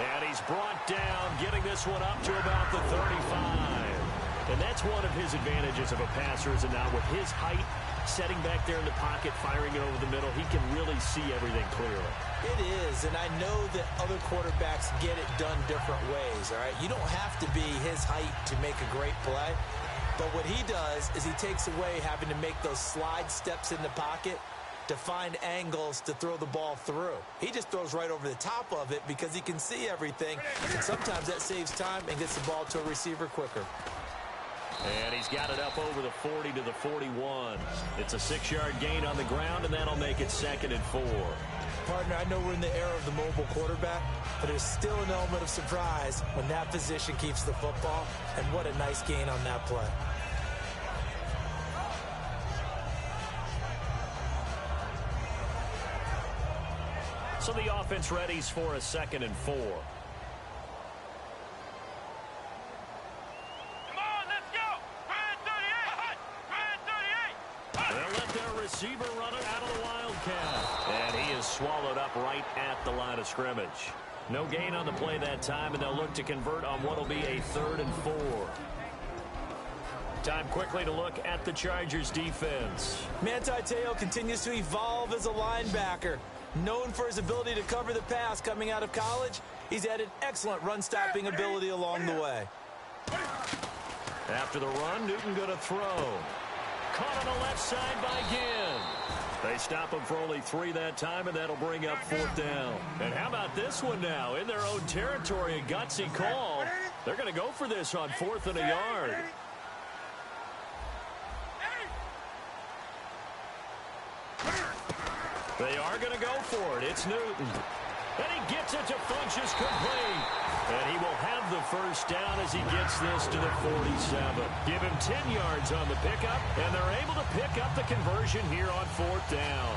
And he's brought down, getting this one up to about the 35. And that's one of his advantages of a passer, is now with his height, setting back there in the pocket, firing it over the middle, he can really see everything clearly. It is, and I know that other quarterbacks get it done different ways, all right? You don't have to be his height to make a great play. But what he does is he takes away having to make those slide steps in the pocket to find angles to throw the ball through. He just throws right over the top of it because he can see everything. And sometimes that saves time and gets the ball to a receiver quicker. And he's got it up over the 40 to the 41. It's a 6-yard gain on the ground, and that'll make it 2nd and 4. Partner, I know we're in the era of the mobile quarterback, but there's still an element of surprise when that position keeps the football. And what a nice gain on that play. So the offense readies for a 2nd and 4. Come on, let's go. Red 38. Red 38. They'll let their receiver run it out of the Wildcat. And he is swallowed up right at the line of scrimmage. No gain on the play that time, and they'll look to convert on what will be a 3rd and 4. Time quickly to look at the Chargers defense. Manti Te'o continues to evolve as a linebacker. Known for his ability to cover the pass coming out of college, he's added excellent run-stopping ability along the way. After the run, Newton going to throw. Caught on the left side by Ginn. They stop him for only 3 that time, and that'll bring up 4th down. And how about this one now? In their own territory, a gutsy call. They're going to go for this on 4th and a yard. They are going to go for it. It's Newton. And he gets it to Funchess complete. And he will have the first down as he gets this to the 47. Give him 10 yards on the pickup, and they're able to pick up the conversion here on 4th down.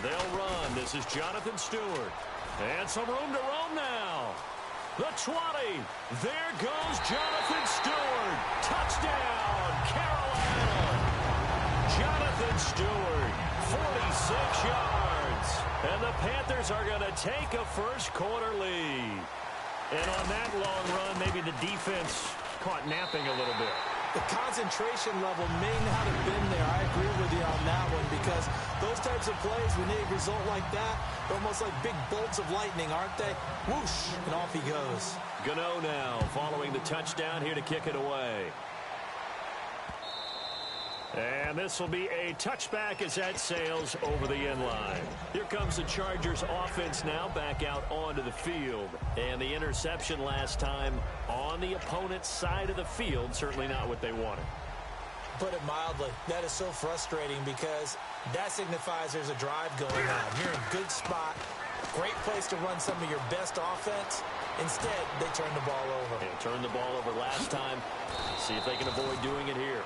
They'll run. This is Jonathan Stewart. And some room to roam now. The 20. There goes Jonathan Stewart. Touchdown, Carolina. Jonathan Stewart, 46 yards. And the Panthers are going to take a first quarter lead. And on that long run, maybe the defense caught napping a little bit. The concentration level may not have been there. I agree with you on that one, because those types of plays, when they result like that, they're almost like big bolts of lightning, aren't they? Whoosh, and off he goes. Gano now following the touchdown here to kick it away. And this will be a touchback as that sails over the end line. Here comes the Chargers offense now back out onto the field. And the interception last time on the opponent's side of the field, certainly not what they wanted. Put it mildly, that is so frustrating, because that signifies there's a drive going on. You're in a good spot, great place to run some of your best offense. Instead, they turn the ball over. And turned the ball over last time. See if they can avoid doing it here.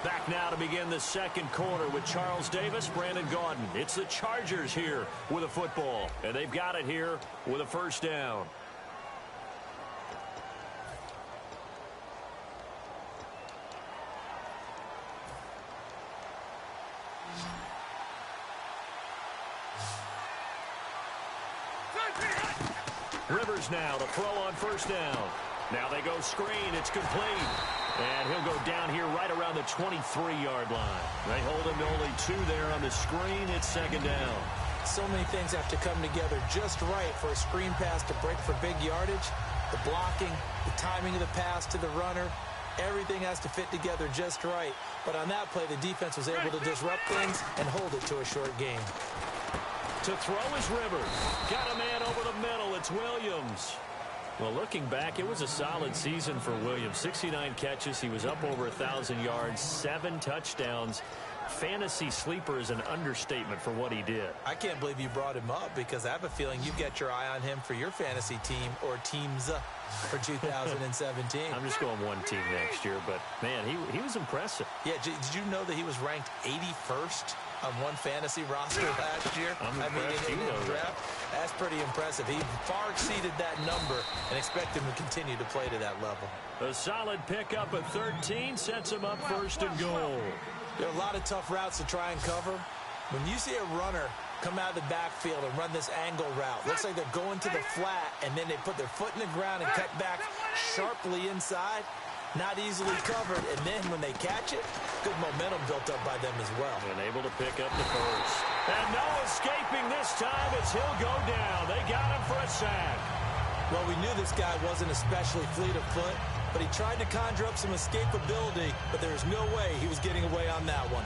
Back now to begin the second quarter with Charles Davis, Brandon Gaudin. It's the Chargers here with a football, and they've got it here with a first down. Rivers now to throw on first down. Now they go screen. It's complete. And he'll go down here right around the 23-yard line. They hold him to only 2 there on the screen. It's second down. So many things have to come together just right for a screen pass to break for big yardage. The blocking, the timing of the pass to the runner, everything has to fit together just right. But on that play, the defense was able to disrupt things and hold it to a short game. To throw is Rivers. Got a man over the middle. It's Williams. Well, looking back, it was a solid season for Williams. 69 catches. He was up over 1,000 yards, 7 touchdowns. Fantasy sleeper is an understatement for what he did. I can't believe you brought him up because I have a feeling you've got your eye on him for your fantasy team or teams for 2017. I'm just going one team next year, but, man, he was impressive. Yeah, did you know that he was ranked 81st on one fantasy roster last year? I'm impressed. in the draft. That's pretty impressive. He far exceeded that number and expect him to continue to play to that level. A solid pickup at 13 sets him up first and goal. There are a lot of tough routes to try and cover. When you see a runner come out of the backfield and run this angle route, looks like they're going to the flat, and then they put their foot in the ground and cut back sharply inside, not easily covered, and then when they catch it, good momentum built up by them as well. And able to pick up the first. And no escaping this time as he'll go down. They got him for a sack. Well, we knew this guy wasn't especially fleet of foot, but he tried to conjure up some escapability, but there was no way he was getting away on that one.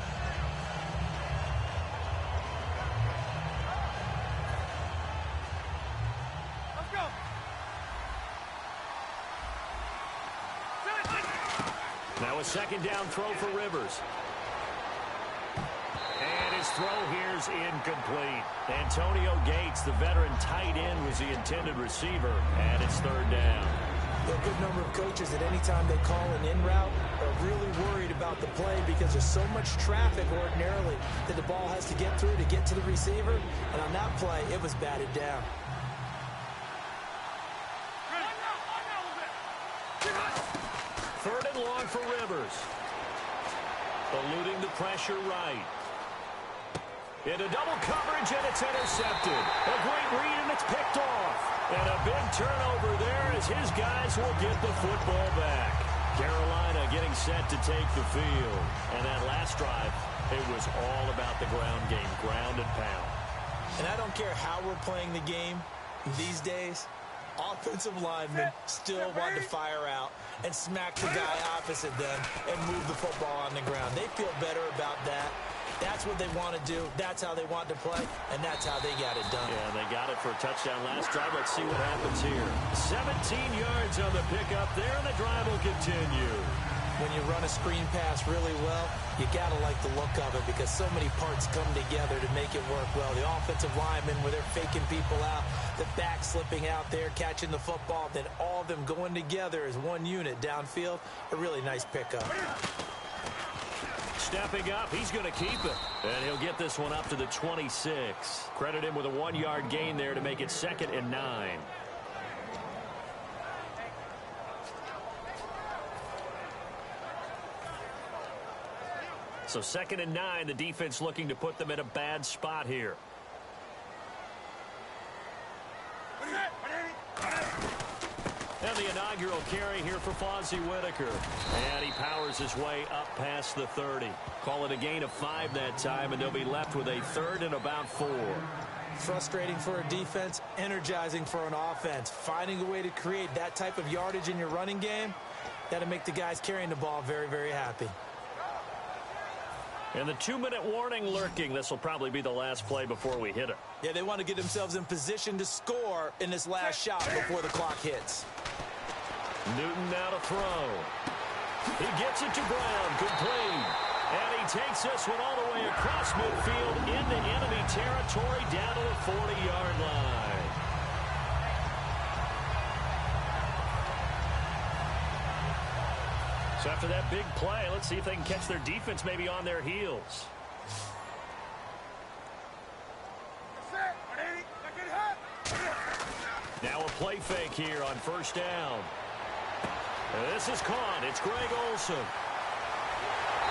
Let's go. Now a second down throw for Rivers. And his throw here's incomplete. Antonio Gates, the veteran tight end, was the intended receiver, and it's third down. A good number of coaches at any time they call an in route are really worried about the play because there's so much traffic ordinarily that the ball has to get through to get to the receiver. And on that play, it was batted down. Third and long for Rivers. Eluding the pressure right. Into double coverage, and it's intercepted. A great read, and it's picked off. And a big turnover there as his guys will get the football back. Carolina getting set to take the field. And that last drive, it was all about the ground game, ground and pound. And I don't care how we're playing the game these days, offensive linemen still want to fire out and smack the guy opposite them and move the football on the ground. They feel better about that. That's what they want to do. That's how they want to play, and that's how they got it done. Yeah, they got it for a touchdown last drive. Let's see what happens here. 17 yards on the pickup there, and the drive will continue. When you run a screen pass really well, you got to like the look of it because so many parts come together to make it work well. The offensive linemen, where they're faking people out, the back slipping out there, catching the football, then all of them going together as one unit downfield. A really nice pickup. Stepping up, he's going to keep it. And he'll get this one up to the 26. Credit him with a 1-yard gain there to make it 2nd and 9. So 2nd and 9, the defense looking to put them in a bad spot here. And the inaugural carry here for Fonzie Whitaker. And he powers his way up past the 30. Call it a gain of 5 that time, and they'll be left with a 3rd and about 4. Frustrating for a defense, energizing for an offense. Finding a way to create that type of yardage in your running game, that'll make the guys carrying the ball very, very happy. And the 2-minute warning lurking. This will probably be the last play before we hit it. Yeah, they want to get themselves in position to score in this last shot before the clock hits. Newton now to throw. He gets it to Brown, complete. And he takes this one all the way across midfield into enemy territory down to the 40-yard line. So after that big play, let's see if they can catch their defense maybe on their heels. Now a play fake here on first down. This is caught. It's Greg Olsen.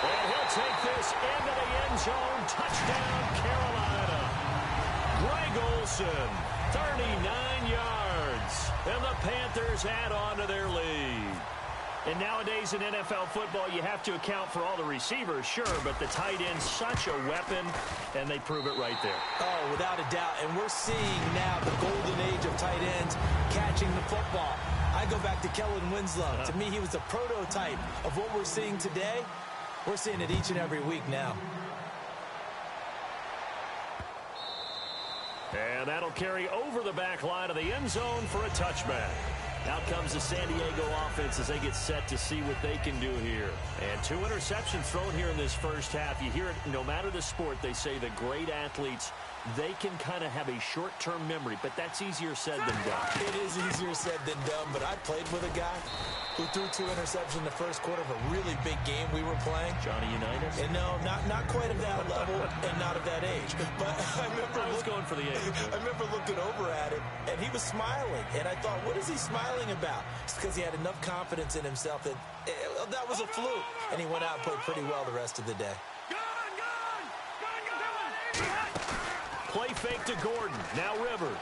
And he'll take this into the end zone. Touchdown, Carolina. Greg Olsen 39 yards. And the Panthers add on to their lead. And nowadays in NFL football, you have to account for all the receivers, sure, but the tight end's such a weapon, and they prove it right there. Oh, without a doubt. And we're seeing now the golden age of tight ends catching the football. I go back to Kellen Winslow. To me, he was the prototype of what we're seeing today. We're seeing it each and every week now. And that'll carry over the back line of the end zone for a touchback. Out comes the San Diego offense as they get set to see what they can do here. And 2 interceptions thrown here in this first half. You hear it, no matter the sport, they say the great athletes, they can kind of have a short-term memory, but that's easier said than done. It is easier said than done, but I played with a guy who threw 2 interceptions in the first quarter of a really big game we were playing. Johnny Unitas? And no, not quite of that level and not of that age. But I was going for the age. I remember looking over at him, and he was smiling. And I thought, what is he smiling about? It's because he had enough confidence in himself that that was a fluke. And he went out and played pretty well the rest of the day. Play fake to Gordon. Now Rivers.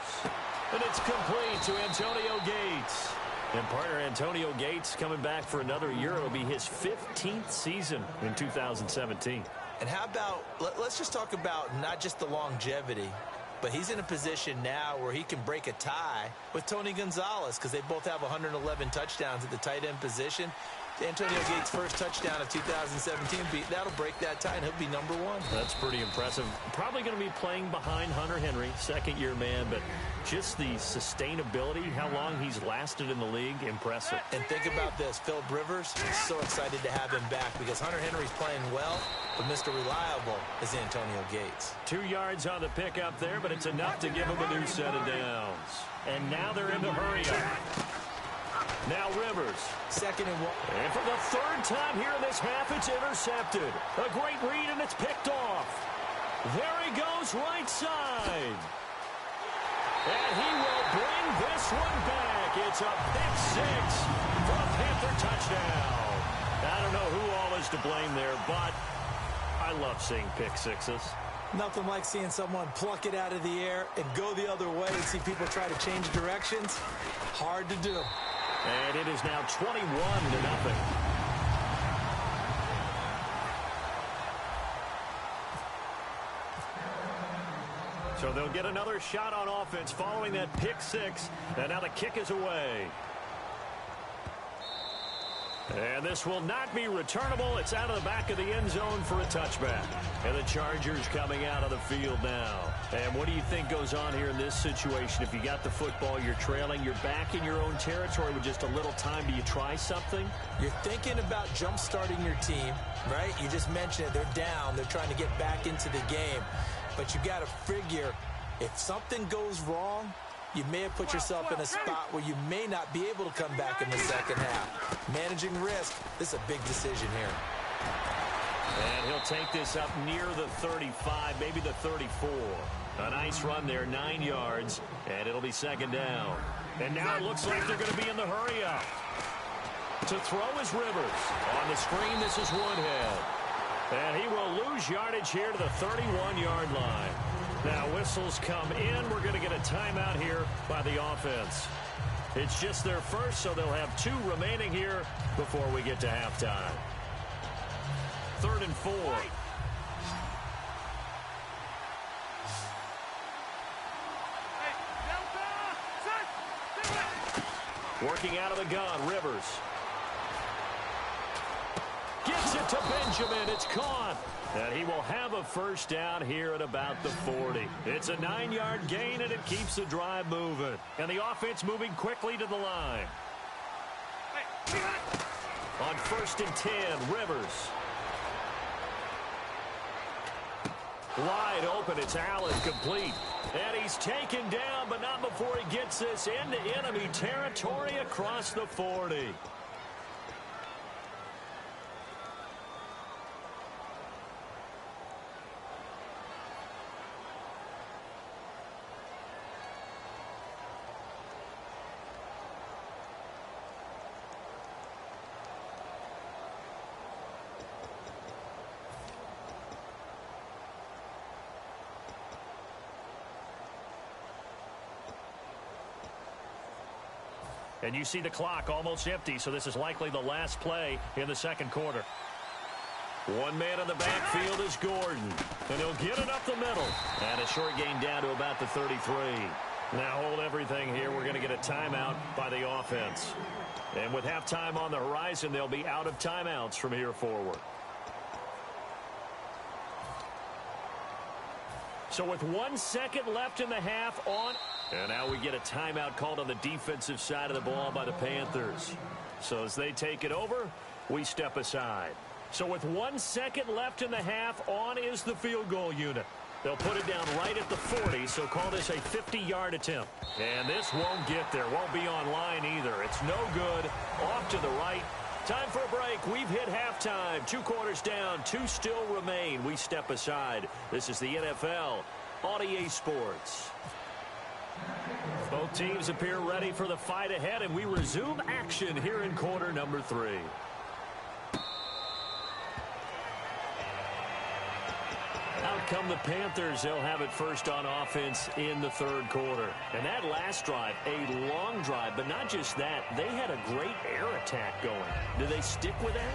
And it's complete to Antonio Gates. And partner Antonio Gates coming back for another year. It'll be his 15th season in 2017. And how about, let's just talk about not just the longevity, but he's in a position now where he can break a tie with Tony Gonzalez because they both have 111 touchdowns at the tight end position. Antonio Gates' first touchdown of 2017, that'll break that tie, and he'll be number 1. That's pretty impressive. Probably going to be playing behind Hunter Henry, second-year man, but just the sustainability, how long he's lasted in the league, impressive. And think about this. Philip Rivers, so excited to have him back because Hunter Henry's playing well, but Mr. Reliable is Antonio Gates. 2 yards on the pickup there, but it's enough to give him a new set of downs. And now they're in the hurry-up. Now Rivers. 2nd and 1. And for the 3rd time here in this half, it's intercepted. A great read, and it's picked off. There he goes, right side. And he will bring this one back. It's a pick 6 for a Panther touchdown. I don't know who all is to blame there, but I love seeing pick 6s. Nothing like seeing someone pluck it out of the air and go the other way and see people try to change directions. Hard to do. And it is now 21-0. So they'll get another shot on offense following that pick 6. And now the kick is away. And this will not be returnable. It's out of the back of the end zone for a touchback. And the Chargers coming out of the field now. And what do you think goes on here in this situation? If you got the football, you're trailing, you're back in your own territory with just a little time. Do you try something? You're thinking about jump-starting your team, right? You just mentioned it. They're down. They're trying to get back into the game. But you got to figure if something goes wrong, you may have put yourself in a spot where you may not be able to come back in the second half. Managing risk, this is a big decision here. And he'll take this up near the 35, maybe the 34. A nice run there, 9 yards, and it'll be 2nd down. And now it looks like they're going to be in the hurry-up. To throw is Rivers. On the screen, this is Woodhead. And he will lose yardage here to the 31-yard line. Now whistles come in. We're going to get a timeout here by the offense. It's just their first, so they'll have 2 remaining here before we get to halftime. 3rd and 4. Working out of the gun, Rivers. Gets it to Benjamin. It's caught. And he will have a first down here at about the 40. It's a 9-yard gain, and it keeps the drive moving. And the offense moving quickly to the line. On 1st and 10, Rivers. Wide open, it's Allen, complete. And he's taken down, but not before he gets this into enemy territory across the 40. And you see the clock almost empty, so this is likely the last play in the second quarter. One man in the backfield is Gordon. And he'll get it up the middle. And a short gain down to about the 33. Now hold everything here. We're going to get a timeout by the offense. And with halftime on the horizon, they'll be out of timeouts from here forward. So with 1 second left in the half on. And now we get a timeout called on the defensive side of the ball by the Panthers. So as they take it over, we step aside. So with 1 second left in the half, on is the field goal unit. They'll put it down right at the 40, so call this a 50-yard attempt. And this won't get there. Won't be on line either. It's no good. Off to the right. Time for a break. We've hit halftime. 2 quarters down. 2 still remain. We step aside. This is the NFL on EA Sports. Both teams appear ready for the fight ahead, and we resume action here in quarter number 3. Out come the Panthers. They'll have it first on offense in the third quarter. And that last drive, a long drive, but not just that. They had a great air attack going. Do they stick with that?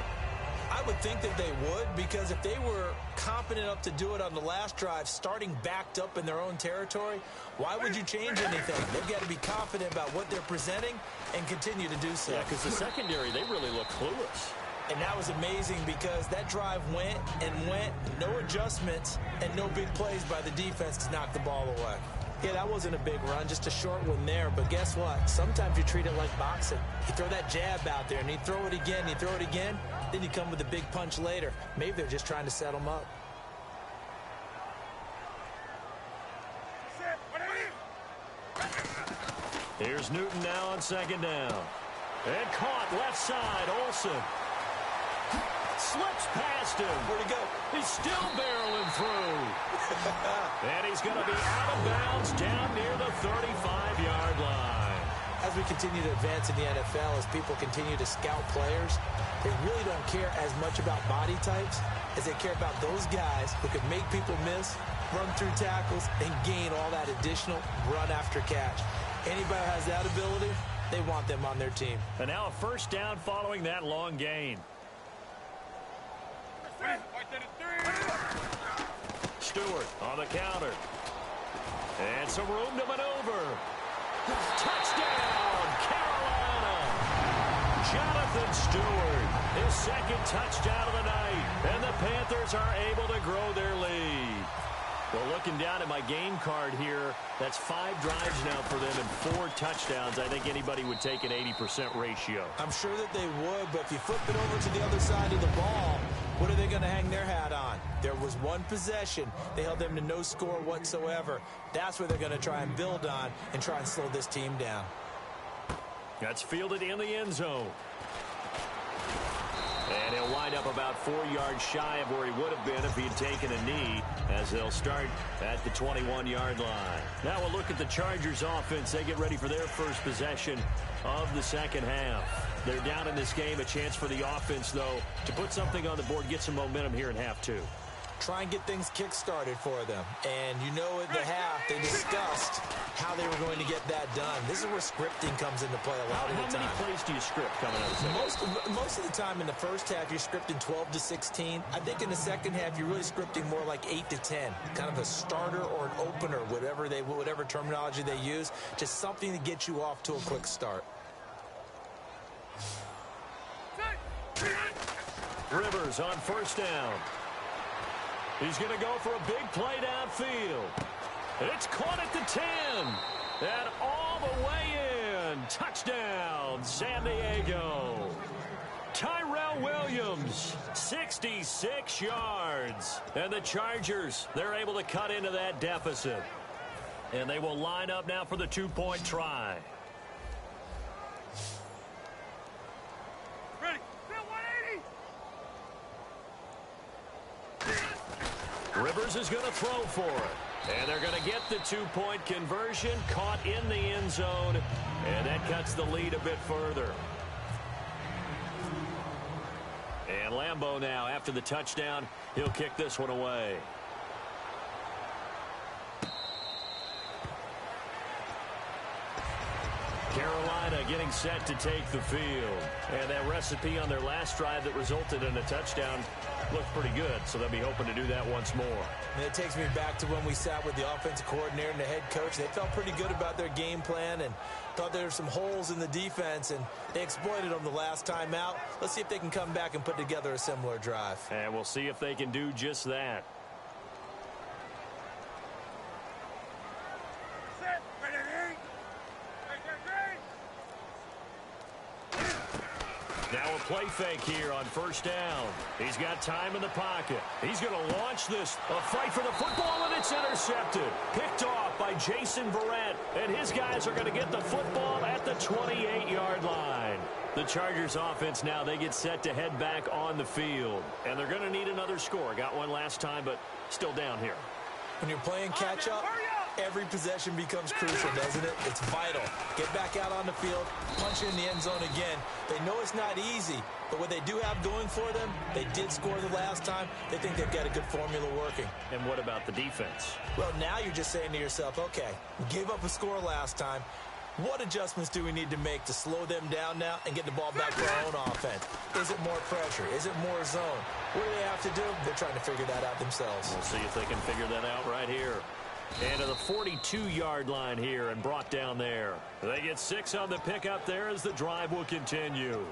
I would think that they would, because if they were confident enough to do it on the last drive, starting backed up in their own territory, why would you change anything? They've got to be confident about what they're presenting and continue to do so. Yeah, because the secondary, they really look clueless. And that was amazing because that drive went and went, no adjustments, and no big plays by the defense to knock the ball away. Yeah, that wasn't a big run, just a short one there. But guess what? Sometimes you treat it like boxing. You throw that jab out there, and you throw it again, you throw it again, then you come with a big punch later. Maybe they're just trying to set them up. Here's Newton now on second down. And caught left side, Olsen. Slips past him. Where'd he go? He's still barreling through. And he's going to be out of bounds down near the 35-yard line. As we continue to advance in the NFL, as people continue to scout players, they really don't care as much about body types as they care about those guys who can make people miss, run through tackles, and gain all that additional run after catch. Anybody who has that ability, they want them on their team. And now a first down following that long gain. Stewart on the counter. And some room to maneuver. Touchdown, Carolina! Jonathan Stewart, his second touchdown of the night. And the Panthers are able to grow their lead. Well, looking down at my game card here, that's 5 drives now for them and 4 touchdowns. I think anybody would take an 80% ratio. I'm sure that they would, but if you flip it over to the other side of the ball, what are they going to hang their hat on? There was one possession. They held them to no score whatsoever. That's where they're going to try and build on and try and slow this team down. That's fielded in the end zone. And he'll wind up about 4 yards shy of where he would have been if he had taken a knee, as they'll start at the 21-yard line. Now we'll look at the Chargers offense. They get ready for their first possession of the second half. They're down in this game. A chance for the offense, though, to put something on the board, get some momentum here in half 2. Try and get things kick-started for them. And you know at the half, they discussed how they were going to get that done. This is where scripting comes into play a lot of the time. How many plays do you script coming out of the second? Most of the time in the first half, you're scripting 12 to 16. I think in the second half, you're really scripting more like 8 to 10. Kind of a starter or an opener, whatever terminology they use. Just something to get you off to a quick start. Rivers on first down. He's going to go for a big play downfield. It's caught at the 10. And all the way in. Touchdown, San Diego. Tyrell Williams, 66 yards. And the Chargers, they're able to cut into that deficit. And they will line up now for the 2-point try. Rivers is going to throw for it. And they're going to get the 2-point conversion. Caught in the end zone. And that cuts the lead a bit further. And Lambeau now, after the touchdown, he'll kick this one away. Carolina getting set to take the field. And that recipe on their last drive that resulted in a touchdown looked pretty good, so they'll be hoping to do that once more. And it takes me back to when we sat with the offensive coordinator and the head coach. They felt pretty good about their game plan and thought there were some holes in the defense, and they exploited them the last time out. Let's see if they can come back and put together a similar drive. And we'll see if they can do just that. Now a play fake here on first down. He's got time in the pocket. He's going to launch this. A fight for the football, and it's intercepted. Picked off by Jason Verrett. And his guys are going to get the football at the 28-yard line. The Chargers offense now, they get set to head back on the field. And they're going to need another score. Got one last time, but still down here. When you're playing catch-up, every possession becomes crucial, doesn't it? It's vital. Get back out on the field, punch in the end zone again. They know it's not easy, but what they do have going for them, they did score the last time. They think they've got a good formula working. And what about the defense? Well, now you're just saying to yourself, okay, we gave up a score last time. What adjustments do we need to make to slow them down now and get the ball back for our own offense? Is it more pressure? Is it more zone? What do they have to do? They're trying to figure that out themselves. We'll see if they can figure that out right here. And to the 42-yard line here and brought down there. They get 6 on the pickup there as the drive will continue.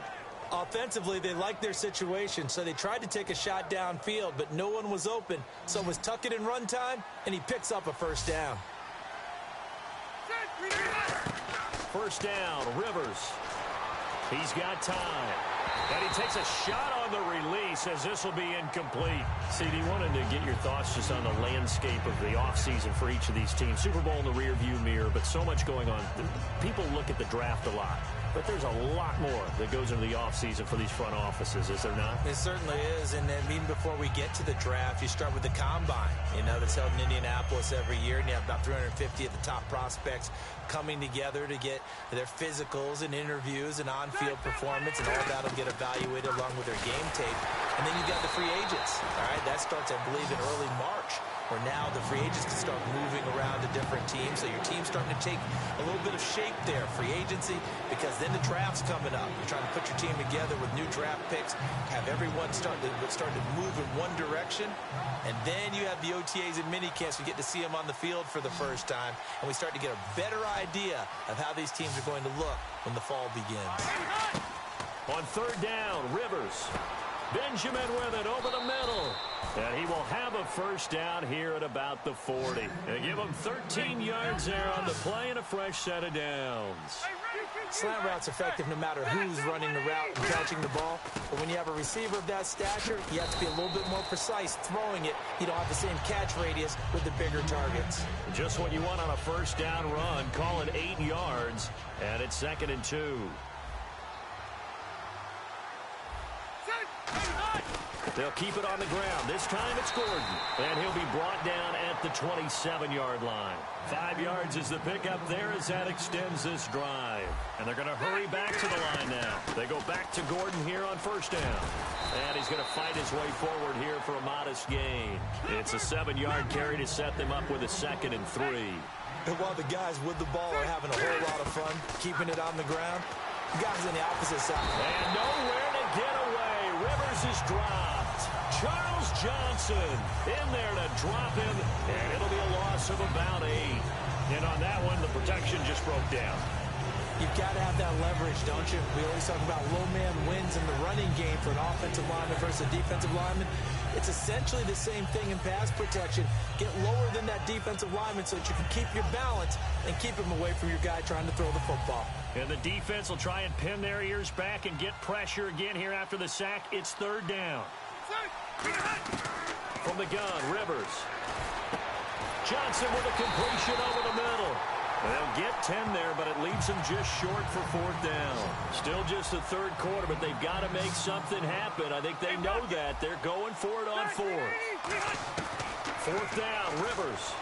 Offensively, they liked their situation, so they tried to take a shot downfield, but no one was open. So it was tuck it in run time, and he picks up a first down. First down, Rivers. He's got time. And he takes a shot on the release as this will be incomplete. CD, wanted to get your thoughts just on the landscape of the offseason for each of these teams. Super Bowl in the rearview mirror, but so much going on. People look at the draft a lot, but there's a lot more that goes into the offseason for these front offices, is there not? It certainly is, and then even before we get to the draft, you start with the combine, that's held in Indianapolis every year, and you have about 350 of the top prospects coming together to get their physicals and interviews and on-field performance, and all that will get evaluated along with their game tape. And then you've got the free agents. All right, that starts, I believe, in early March, where now the free agents can start moving around to different teams. So your team's starting to take a little bit of shape there, free agency, because then the draft's coming up. You're trying to put your team together with new draft picks, have everyone start to move in one direction, and then you have the OTAs and minicamps. We get to see them on the field for the first time, and we start to get a better idea of how these teams are going to look when the fall begins. On third down, Rivers. Benjamin with it over the middle. And he will have a first down here at about the 40. They give him 13 yards there on the play and a fresh set of downs. Slant route's effective no matter who's running the route and catching the ball. But when you have a receiver of that stature, you have to be a little bit more precise throwing it. You don't have the same catch radius with the bigger targets. Just what you want on a first down run. Call it 8 yards. And it's 2nd and 2. They'll keep it on the ground. This time it's Gordon. And he'll be brought down at the 27-yard line. 5 yards is the pickup there as that extends this drive. And they're going to hurry back to the line now. They go back to Gordon here on first down. And he's going to fight his way forward here for a modest gain. It's a 7-yard carry to set them up with a 2nd and 3. And while the guys with the ball are having a whole lot of fun keeping it on the ground, the guys on the opposite side. And nowhere to get away. Rivers is dropped. Charles Johnson in there to drop him, and it'll be a loss of about 8. And on that one, the protection just broke down. You've got to have that leverage, don't you? We always talk about low man wins in the running game for an offensive lineman versus a defensive lineman. It's essentially the same thing in pass protection. Get lower than that defensive lineman so that you can keep your balance and keep him away from your guy trying to throw the football. And the defense will try and pin their ears back and get pressure again here after the sack. It's 3rd down. From the gun, Rivers. Johnson with a completion over the middle. They'll get 10 there, but it leaves them just short for 4th down. Still just the 3rd quarter, but they've got to make something happen. I think they know that. They're going for it on 4th. 4th down, Rivers.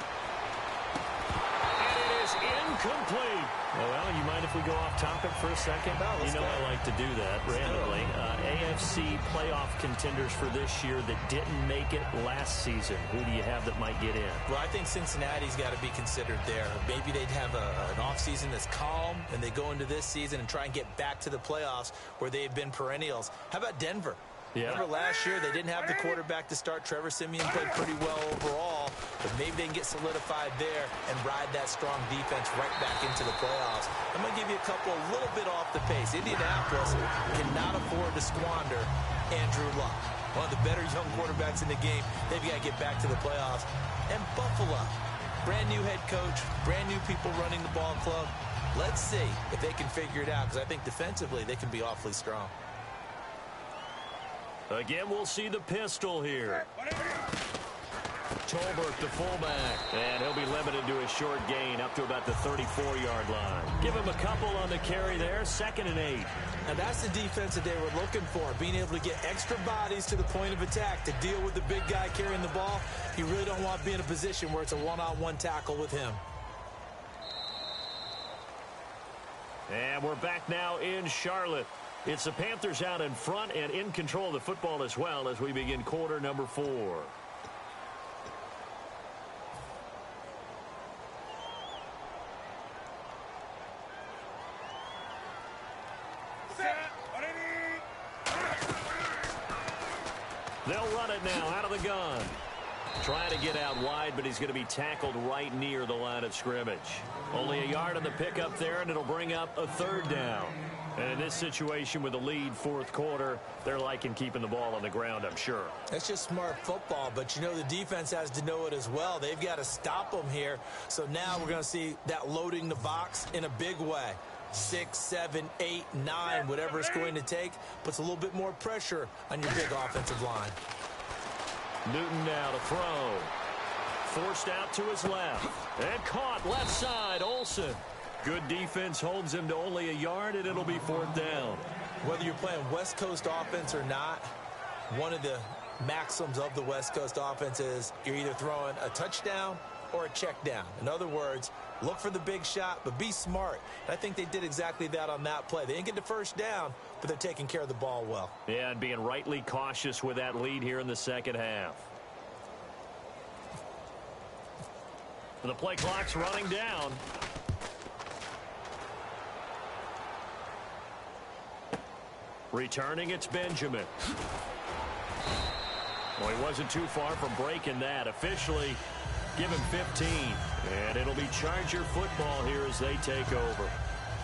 And it is is incomplete. Well, you mind if we go off topic for a second? No, you know I like to do that randomly. AFC playoff contenders for this year that didn't make it last season. Who do you have that might get in? Well, I think Cincinnati's got to be considered there. Maybe they'd have an offseason that's calm, and they go into this season and try and get back to the playoffs where they've been perennials. How about Denver? Yeah. Remember last year, they didn't have the quarterback to start. Trevor Siemian played pretty well overall, but maybe they can get solidified there and ride that strong defense right back into the playoffs. I'm going to give you a couple a little bit off the pace. Indianapolis cannot afford to squander Andrew Luck, one of the better young quarterbacks in the game. They've got to get back to the playoffs. And Buffalo, brand new head coach, brand new people running the ball club. Let's see if they can figure it out, because I think defensively they can be awfully strong. Again, we'll see the pistol here. Tolbert, the fullback, and he'll be limited to a short gain up to about the 34-yard line. Give him a couple on the carry there, 2nd and 8. And that's the defense that they were looking for, being able to get extra bodies to the point of attack to deal with the big guy carrying the ball. You really don't want to be in a position where it's a one-on-one tackle with him. And we're back now in Charlotte. It's the Panthers out in front and in control of the football as well as we begin quarter number 4. They'll run it now out of the gun. Trying to get out wide, but he's going to be tackled right near the line of scrimmage. Only a yard on the pickup there, and it'll bring up a 3rd down. And in this situation with a lead 4th quarter, they're liking keeping the ball on the ground, I'm sure. That's just smart football, but you know the defense has to know it as well. They've got to stop them here. So now we're going to see that loading the box in a big way. 6, 7, 8, 9, whatever it's going to take, puts a little bit more pressure on your big offensive line. Newton now to throw. Forced out to his left. And caught left side, Olsen. Good defense holds him to only a yard, and it'll be 4th down. Whether you're playing West Coast offense or not, one of the maxims of the West Coast offense is you're either throwing a touchdown or a check down. In other words, look for the big shot, but be smart. And I think they did exactly that on that play. They didn't get the 1st down, but they're taking care of the ball well. Yeah, and being rightly cautious with that lead here in the 2nd half. The play clock's running down. Returning, it's Benjamin. Well, he wasn't too far from breaking that. Officially, give him 15. And it'll be Charger football here as they take over.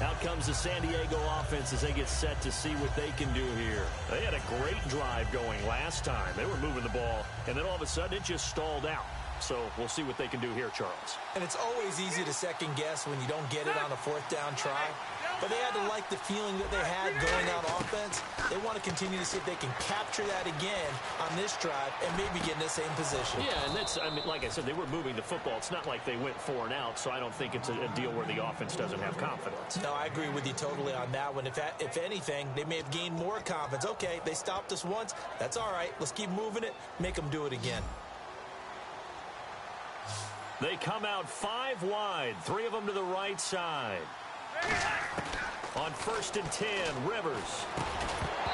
Out comes the San Diego offense as they get set to see what they can do here. They had a great drive going last time. They were moving the ball, and then all of a sudden it just stalled out. So we'll see what they can do here, Charles. And it's always easy to second guess when you don't get it on a 4th down try. But they had to like the feeling that they had going on offense. They want to continue to see if they can capture that again on this drive and maybe get in the same position. Yeah, and that's, I mean, like I said, they were moving the football. It's not like they went 4 and out, so I don't think it's a deal where the offense doesn't have confidence. No, I agree with you totally on that one. If anything, they may have gained more confidence. Okay, they stopped us once. That's all right. Let's keep moving it. Make them do it again. They come out 5 wide, 3 of them to the right side. On 1st and 10, Rivers.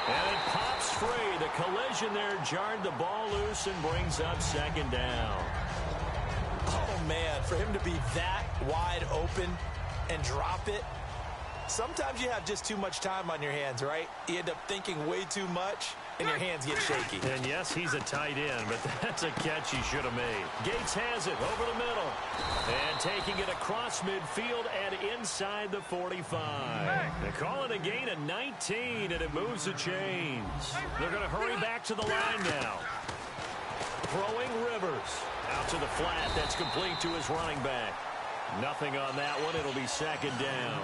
And it pops free. The collision there jarred the ball loose and brings up 2nd down. Oh, man, for him to be that wide open and drop it. Sometimes you have just too much time on your hands, right? You end up thinking way too much, and your hands get shaky. And yes, he's a tight end, but that's a catch he should have made. Gates has it over the middle. And taking it across midfield and inside the 45. They call it a gain of 19, and it moves the chains. They're going to hurry back to the line now. Throwing Rivers. Out to the flat. That's complete to his running back. Nothing on that one. It'll be 2nd down.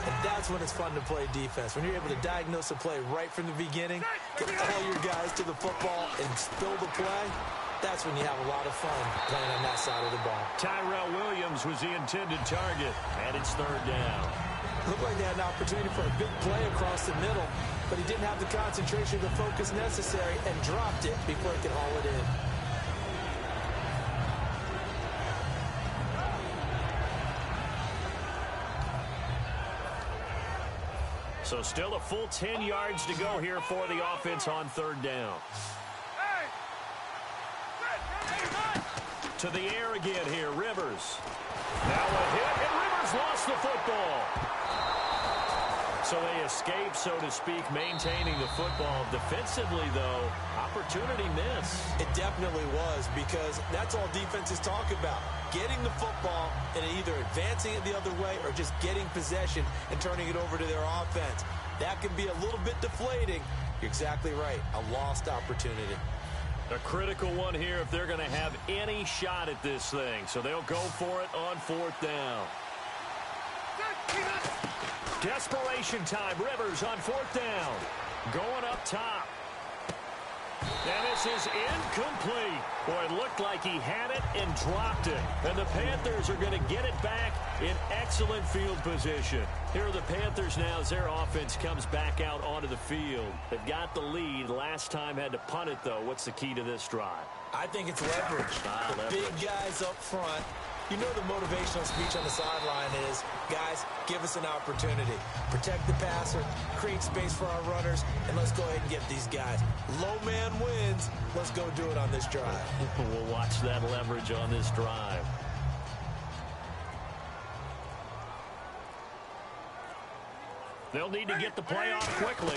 And that's when it's fun to play defense. When you're able to diagnose a play right from the beginning, get all your guys to the football and spill the play, that's when you have a lot of fun playing on that side of the ball. Tyrell Williams was the intended target, and it's 3rd down. Looked like they had an opportunity for a big play across the middle, but he didn't have the concentration, the focus necessary, and dropped it before he could haul it in. So still a full 10 yards to go here for the offense on third down. To the air again here, Rivers. Now a hit, and Rivers lost the football. So they escape, so to speak, maintaining the football. Defensively, though, opportunity miss. It definitely was, because that's all defenses talk about. Getting the football and either advancing it the other way or just getting possession and turning it over to their offense. That can be a little bit deflating. You're exactly right. A lost opportunity. A critical one here if they're going to have any shot at this thing. So they'll go for it on fourth down. Desperation time. Rivers on fourth down. Going up top. And this is incomplete. Boy, it looked like he had it and dropped it. And the Panthers are going to get it back in excellent field position. Here are the Panthers now as their offense comes back out onto the field. They've got the lead. Last time had to punt it, though. What's the key to this drive? I think it's leverage. The big guys up front. You know the motivational speech on the sideline is, guys, give us an opportunity. Protect the passer, create space for our runners, and let's go ahead and get these guys. Low man wins. Let's go do it on this drive. We'll watch that leverage on this drive. They'll need to get the play off quickly.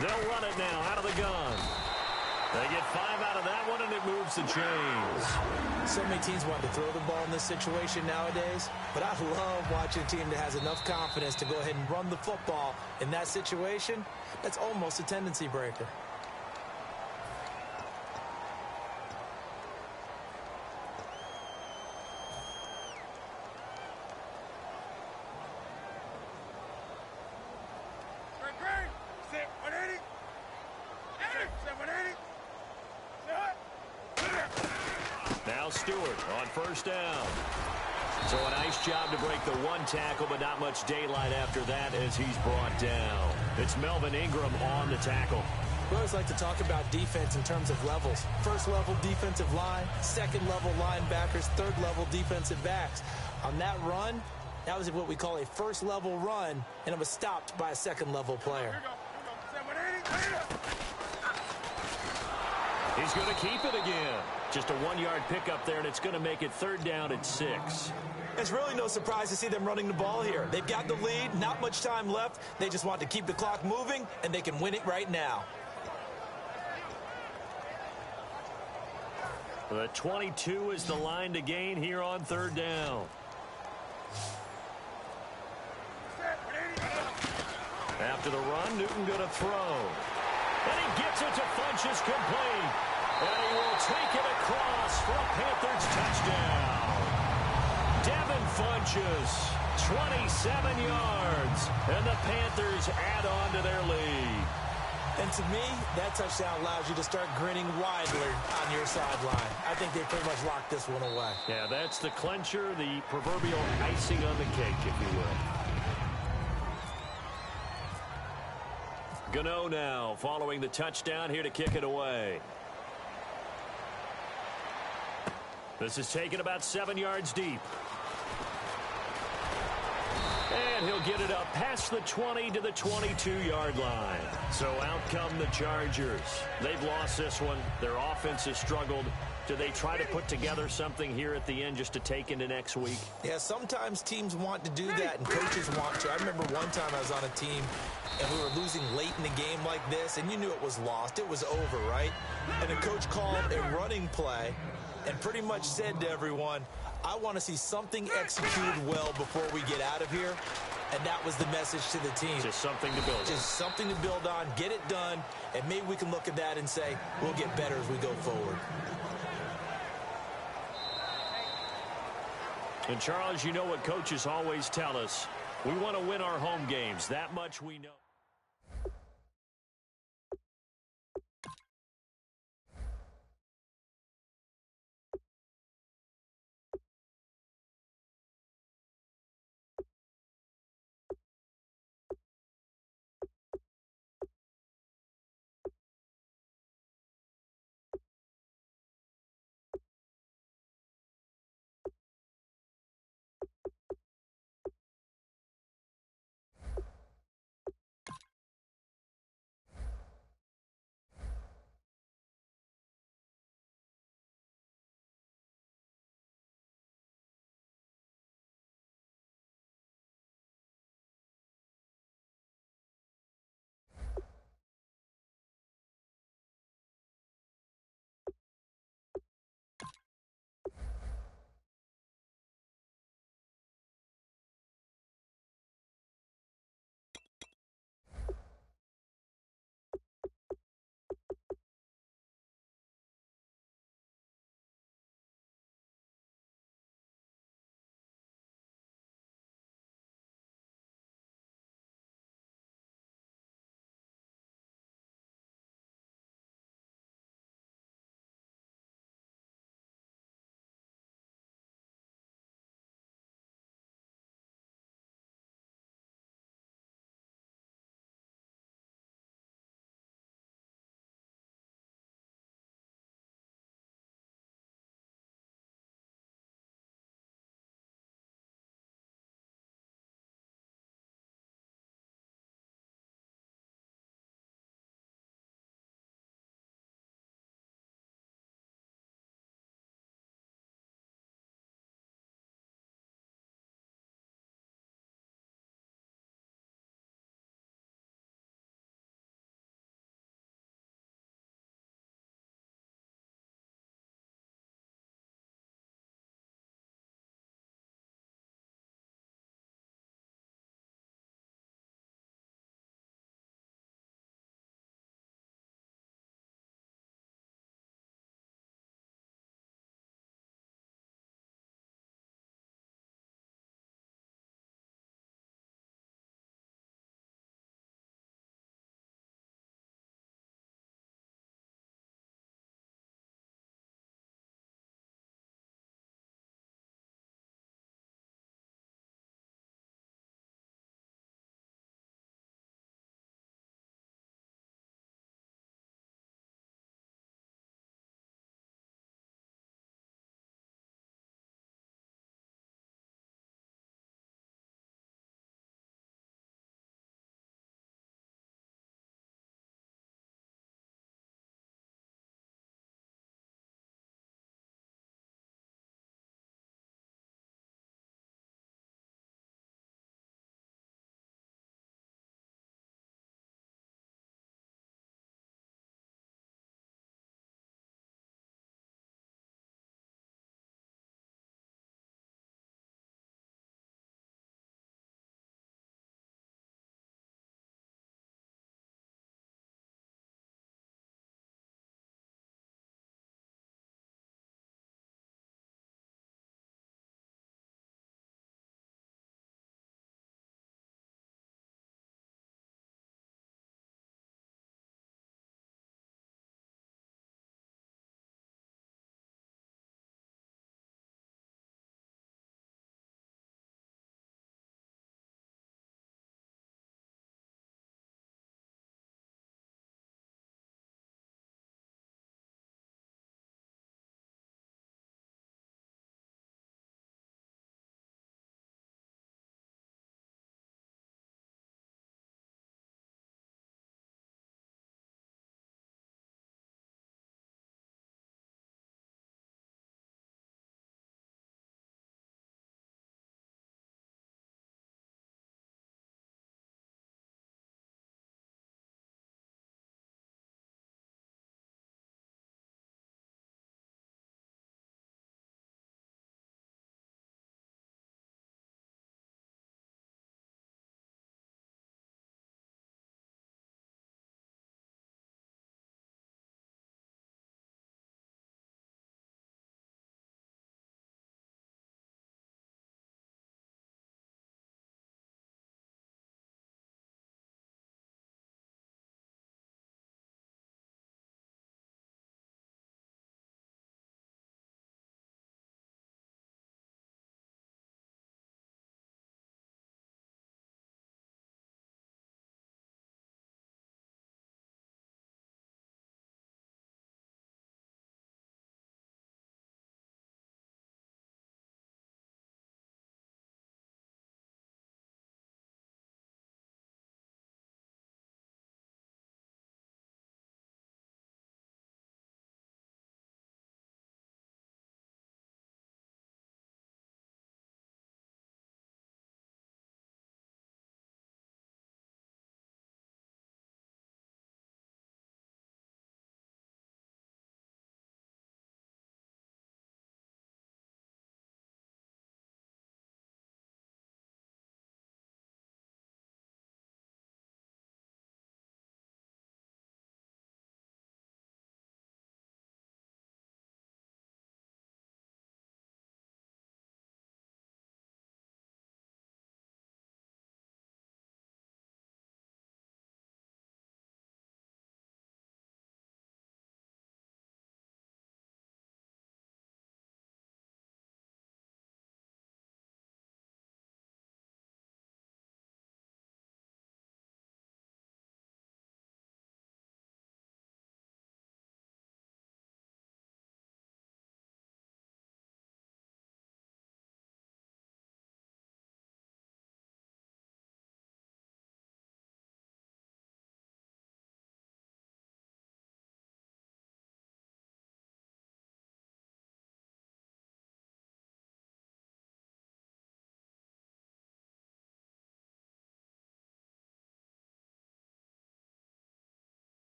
They'll run it now out of the gun. They get 5 out of that one, and it moves the chains. So many teams want to throw the ball in this situation nowadays, but I love watching a team that has enough confidence to go ahead and run the football in that situation. That's almost a tendency breaker. Stewart on first down. So a nice job to break the one tackle, but not much daylight after that as he's brought down. It's Melvin Ingram on the tackle. We always like to talk about defense in terms of levels. First level defensive line, second level linebackers, third level defensive backs. On that run, that was what we call a first level run, and it was stopped by a second level player. He's going to keep it again. Just a 1-yard pickup there, and it's going to make it third down at 6. It's really no surprise to see them running the ball here. They've got the lead, not much time left. They just want to keep the clock moving, and they can win it right now. The 22 is the line to gain here on third down. After the run, Newton going to throw. And he gets it to Funchess, complete. And he will take it across for a Panthers touchdown. Devin Funchess, 27 yards. And the Panthers add on to their lead. And to me, that touchdown allows you to start grinning widely on your sideline. I think they pretty much locked this one away. Yeah, that's the clincher, the proverbial icing on the cake, if you will. Gano now following the touchdown here to kick it away. This is taken about 7 yards deep. And he'll get it up past the 20 to the 22-yard line. So out come the Chargers. They've lost this one. Their offense has struggled. Do they try to put together something here at the end just to take into next week? Yeah, sometimes teams want to do that and coaches want to. I remember one time I was on a team and we were losing late in the game like this, and you knew it was lost. It was over, right? And the coach called a running play and pretty much said to everyone, I want to see something executed well before we get out of here. And that was the message to the team. Just something to build on. Just something to build on, get it done, and maybe we can look at that and say, we'll get better as we go forward. And, Charles, you know what coaches always tell us. We want to win our home games. That much we know.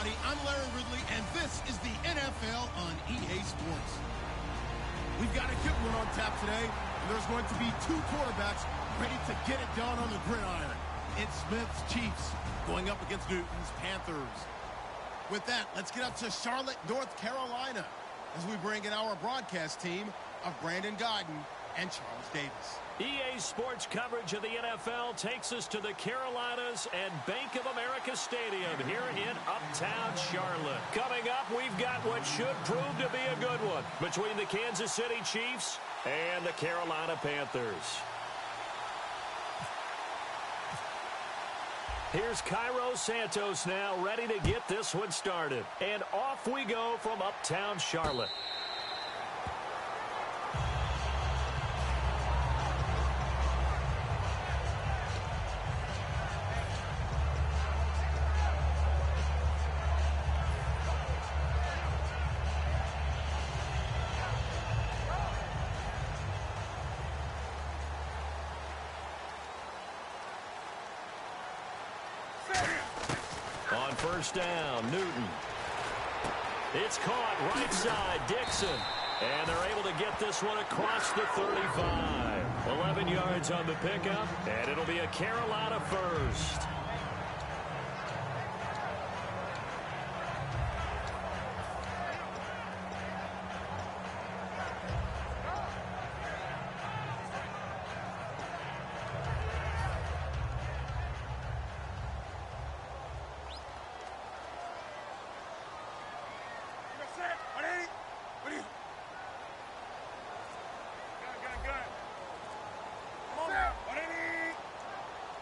everybody. I'm Larry Ridley, and this is the NFL on EA Sports. We've got a good one on tap today, and there's going to be two quarterbacks ready to get it done on the gridiron. It's Smith's Chiefs going up against Newton's Panthers. With that, let's get up to Charlotte, North Carolina, as we bring in our broadcast team of Brandon Godden and Charles Davis. EA Sports coverage of the NFL takes us to the Carolinas and Bank of America Stadium here in Uptown Charlotte. Coming up, we've got what should prove to be a good one between the Kansas City Chiefs and the Carolina Panthers. Here's Cairo Santos now, ready to get this one started. And off we go from Uptown Charlotte. On first down, Newton. It's caught right side, Dixon. And they're able to get this one across the 35. 11 yards on the pickup, and it'll be a Carolina first.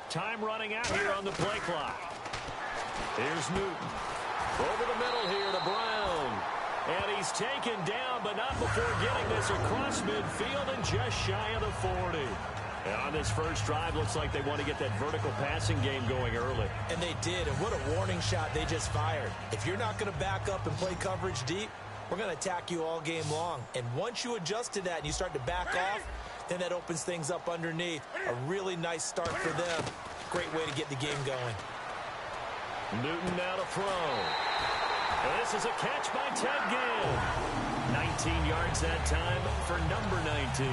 Time running out here on the play clock. Here's Newton. Over the middle here to Brown. And he's taken down, but not before getting this across midfield and just shy of the 40. And on this first drive, looks like they want to get that vertical passing game going early. And they did, and what a warning shot they just fired. If you're not going to back up and play coverage deep, we're going to attack you all game long. And once you adjust to that and you start to back off, then that opens things up underneath. A really nice start for them. Great way to get the game going. Newton now to throw. And this is a catch by Ted Ginn. 19 yards that time for number 19.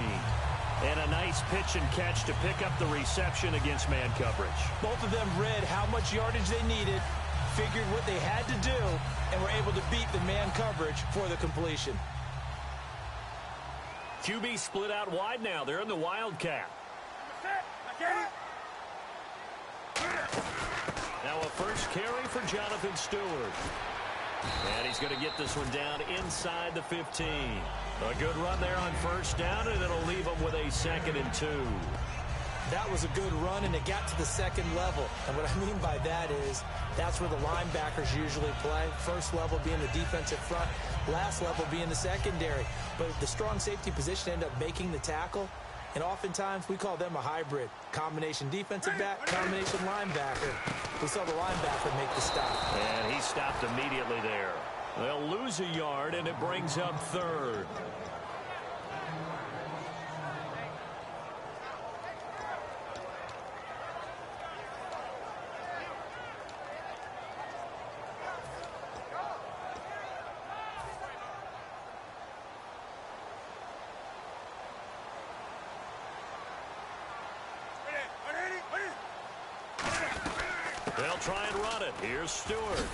And a nice pitch and catch to pick up the reception against man coverage. Both of them read how much yardage they needed, figured what they had to do, and were able to beat the man coverage for the completion. QB split out wide now. They're in the Wildcat. Now a first carry for Jonathan Stewart. And he's going to get this one down inside the 15. A good run there on first down, and it'll leave him with a 2nd and 2. That was a good run, and it got to the second level. And what I mean by that is that's where the linebackers usually play. First level being the defensive front, last level being the secondary. But the strong safety position ended up making the tackle. And oftentimes we call them a hybrid. Combination defensive back, combination linebacker. We saw the linebacker make the stop. And he stopped immediately there. They'll lose a yard, and it brings up 3rd. They'll try and run it. Here's Stewart.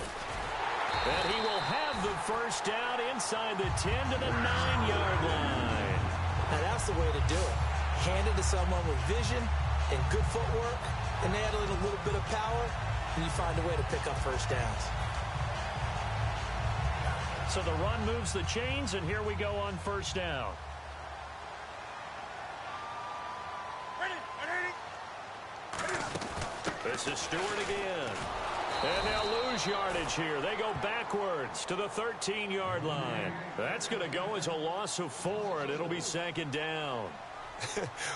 And he will have the first down inside the 10 to the 9-yard line. Now that's the way to do it. Hand it to someone with vision and good footwork, and add a little bit of power, and you find a way to pick up first downs. So the run moves the chains, and here we go on first down. This is Stewart again. And they'll lose yardage here. They go backwards to the 13-yard line. That's going to go as a loss of 4, and it'll be 2nd down.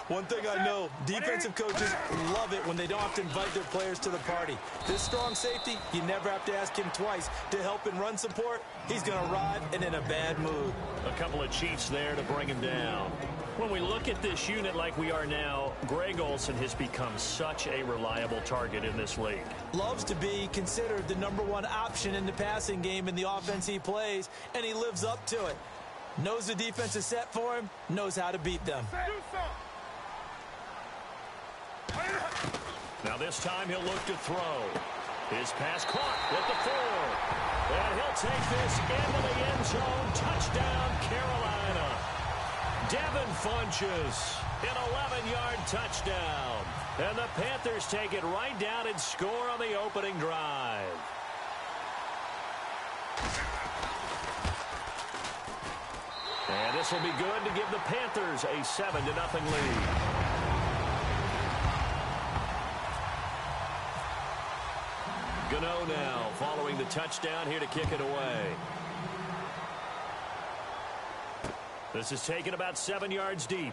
One thing I know, defensive coaches love it when they don't have to invite their players to the party. This strong safety, you never have to ask him twice to help in run support. He's going to ride and in a bad mood. A couple of Chiefs there to bring him down. When we look at this unit like we are now, Greg Olsen has become such a reliable target in this league. Loves to be considered the #1 option in the passing game in the offense he plays, and he lives up to it. Knows the defense is set for him, knows how to beat them. Now this time he'll look to throw. His pass caught at the 4. And he'll take this into the end zone. Touchdown, Carolina. Devin Funchess, an 11-yard touchdown. And the Panthers take it right down and score on the opening drive. And this will be good to give the Panthers a 7-0 lead. Gano now following the touchdown here to kick it away. This is taken about 7 yards deep.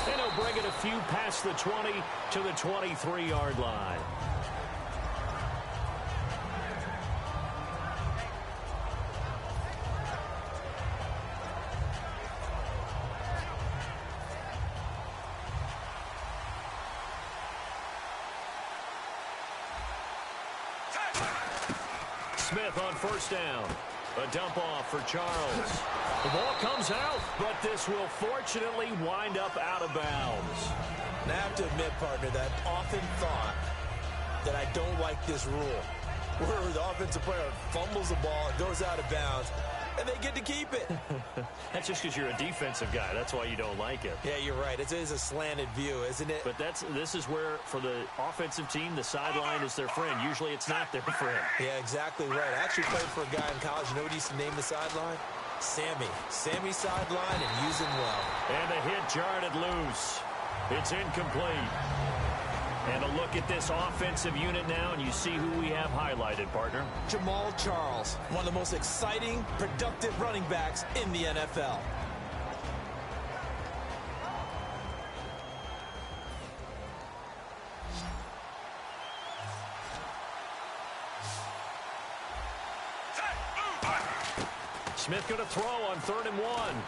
And he'll bring it a few past the 20 to the 23-yard line. Smith on first down. A dump off for Charles. The ball comes out, but this will fortunately wind up out of bounds. And I have to admit, partner, that I've often thought that I don't like this rule, where the offensive player fumbles the ball and goes out of bounds, and they get to keep it. That's just because you're a defensive guy. That's why you don't like it. Yeah, you're right. It is a slanted view, isn't it? But this is where, for the offensive team, the sideline is their friend. Usually it's not their friend. Yeah, exactly right. I actually played for a guy in college. You know what he used to name the sideline? Sammy. Sammy sideline, and use him well. And the hit jarred it loose. It's incomplete. And a look at this offensive unit now, and you see who we have highlighted, partner. Jamal Charles, one of the most exciting, productive running backs in the NFL. Smith going to throw on 3rd and 1.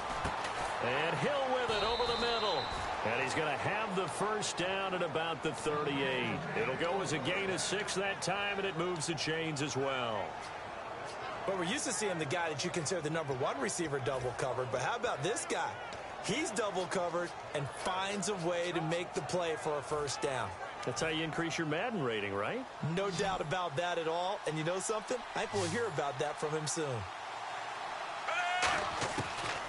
And Hill with it over the middle. And he's going to have the first down at about the 38. It'll go as a gain of 6 that time, and it moves the chains as well. But we're used to seeing the guy that you consider the #1 receiver double covered. But how about this guy? He's double covered and finds a way to make the play for a first down. That's how you increase your Madden rating, right? No doubt about that at all. And you know something? I think we'll hear about that from him soon.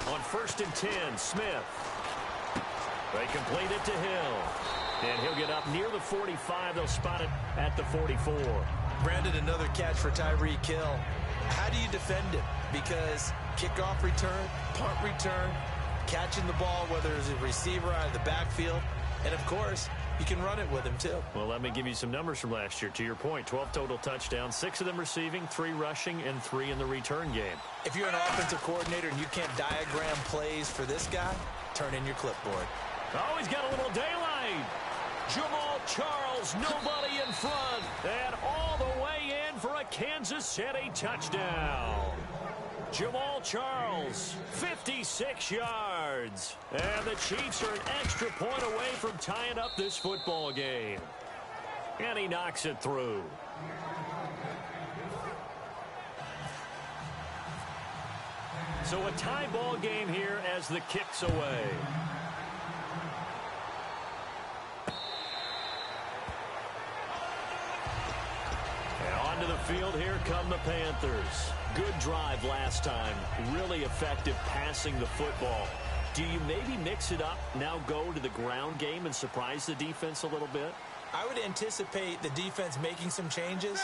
On 1st and 10, Smith. They complete it to Hill. And he'll get up near the 45. They'll spot it at the 44. Brandon, another catch for Tyreek Hill. How do you defend him? Because kickoff return, punt return, catching the ball, whether it's a receiver out of the backfield, and, of course, you can run it with him, too. Well, let me give you some numbers from last year. To your point, 12 total touchdowns, 6 of them receiving, 3 rushing, and 3 in the return game. If you're an offensive coordinator and you can't diagram plays for this guy, turn in your clipboard. Oh, he's got a little daylight. Jamal Charles, nobody in front, and all the way in for a Kansas City touchdown. Jamal Charles, 56 yards. And the Chiefs are an extra point away from tying up this football game. And he knocks it through. So a tie ball game here as the kick's away. And onto the field, here come the Panthers. Good drive last time. Really effective passing the football. Do you maybe mix it up, now go to the ground game and surprise the defense a little bit? I would anticipate the defense making some changes,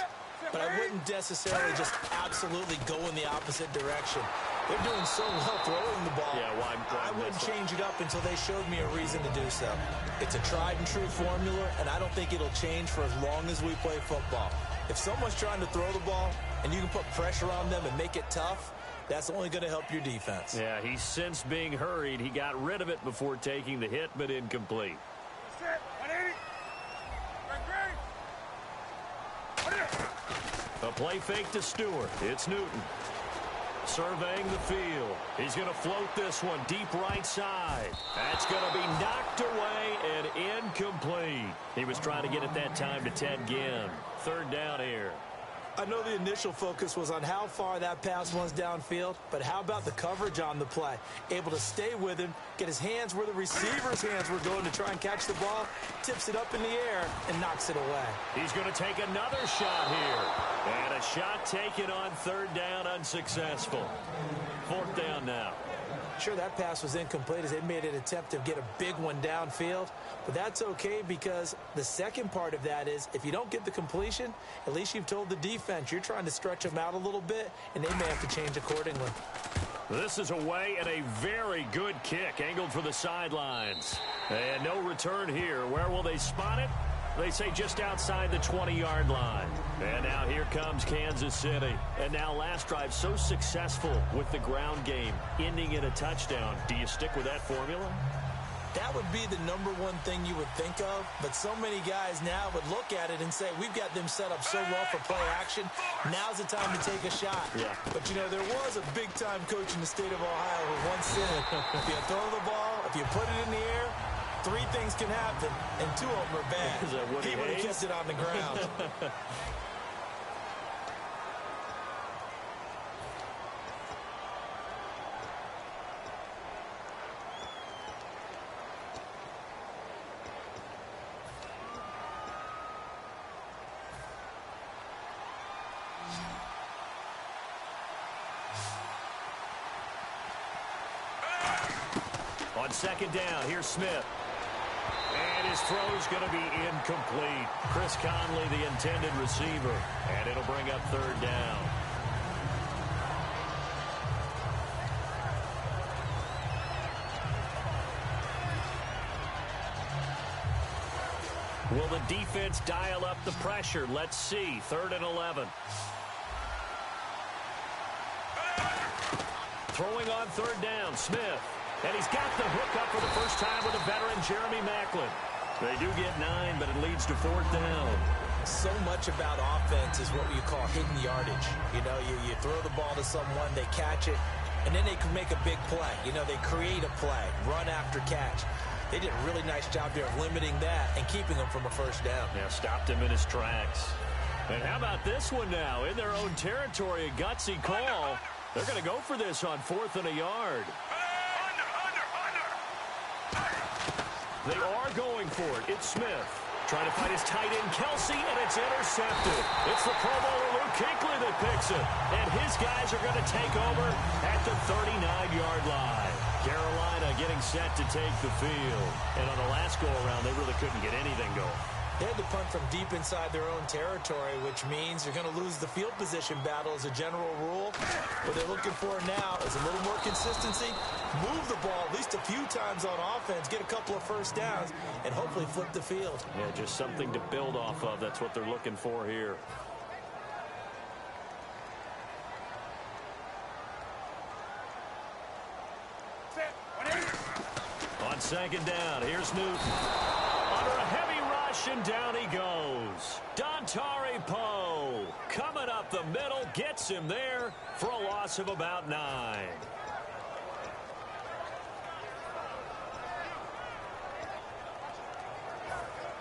but I wouldn't necessarily just absolutely go in the opposite direction. They're doing so well throwing the ball. Yeah, why I wouldn't change it up until they showed me a reason to do so. It's a tried and true formula, and I don't think it'll change for as long as we play football. If someone's trying to throw the ball and you can put pressure on them and make it tough, that's only going to help your defense. Yeah, he's since being hurried. He got rid of it before taking the hit, but incomplete. A play fake to Stewart. It's Newton. Surveying the field. He's going to float this one deep right side. That's going to be knocked away and incomplete. He was trying to get it that time to Ted Ginn. Third down here. I know the initial focus was on how far that pass was downfield, but how about the coverage on the play? Able to stay with him, get his hands where the receiver's hands were going to try and catch the ball, tips it up in the air, and knocks it away. He's going to take another shot here. And a shot taken on third down, unsuccessful. Fourth down now. Sure, that pass was incomplete as they made an attempt to get a big one downfield, but that's okay because the second part of that is if you don't get the completion, at least you've told the defense you're trying to stretch them out a little bit, and they may have to change accordingly. This is away and a very good kick angled for the sidelines. And no return here. Where will they spot it? They say just outside the 20-yard line. And now here comes Kansas City. And now last drive so successful with the ground game, ending in a touchdown. Do you stick with that formula? That would be the number one thing you would think of, but so many guys now would look at it and say, we've got them set up so well for play action. Now's the time to take a shot. Yeah. But, you know, there was a big-time coach in the state of Ohio who once said, if you throw the ball, if you put it in the air, three things can happen, and two of them are bad. Is that what he would have kept it on the ground. On second down, here's Smith. And his throw's going to be incomplete. Chris Conley, the intended receiver. And it'll bring up third down. Will the defense dial up the pressure? Let's see. 3rd and 11. Throwing on third down, Smith. And he's got the hook up for the first time with a veteran, Jeremy Maclin. They do get 9, but it leads to 4th down. So much about offense is what you call hidden yardage. You know, you throw the ball to someone, they catch it, and then they can make a big play. You know, they create a play, run after catch. They did a really nice job there of limiting that and keeping him from a first down. Yeah, stopped him in his tracks. And how about this one now? In their own territory, a gutsy call. They're going to go for this on 4th and a yard. They are going for it. It's Smith. Trying to find his tight end, Kelsey, and it's intercepted. It's the Pro Bowler, Luke Kuechly, that picks it. And his guys are going to take over at the 39-yard line. Carolina getting set to take the field. And on the last go-around, they really couldn't get anything going. They had to punt from deep inside their own territory, which means you're going to lose the field position battle as a general rule. What they're looking for now is a little more consistency, move the ball at least a few times on offense, get a couple of first downs, and hopefully flip the field. Yeah, just something to build off of. That's what they're looking for here. On second down, here's Newton. Under a heavy rush, and down he goes. Dontari Poe coming up the middle, gets him there for a loss of about 9.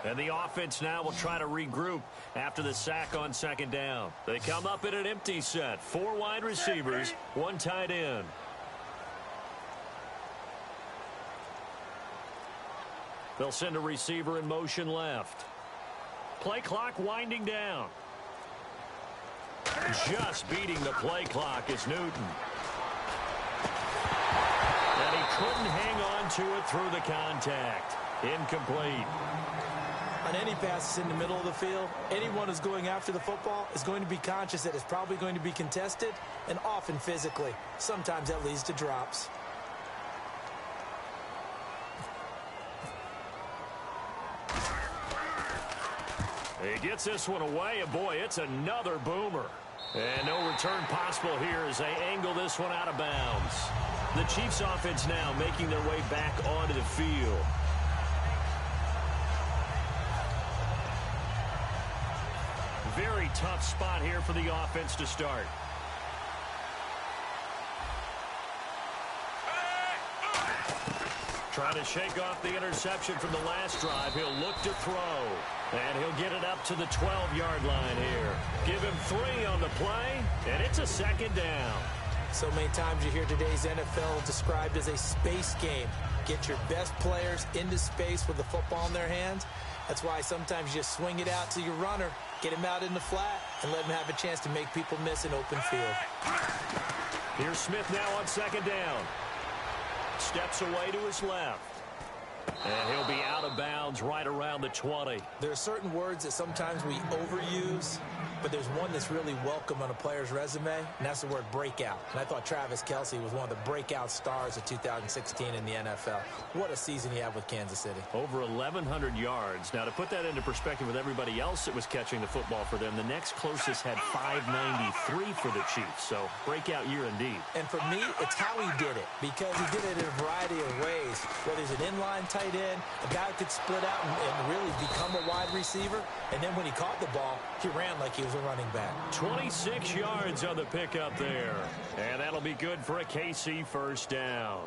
And the offense now will try to regroup after the sack on second down. They come up in an empty set. 4 wide receivers, 1 tight end. They'll send a receiver in motion left. Play clock winding down. Just beating the play clock is Newton. And he couldn't hang on to it through the contact. Incomplete. On any passes in the middle of the field, anyone who's going after the football is going to be conscious that it's probably going to be contested, and often physically. Sometimes that leads to drops. He gets this one away, and boy, it's another boomer. And no return possible here as they angle this one out of bounds. The Chiefs offense now making their way back onto the field. Very tough spot here for the offense to start. Trying to shake off the interception from the last drive. He'll look to throw. And he'll get it up to the 12-yard line here. Give him 3 on the play, and it's a second down. So many times you hear today's NFL described as a space game. Get your best players into space with the football in their hands. That's why sometimes you just swing it out to your runner, get him out in the flat, and let him have a chance to make people miss an open field. Here's Smith now on second down. Steps away to his left. And he'll be out of bounds right around the 20. There are certain words that sometimes we overuse, but there's one that's really welcome on a player's resume, and that's the word breakout. And I thought Travis Kelce was one of the breakout stars of 2016 in the NFL. What a season he had with Kansas City. Over 1,100 yards. Now, to put that into perspective with everybody else that was catching the football for them, the next closest had 593 for the Chiefs. So, breakout year indeed. And for me, it's how he did it, because he did it in a variety of ways. Whether he's an inline tight end, a guy who could split out and really become a wide receiver, and then when he caught the ball, he ran like he was a running back. 26 yards on the pickup there. And that'll be good for a KC first down.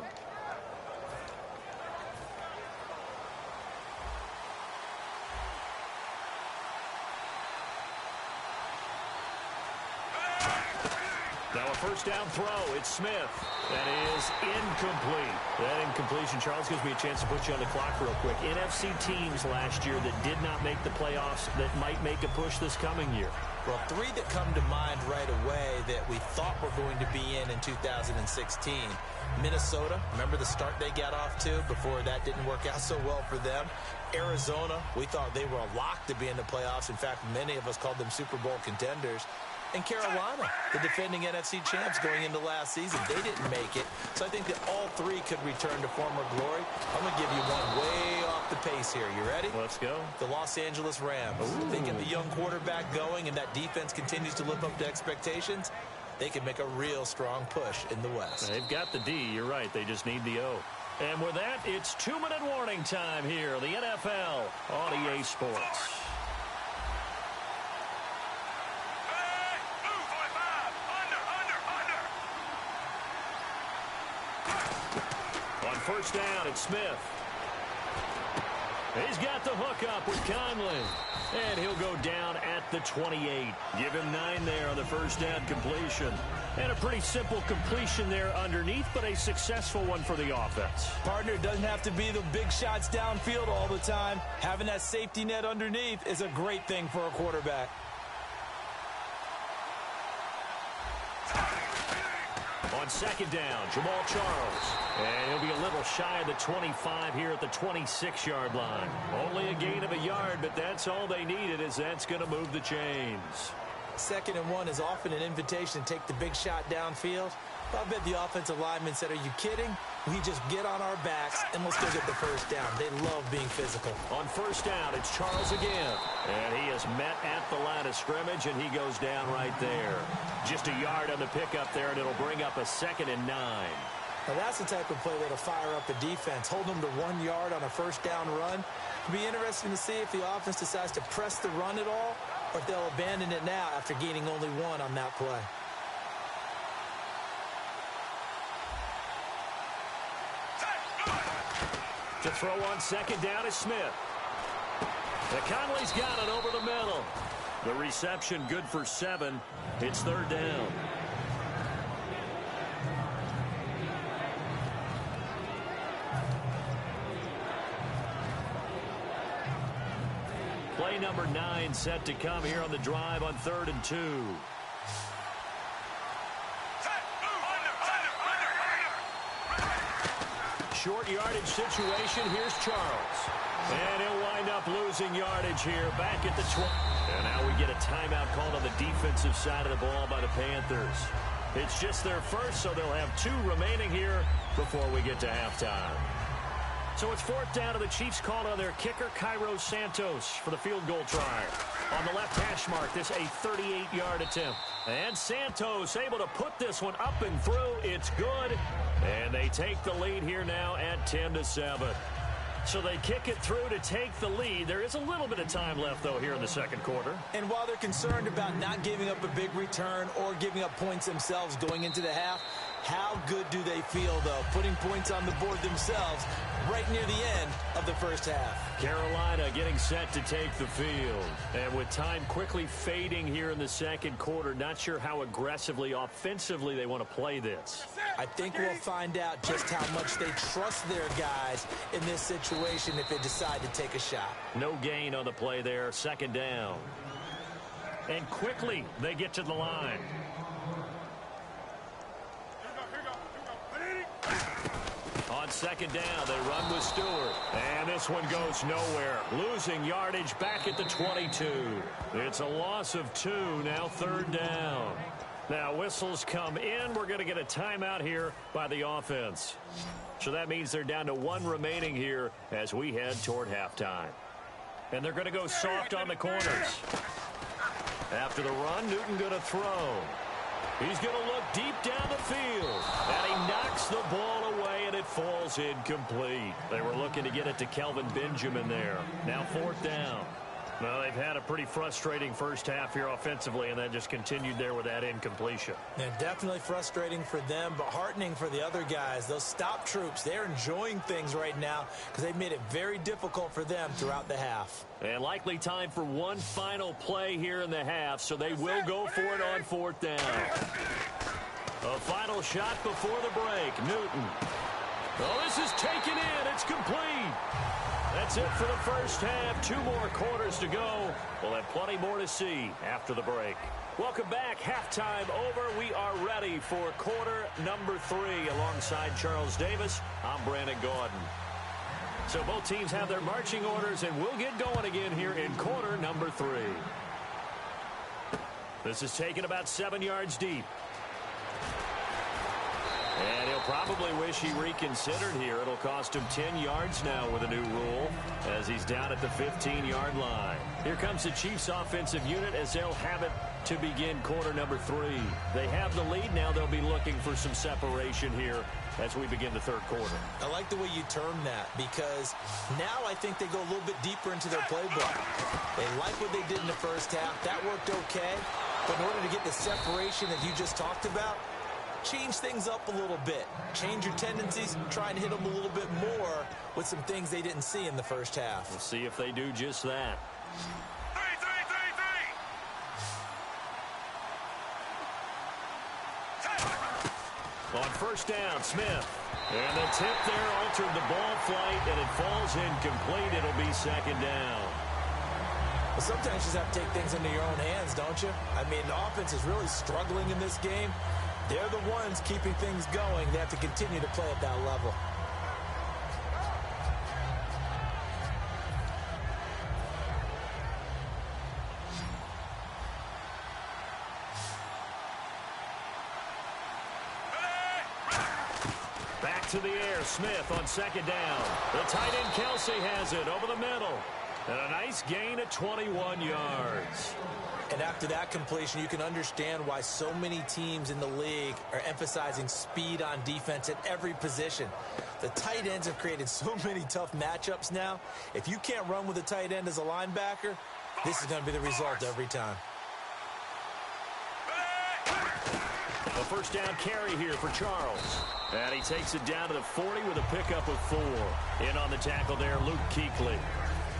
Now a first down throw. It's Smith. That is incomplete. That incompletion, Charles, gives me a chance to put you on the clock real quick. NFC teams last year that did not make the playoffs that might make a push this coming year. Well, 3 that come to mind right away that we thought were going to be in 2016. Minnesota, remember the start they got off to before that didn't work out so well for them. Arizona, we thought they were a lock to be in the playoffs. In fact, many of us called them Super Bowl contenders. And Carolina, the defending NFC champs going into last season, they didn't make it. So I think that all 3 could return to former glory. I'm going to give you one way off the pace here. You ready? Let's go. The Los Angeles Rams. Ooh. They get the young quarterback going, and that defense continues to live up to expectations. They can make a real strong push in the West. They've got the D. You're right. They just need the O. And with that, it's 2-minute warning time here. The NFL on EA Sports. First down, it's Smith. He's got the hook up with Conley. And he'll go down at the 28. Give him 9 there on the first down completion. And a pretty simple completion there underneath, but a successful one for the offense. Partner, doesn't have to be the big shots downfield all the time. Having that safety net underneath is a great thing for a quarterback. On second down, Jamal Charles. And he'll be a little shy of the 25 here at the 26-yard line. Only a gain of a yard, but that's all they needed, as that's going to move the chains. 2nd and 1 is often an invitation to take the big shot downfield. I bet the offensive lineman said, are you kidding? We just get on our backs and let's go get the first down. They love being physical. On first down, it's Charles again. And he is met at the line of scrimmage, and he goes down right there. Just a yard on the pickup there, and it'll bring up a 2nd and 9. Now that's the type of play that'll fire up the defense. Hold them to 1 yard on a first down run. It'll be interesting to see if the offense decides to press the run at all, or if they'll abandon it now after gaining only 1 on that play. To throw on second down is Smith. Conley's got it over the middle. The reception good for 7. It's 3rd down. Play number 9 set to come here on the drive on 3rd and 2. Short yardage situation. Here's Charles. And he'll wind up losing yardage here back at the 20. And now we get a timeout called on the defensive side of the ball by the Panthers. It's just their first, so they'll have 2 remaining here before we get to halftime. So it's 4th down, and the Chiefs called on their kicker, Cairo Santos, for the field goal try. On the left hash mark, this a 38-yard attempt. And Santos able to put this one up and through. It's good. And they take the lead here now at 10-7. So they kick it through to take the lead. There is a little bit of time left, though, here in the second quarter. And while they're concerned about not giving up a big return or giving up points themselves going into the half, How good do they feel, though, putting points on the board themselves right near the end of the first half? Carolina getting set to take the field. And with time quickly fading here in the second quarter, not sure how aggressively, offensively they want to play this. I think we'll find out just how much they trust their guys in this situation if they decide to take a shot. No gain on the play there, second down. And quickly they get to the line. On second down, they run with Stewart. And this one goes nowhere. Losing yardage back at the 22. It's a loss of 2, now third down. Now whistles come in. We're going to get a timeout here by the offense. So that means they're down to 1 remaining here as we head toward halftime. And they're going to go soft on the corners. After the run, Newton going to throw. He's going to look deep down the field. And he knocks the ball away, and it falls incomplete. They were looking to get it to Kelvin Benjamin there. Now fourth down. Well, they've had a pretty frustrating first half here offensively, and that just continued there with that incompletion. Yeah, definitely frustrating for them, but heartening for the other guys. Those stop troops, they're enjoying things right now because they've made it very difficult for them throughout the half. And likely time for one final play here in the half, so they will go for it on fourth down. A final shot before the break. Newton. Oh, this is taken in. It's complete. That's it for the first half. 2 more quarters to go. We'll have plenty more to see after the break. Welcome back. Halftime over. We are ready for quarter number 3 alongside Charles Davis. I'm Brandon Gaudin. So both teams have their marching orders, and we'll get going again here in quarter number 3. This is taken about 7 yards deep. And he'll probably wish he reconsidered here. It'll cost him 10 yards now with a new rule as he's down at the 15-yard line. Here comes the Chiefs offensive unit as they'll have it to begin quarter number 3. They have the lead. Now they'll be looking for some separation here as we begin the third quarter. I like the way you term that because now I think they go a little bit deeper into their playbook. They like what they did in the first half. That worked okay. But in order to get the separation that you just talked about, change things up a little bit. Change your tendencies. Try and hit them a little bit more with some things they didn't see in the first half. We'll see if they do just that. On first down, Smith. And the tip there altered the ball flight, and it falls incomplete. It'll be second down. Well, sometimes you just have to take things into your own hands, don't you? I mean, the offense is really struggling in this game. They're the ones keeping things going. They have to continue to play at that level. Back to the air, Smith on second down. The tight end Kelsey has it over the middle. And a nice gain of 21 yards. And after that completion, you can understand why so many teams in the league are emphasizing speed on defense at every position. The tight ends have created so many tough matchups now. If you can't run with a tight end as a linebacker, this is going to be the result every time. A first down carry here for Charles. And he takes it down to the 40 with a pickup of 4. In on the tackle there, Luke Kuechly.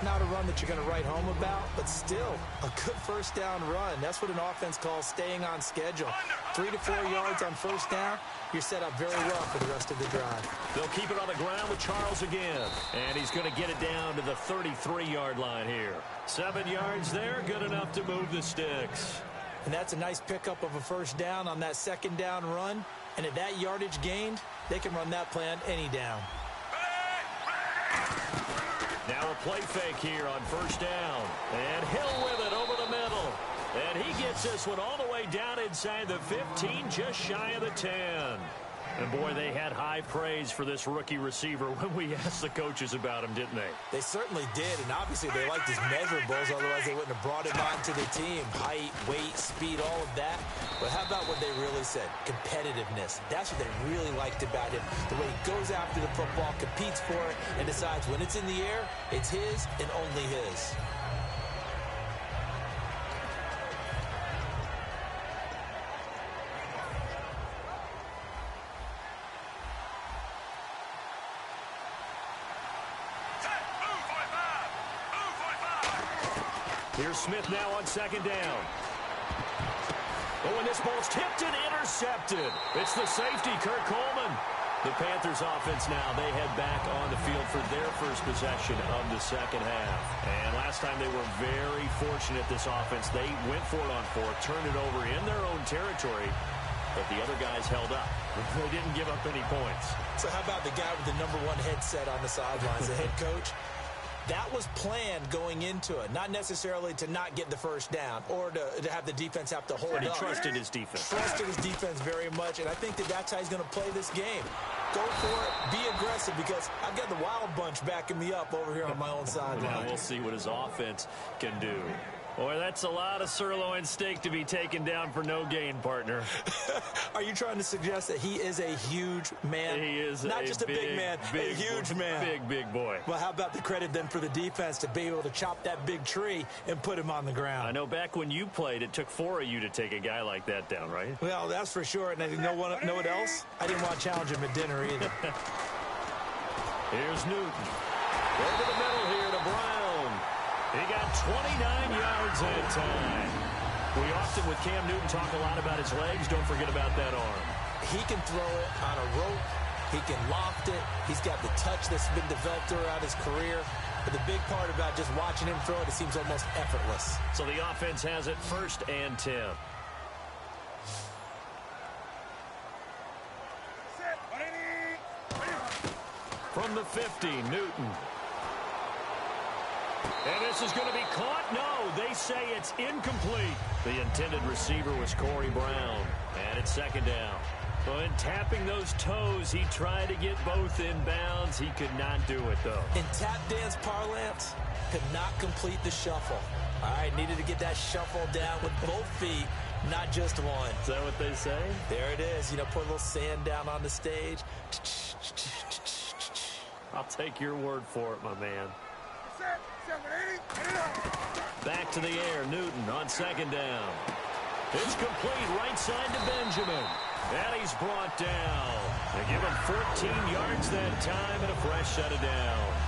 Not a run that you're going to write home about, but still a good first down run. That's what an offense calls staying on schedule. 3 to 4 yards on first down, you're set up very well for the rest of the drive. They'll keep it on the ground with Charles again. And he's going to get it down to the 33-yard line here. 7 yards there, good enough to move the sticks. And that's a nice pickup of a first down on that second down run. And at that yardage gained, they can run that play on any down. Now a play fake here on first down. And Hill with it over the middle. And he gets this one all the way down inside the 15, just shy of the 10. And, boy, they had high praise for this rookie receiver when we asked the coaches about him, didn't they? They certainly did, and obviously they liked his measurables, otherwise they wouldn't have brought him onto the team. Height, weight, speed, all of that. But how about what they really said? Competitiveness. That's what they really liked about him. The way he goes after the football, competes for it, and decides when it's in the air, it's his and only his. Here's Smith now on second down. Oh, and this ball's tipped and intercepted. It's the safety, Kurt Coleman. The Panthers offense now, they head back on the field for their first possession of the second half. And last time they were very fortunate, this offense. They went for it on fourth, turned it over in their own territory, but the other guys held up. They didn't give up any points. So how about the guy with the #1 headset on the sidelines, the head coach? That was planned going into it, not necessarily to not get the first down or to have the defense have to hold up. He trusted his defense. Trusted his defense very much, and I think that's how he's going to play this game. Go for it, be aggressive, because I've got the Wild Bunch backing me up over here on my own sideline. Now we'll see what his offense can do. Boy, that's a lot of sirloin steak to be taken down for no gain, partner. Are you trying to suggest that he is a huge man? He is not just a big man, a huge man. Big boy. Well, how about the credit then for the defense to be able to chop that big tree and put him on the ground? I know back when you played, it took 4 of you to take a guy like that down, right? Well, that's for sure. And you know what else? I didn't want to challenge him at dinner either. Here's Newton. Over the middle here to Brown. He got 29 yards that time. We often, with Cam Newton, talk a lot about his legs. Don't forget about that arm. He can throw it on a rope. He can loft it. He's got the touch that's been developed throughout his career. But the big part about just watching him throw it, it seems almost effortless. So the offense has it 1st and 10. From the 50, Newton. And this is going to be caught. No, they say it's incomplete. The intended receiver was Corey Brown. And it's 2nd down. But tapping those toes, he tried to get both in bounds. He could not do it, though. In tap dance parlance, could not complete the shuffle. All right, needed to get that shuffle down with both feet, not just one. Is that what they say? There it is. You know, put a little sand down on the stage. I'll take your word for it, my man. Back to the air, Newton on 2nd down. It's complete, right side to Benjamin. And he's brought down. They give him 14 yards that time and a fresh set of downs.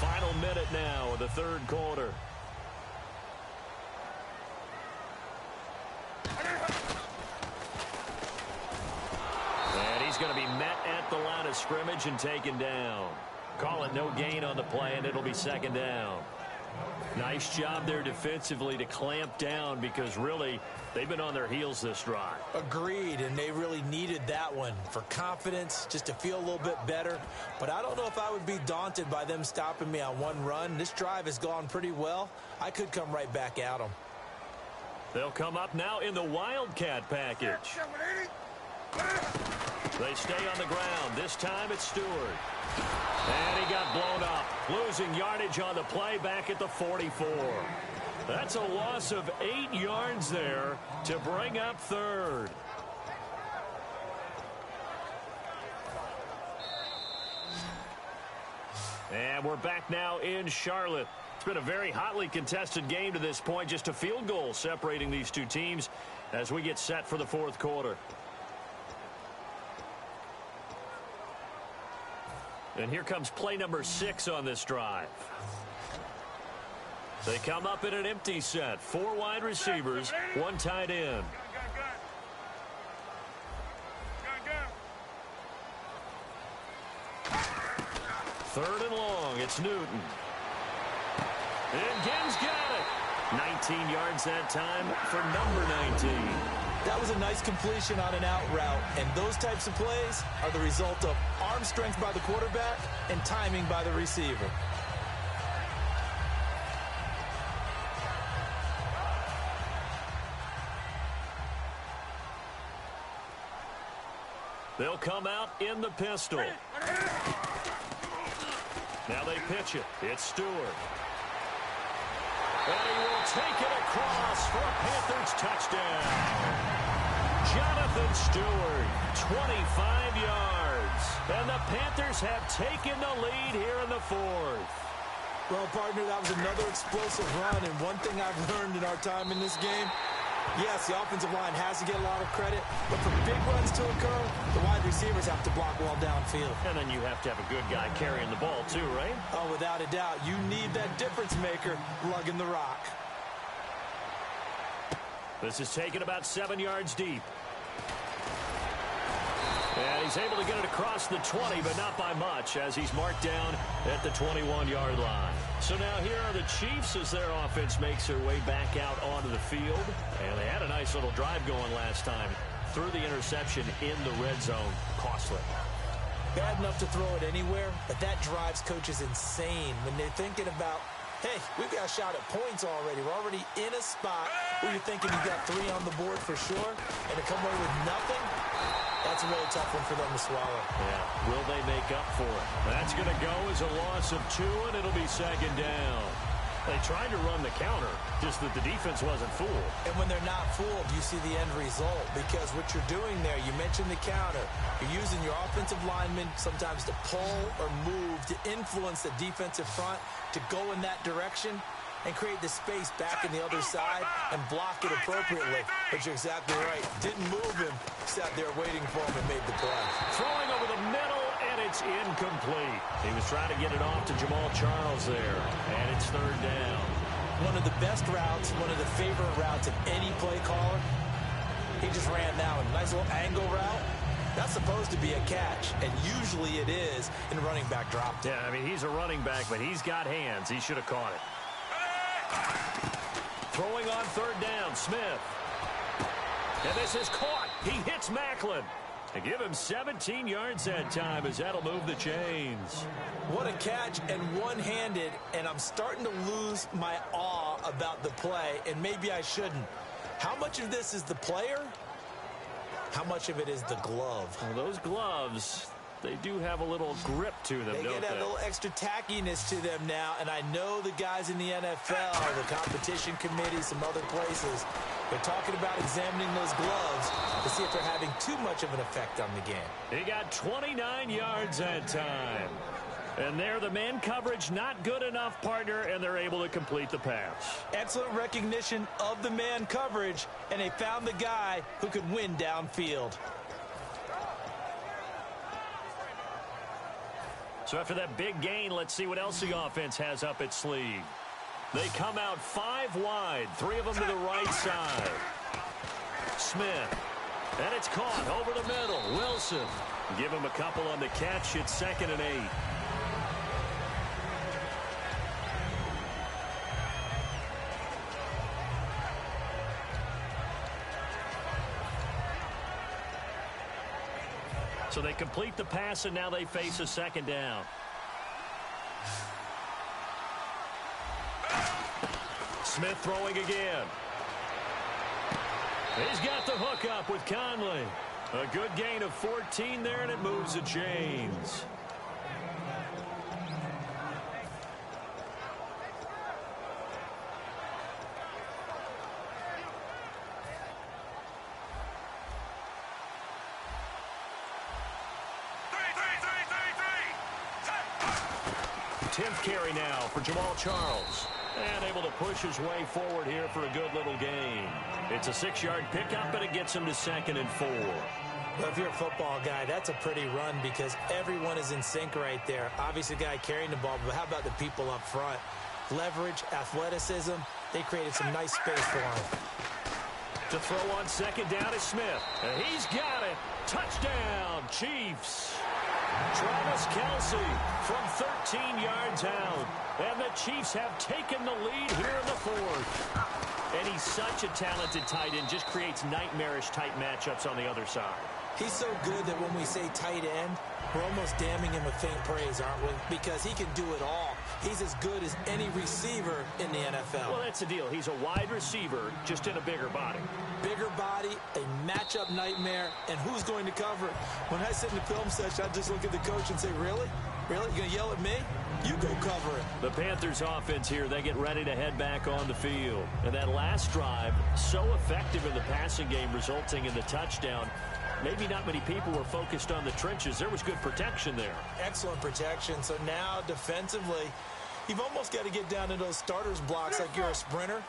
Final minute now of the 3rd quarter. And he's going to be met at the line of scrimmage and taken down. Call it no gain on the play, and it'll be 2nd down. Nice job there defensively to clamp down, because really they've been on their heels this drive. Agreed, and they really needed that one for confidence, just to feel a little bit better. But I don't know if I would be daunted by them stopping me on one run. This drive has gone pretty well. I could come right back at them. They'll come up now in the Wildcat package. They stay on the ground. This time it's Stewart. And he got blown up, losing yardage on the play back at the 44. That's a loss of 8 yards there to bring up 3rd. And we're back now in Charlotte. It's been a very hotly contested game to this point. Just a field goal separating these two teams as we get set for the 4th quarter. And here comes play number 6 on this drive. They come up in an empty set. 4 wide receivers, 1 tight end. 3rd and long. It's Newton. And Gibbs got it. 19 yards that time for number 19. That was a nice completion on an out route, and those types of plays are the result of arm strength by the quarterback and timing by the receiver. They'll come out in the pistol. Now they pitch it. It's Stewart. And he will take it across for a Panthers touchdown. Jonathan Stewart, 25 yards. And the Panthers have taken the lead here in the 4th. Well, partner, that was another explosive run, and one thing I've learned in our time in this game, yes, the offensive line has to get a lot of credit, but for big runs to occur, the wide receivers have to block well downfield. And then you have to have a good guy carrying the ball too, right? Oh, without a doubt. You need that difference maker lugging the rock. This is taken about 7 yards deep. And he's able to get it across the 20, but not by much, as he's marked down at the 21-yard line. So now here are the Chiefs as their offense makes their way back out onto the field. And they had a nice little drive going last time. Threw the interception in the red zone. Costly. Bad enough to throw it anywhere, but that drives coaches insane when they're thinking about, hey, we've got a shot at points already. We're already in a spot where you're thinking you got 3 on the board for sure, and to come away with nothing, that's a really tough one for them to swallow. Yeah, will they make up for it? That's going to go as a loss of 2, and it'll be second down. They tried to run the counter, just that the defense wasn't fooled. And when they're not fooled, you see the end result, because what you're doing there, you mentioned the counter. You're using your offensive linemen sometimes to pull or move to influence the defensive front to go in that direction and create the space back in the other side and block it appropriately. But you're exactly right. Didn't move him. Sat there waiting for him and made the play. Throwing over the middle, and it's incomplete. He was trying to get it off to Jamal Charles there, and it's third down. One of the best routes, one of the favorite routes of any play caller. He just ran that one. Nice little angle route. That's supposed to be a catch, and usually it is in running back drop. Yeah, I mean, he's a running back, but he's got hands. He should have caught it. Throwing on third down, Smith. And this is caught. He hits Macklin. To give him 17 yards that time, as that'll move the chains. What a catch, and one-handed, and I'm starting to lose my awe about the play, and maybe I shouldn't. How much of this is the player? How much of it is the glove? Well, those gloves, they do have a little grip to them, They don't get they? a little extra tackiness to them now, and I know the guys in the NFL, the competition committee, some other places, they're talking about examining those gloves to see if they're having too much of an effect on the game. He got 29 yards that time. And there, the man coverage not good enough, partner, and they're able to complete the pass. Excellent recognition of the man coverage, and they found the guy who could win downfield. So after that big gain, let's see what else the offense has up its sleeve. They come out 5 wide, 3 of them to the right side. Smith. And it's caught over the middle. Wilson. Give him a couple on the catch. It's 2nd and 8. So they complete the pass, and now they face a 2nd down. Smith throwing again. He's got the hook up with Conley. A good gain of 14 there, and it moves the chains. Tenth carry now for Jamal Charles. And able to push his way forward here for a good little gain. It's a 6-yard pickup, but it gets him to 2nd and 4. Well, if you're a football guy, that's a pretty run because everyone is in sync right there. Obviously, the guy carrying the ball, but how about the people up front? Leverage, athleticism, they created some nice space for him. To throw on 2nd down is Smith. And he's got it. Touchdown, Chiefs. Travis Kelce from 13 yards out. And the Chiefs have taken the lead here in the 4th. And he's such a talented tight end, just creates nightmarish-type matchups on the other side. He's so good that when we say tight end, we're almost damning him with faint praise, aren't we? Because he can do it all. He's as good as any receiver in the NFL. Well, that's the deal. He's a wide receiver, just in a bigger body. Bigger body, a matchup nightmare, and who's going to cover it? When I sit in the film session, I just look at the coach and say, really? Really? You going to yell at me? You go cover it. The Panthers offense here, they get ready to head back on the field. And that last drive, so effective in the passing game, resulting in the touchdown. Maybe not many people were focused on the trenches. There was good protection there. Excellent protection. So now defensively, You've almost got to get down to those starters blocks like you're a sprinter.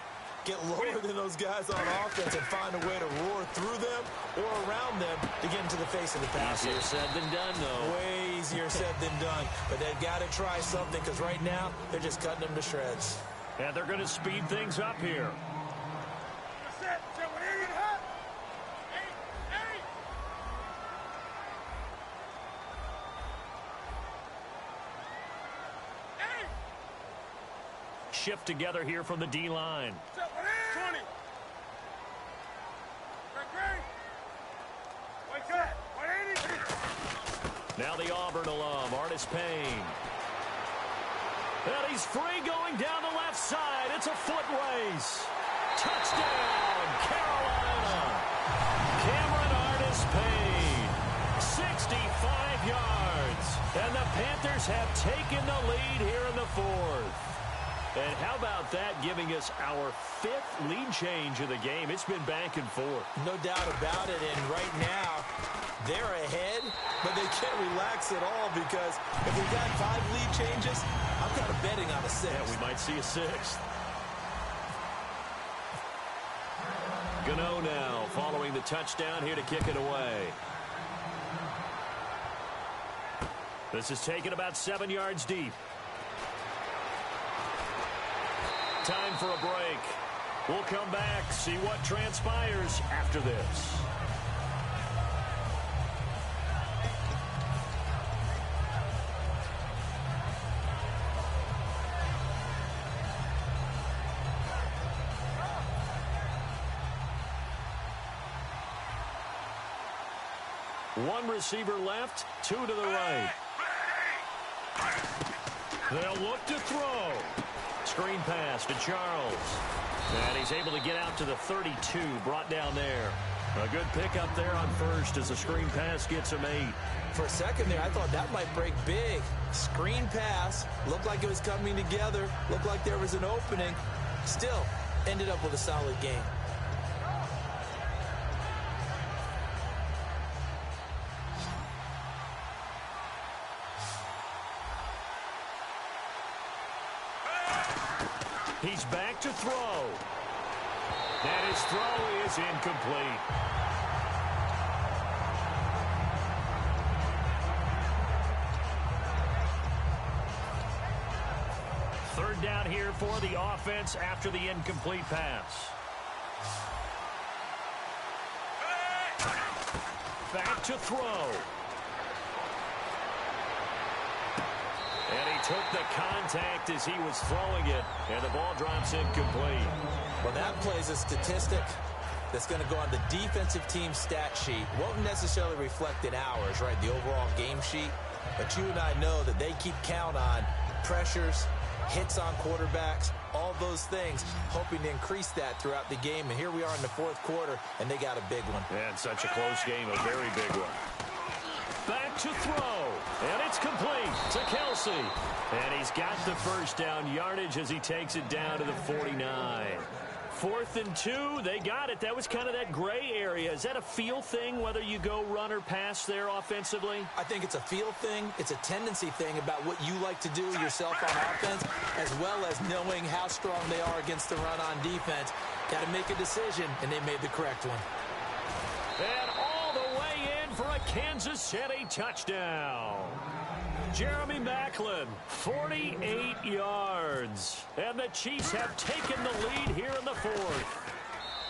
Get lower than those guys on offense and find a way to roar through them or around them to get into the face of the pass. Easier said than done, though. Way easier said than done. But they've got to try something because right now they're just cutting them to shreds. And they're going to speed things up here. Shift together here from the D-line. 20. Now the Auburn alum, Artis Payne. And he's free going down the left side. It's a foot race. Touchdown, Carolina. Cameron Artis Payne, 65 yards. And the Panthers have taken the lead here in the fourth. And how about that, giving us our 5th lead change of the game? It's been back and forth. No doubt about it, and right now, they're ahead, but they can't relax at all because if we got 5 lead changes, I'm kind of betting on a 6th. Yeah, we might see a 6th. Gano now following the touchdown here to kick it away. This is taken about 7 yards deep. Time for a break. We'll come back, see what transpires after this. One receiver left, 2 to the right. They'll look to throw. Screen pass to Charles. And he's able to get out to the 32, brought down there. A good pickup there on first as the screen pass gets him 8. For a second there, I thought that might break big. Screen pass, looked like it was coming together, looked like there was an opening. Still, ended up with a solid game. He's back to throw. And his throw is incomplete. Third down here for the offense after the incomplete pass. Back to throw. And he took the contact as he was throwing it, and the ball drops incomplete. Well, that plays a statistic that's going to go on the defensive team stat sheet. Won't necessarily reflect in ours, right, the overall game sheet. But you and I know that they keep count on pressures, hits on quarterbacks, all those things, hoping to increase that throughout the game. And here we are in the fourth quarter, and they got a big one. And such a close game, a very big one. Back to throw, and it's complete to Kelsey. And he's got the first down yardage as he takes it down to the 49. 4th and 2, they got it. That was kind of that gray area. Is that a feel thing, whether you go run or pass there offensively? I think it's a feel thing. It's a tendency thing about what you like to do yourself on offense, as well as knowing how strong they are against the run on defense. Got to make a decision, and they made the correct one. And all the way in for a Kansas City touchdown. Jeremy Maclin, 48 yards. And the Chiefs have taken the lead here in the fourth.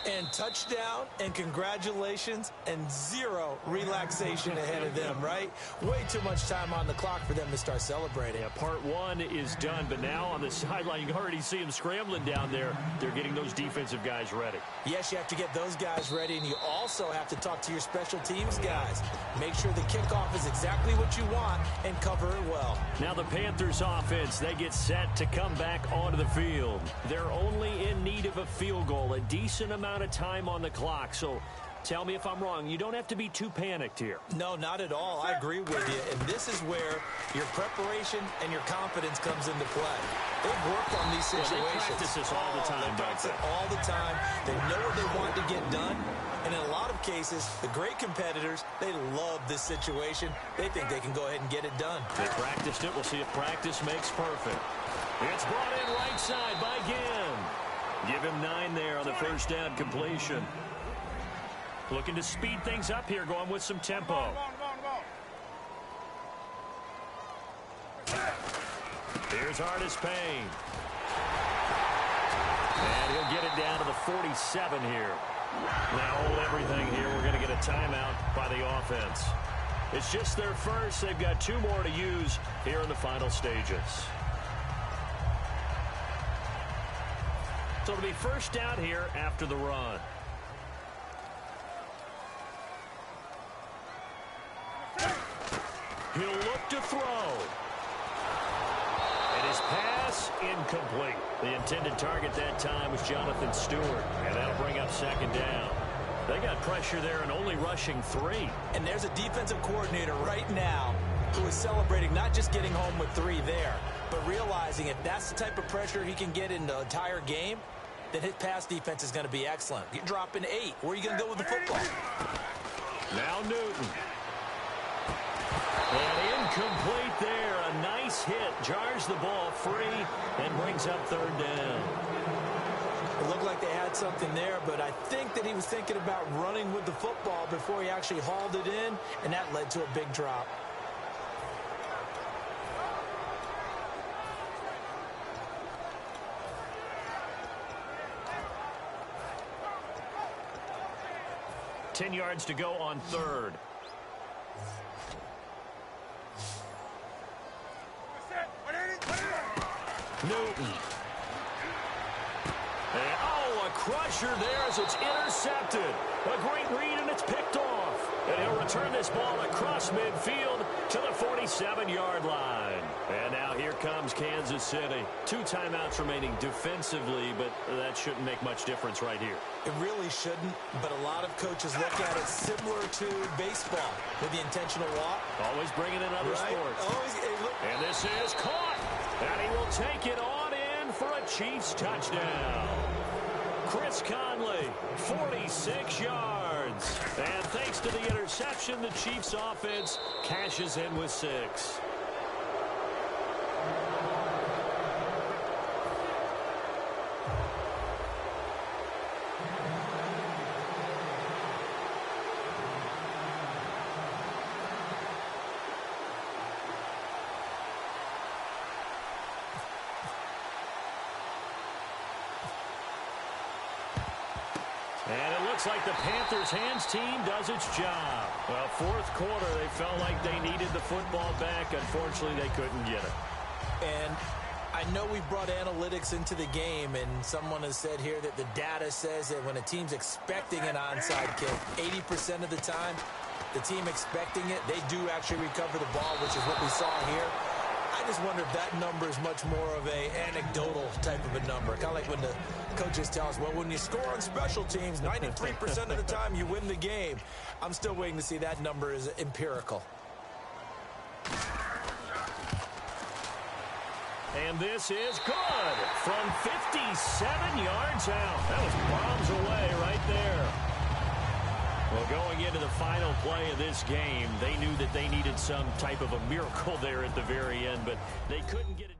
And touchdown, and congratulations, and 0 relaxation ahead of them, right? Way too much time on the clock for them to start celebrating. Yeah, part 1 is done, but now on the sideline, you can already see them scrambling down there. They're getting those defensive guys ready. Yes, you have to get those guys ready, and you also have to talk to your special teams guys. Make sure the kickoff is exactly what you want and cover it well. Now the Panthers offense, they get set to come back onto the field. They're only in need of a field goal, a decent amount of time on the clock. So tell me if I'm wrong. You don't have to be too panicked here. No, not at all. I agree with you. And this is where your preparation and your confidence comes into play. They've worked on these situations. Well, they practice this all the time, they practice it all the time. They know what they want to get done. And in a lot of cases, the great competitors, they love this situation. They think they can go ahead and get it done. They practiced it. We'll see if practice makes perfect. It's brought in right side by Ginn. Give him 9 there on the first down completion. Looking to speed things up here, going with some tempo. Here's Hardest Payne. And he'll get it down to the 47 here. Now hold everything here. We're going to get a timeout by the offense. It's just their first. They've got 2 more to use here in the final stages. So it'll be first down here after the run. He'll look to throw. And his pass incomplete. The intended target that time was Jonathan Stewart. And that'll bring up second down. They got pressure there and only rushing 3. And there's a defensive coordinator right now who is celebrating not just getting home with 3 there, but realizing if that's the type of pressure he can get in the entire game, then his pass defense is going to be excellent. You're dropping 8. Where are you going to go with the football? Now Newton. And incomplete there. A nice hit. Jars the ball free and brings up third down. It looked like they had something there, but I think that he was thinking about running with the football before he actually hauled it in, and that led to a big drop. Ten yards to go on third. Newton. And, oh, a crusher there as it's intercepted. A great read, and it's picked off. And he'll return this ball across midfield to the 47-yard line. And now here comes Kansas City. 2 timeouts remaining defensively, but that shouldn't make much difference right here. It really shouldn't, but a lot of coaches look at it similar to baseball with the intentional walk. Always bringing in other sports. Always, hey, look. And this is caught. And he will take it on in for a Chiefs touchdown. Chris Conley, 46 yards. And thanks to the interception, the Chiefs offense cashes in with 6. And it looks like the Panthers' hands team does its job. Well, fourth quarter, they felt like they needed the football back. Unfortunately, they couldn't get it. And I know we brought analytics into the game, and someone has said here that the data says that when a team's expecting an onside kick, 80% of the time, the team expecting it, they do actually recover the ball, which is what we saw here. I just wonder if that number is much more of a anecdotal type of a number. Kind of like when the coaches tell us, well, when you score on special teams, 93% of the time you win the game. I'm still waiting to see that number is empirical. And this is good from 57 yards out. That was bombs away right there. Well, going into the final play of this game, they knew that they needed some type of a miracle there at the very end, but they couldn't get it.